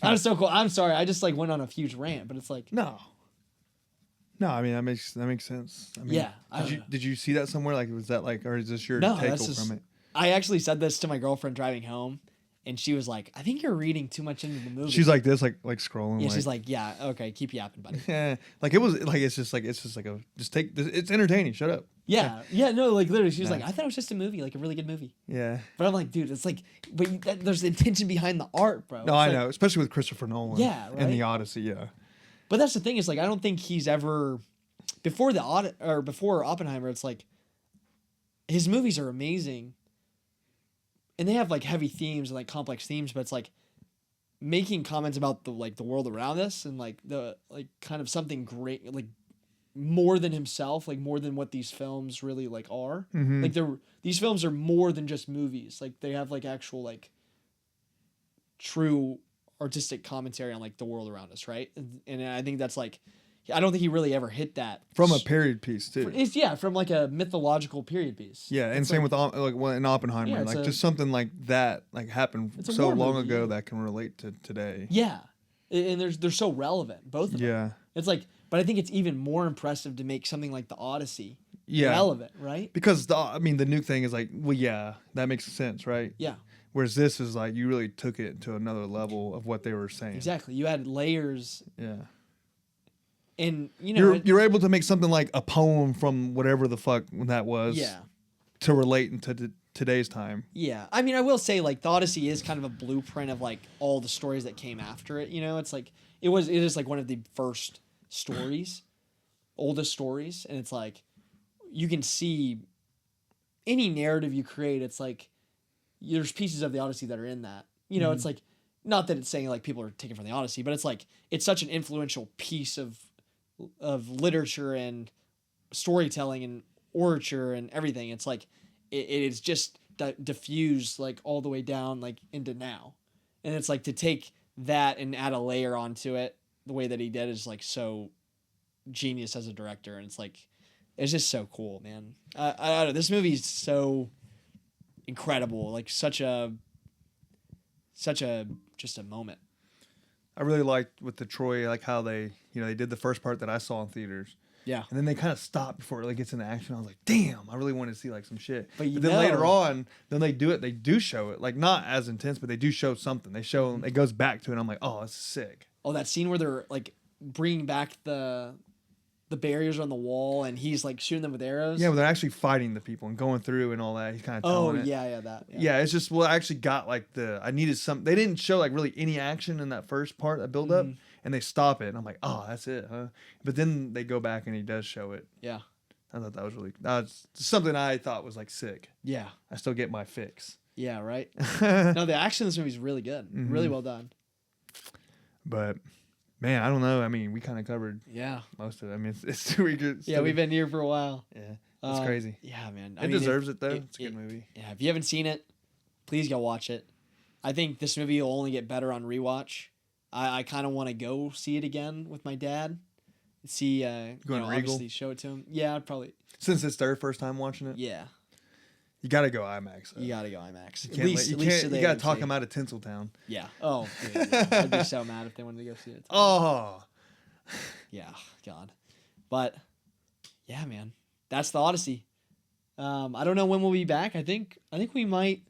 [SPEAKER 1] That was so cool. I'm sorry, I just like went on a huge rant, but it's like
[SPEAKER 2] No, I mean that makes sense. I mean,
[SPEAKER 1] Yeah,
[SPEAKER 2] Did you see that somewhere? Like, was that like, or is this your
[SPEAKER 1] No,
[SPEAKER 2] take
[SPEAKER 1] that's just-
[SPEAKER 2] from it?
[SPEAKER 1] I actually said this to my girlfriend driving home, and she was like, "I think you're reading too much into the movie."
[SPEAKER 2] She's like this, like scrolling.
[SPEAKER 1] "Yeah." She's like, "Yeah, okay, keep yapping, buddy."
[SPEAKER 2] yeah, like it was like it's just like a just take this. It's entertaining. Shut up.
[SPEAKER 1] Yeah, no, like literally, she was like, "I thought it was just a movie, like a really good movie."
[SPEAKER 2] Yeah.
[SPEAKER 1] But I'm like, dude, it's like, there's intention behind the art, bro.
[SPEAKER 2] No,
[SPEAKER 1] It's
[SPEAKER 2] I
[SPEAKER 1] like-
[SPEAKER 2] know, especially with Christopher Nolan.
[SPEAKER 1] Yeah,
[SPEAKER 2] And the
[SPEAKER 1] right?
[SPEAKER 2] Odyssey. Yeah.
[SPEAKER 1] But that's the thing is like, I don't think he's ever before before Oppenheimer. It's like his movies are amazing, and they have like heavy themes and like complex themes. But it's like making comments about the world around us and like the like kind of something great, like more than himself, like more than what these films really like are.
[SPEAKER 2] Mm-hmm.
[SPEAKER 1] Like these films are more than just movies. Like they have like actual like true artistic commentary on like the world around us, right? And I think that's like, I don't think he really ever hit that
[SPEAKER 2] From a period piece too.
[SPEAKER 1] It's from like a mythological period piece.
[SPEAKER 2] Yeah, and
[SPEAKER 1] It's
[SPEAKER 2] same
[SPEAKER 1] like-
[SPEAKER 2] with in Oppenheimer,
[SPEAKER 1] Yeah, it's
[SPEAKER 2] like
[SPEAKER 1] a-
[SPEAKER 2] just something like that, like happened
[SPEAKER 1] It's a
[SPEAKER 2] so
[SPEAKER 1] war
[SPEAKER 2] long
[SPEAKER 1] movie,
[SPEAKER 2] ago
[SPEAKER 1] yeah.
[SPEAKER 2] that can relate to today.
[SPEAKER 1] Yeah, and they're so relevant, both of them.
[SPEAKER 2] Yeah.
[SPEAKER 1] It's like, but I think it's even more impressive to make something like the Odyssey
[SPEAKER 2] Yeah.
[SPEAKER 1] relevant, right?
[SPEAKER 2] Because the nuke thing is like, well, yeah, that makes sense, right?
[SPEAKER 1] Yeah,
[SPEAKER 2] Whereas this is like you really took it to another level of what they were saying.
[SPEAKER 1] exactly. You added layers,
[SPEAKER 2] Yeah.
[SPEAKER 1] and you know,
[SPEAKER 2] You're able to make something like a poem from whatever the fuck that was.
[SPEAKER 1] yeah.
[SPEAKER 2] To relate into today's time.
[SPEAKER 1] Yeah, I mean, I will say like the Odyssey is kind of a blueprint of like all the stories that came after it. You know, it's like it is like one of the first stories, oldest stories, and it's like you can see any narrative you create. It's like there's pieces of the Odyssey that are in that. You know, it's like not that it's saying like people are taken from the Odyssey, but it's like it's such an influential piece of literature and storytelling and orature and everything. It's like it is just diffused like all the way down like into now, and it's like to take that and add a layer onto it the way that he did is like so genius as a director, and it's just so cool, man. I don't know, this movie is so incredible, like such a just a moment.
[SPEAKER 2] I really liked with the Troy, like how they did the first part that I saw in theaters.
[SPEAKER 1] Yeah.
[SPEAKER 2] And then they kind of stop before it like gets into action. I was like, damn, I really wanted to see like some shit.
[SPEAKER 1] But
[SPEAKER 2] then later on, then they do show it. Like not as intense, but they do show something. They show, it goes back to it. And I'm like, oh, it's sick.
[SPEAKER 1] Oh, that scene where they're like bringing back the barriers on the wall and he's like shooting them with arrows.
[SPEAKER 2] Yeah, but they're actually fighting the people and going through and all that. He's kind of
[SPEAKER 1] Oh,
[SPEAKER 2] telling it.
[SPEAKER 1] yeah, that.
[SPEAKER 2] Yeah, it's just, well, I actually got like I needed some, they didn't show like really any action in that first part, that build up, and they stop it. And I'm like, oh, that's it, huh? But then they go back and he does show it.
[SPEAKER 1] Yeah.
[SPEAKER 2] I thought that was something I thought was like sick.
[SPEAKER 1] Yeah.
[SPEAKER 2] I still get my fix.
[SPEAKER 1] Yeah, right? No, the action in this movie is really good. Really well done.
[SPEAKER 2] But man, I don't know. I mean, we kind of covered
[SPEAKER 1] Yeah.
[SPEAKER 2] most of it. I mean, it's we could.
[SPEAKER 1] Yeah, we've been here for a while.
[SPEAKER 2] Yeah, it's crazy.
[SPEAKER 1] Yeah, man.
[SPEAKER 2] It deserves it though. It's a good movie.
[SPEAKER 1] Yeah, if you haven't seen it, please go watch it. I think this movie will only get better on rewatch. I kind of want to go see it again with my dad. See,
[SPEAKER 2] Regal?
[SPEAKER 1] obviously show it to him. Yeah, I'd probably.
[SPEAKER 2] Since it's their first time watching it,
[SPEAKER 1] Yeah,
[SPEAKER 2] you got to go IMAX. Though.
[SPEAKER 1] you gotta go IMAX.
[SPEAKER 2] You can't
[SPEAKER 1] to the
[SPEAKER 2] you got to talk
[SPEAKER 1] AMC.
[SPEAKER 2] them out of Tinseltown.
[SPEAKER 1] Yeah. Oh, dude, yeah. I'd be so mad if they wanted to go see it.
[SPEAKER 2] Oh,
[SPEAKER 1] Yeah, God. But yeah, man, that's the Odyssey. I don't know when we'll be back. I think we might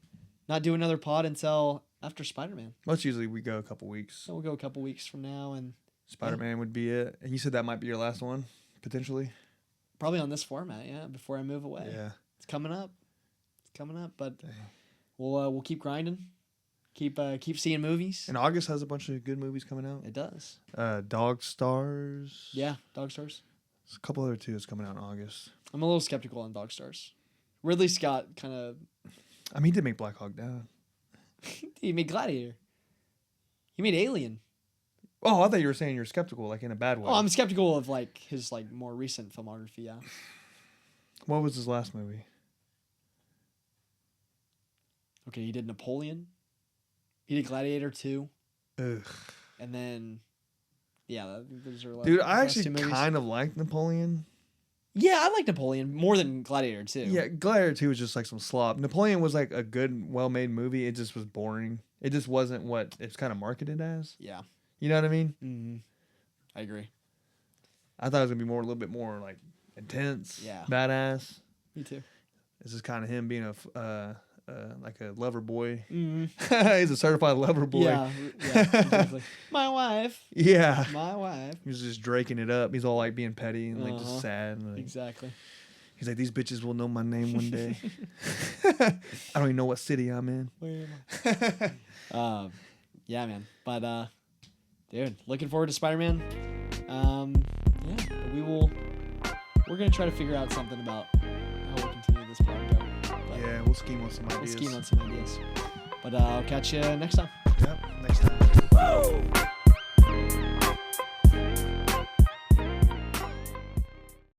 [SPEAKER 1] not do another pod until after Spider-Man.
[SPEAKER 2] Most usually we go a couple weeks.
[SPEAKER 1] So we'll go a couple weeks from now, and
[SPEAKER 2] Spider-Man would be it. And you said that might be your last one, potentially?
[SPEAKER 1] probably on this format, yeah, before I move away.
[SPEAKER 2] Yeah.
[SPEAKER 1] It's coming up. But we'll keep grinding. Keep seeing movies.
[SPEAKER 2] And August has a bunch of good movies coming out.
[SPEAKER 1] It does.
[SPEAKER 2] Dog Stars.
[SPEAKER 1] Yeah, Dog Stars.
[SPEAKER 2] There's a couple other two that's coming out in August.
[SPEAKER 1] I'm a little skeptical on Dog Stars. Ridley Scott kind of...
[SPEAKER 2] I mean, he did make Black Hawk Down.
[SPEAKER 1] He made Gladiator. He made Alien.
[SPEAKER 2] Oh, I thought you were saying you're skeptical, like in a bad way.
[SPEAKER 1] Oh, I'm skeptical of like his like more recent filmography, yeah.
[SPEAKER 2] What was his last movie?
[SPEAKER 1] Okay, he did Napoleon. He did Gladiator 2.
[SPEAKER 2] Ugh.
[SPEAKER 1] And then, yeah, those are like
[SPEAKER 2] Dude,
[SPEAKER 1] the
[SPEAKER 2] I
[SPEAKER 1] last two
[SPEAKER 2] actually
[SPEAKER 1] movies.
[SPEAKER 2] kind of like Napoleon.
[SPEAKER 1] Yeah, I like Napoleon more than Gladiator 2.
[SPEAKER 2] Yeah, Gladiator 2 was just like some slop. Napoleon was like a good, well-made movie. It just was boring. It just wasn't what it's kind of marketed as.
[SPEAKER 1] Yeah.
[SPEAKER 2] You know what I mean?
[SPEAKER 1] Mm-hmm. I agree.
[SPEAKER 2] I thought it was going to be a little bit more like intense,
[SPEAKER 1] Yeah.
[SPEAKER 2] badass.
[SPEAKER 1] Me too.
[SPEAKER 2] This is kind of him being like a lover boy.
[SPEAKER 1] Mm-hmm.
[SPEAKER 2] He's a certified lover boy.
[SPEAKER 1] Yeah, exactly. My wife.
[SPEAKER 2] Yeah.
[SPEAKER 1] My wife.
[SPEAKER 2] He was just draking it up. He's all like being petty and like
[SPEAKER 1] Uh-huh.
[SPEAKER 2] just sad. And, like,
[SPEAKER 1] Exactly.
[SPEAKER 2] He's like, these bitches will know my name one day. I don't even know what city I'm in.
[SPEAKER 1] Where am I? Yeah, man. But dude, looking forward to Spider-Man. Yeah, we're gonna try to figure out something about how we'll continue this project. But
[SPEAKER 2] Yeah, we'll scheme on some ideas.
[SPEAKER 1] we'll scheme on some ideas. But I'll catch you next time.
[SPEAKER 2] Yep, next time.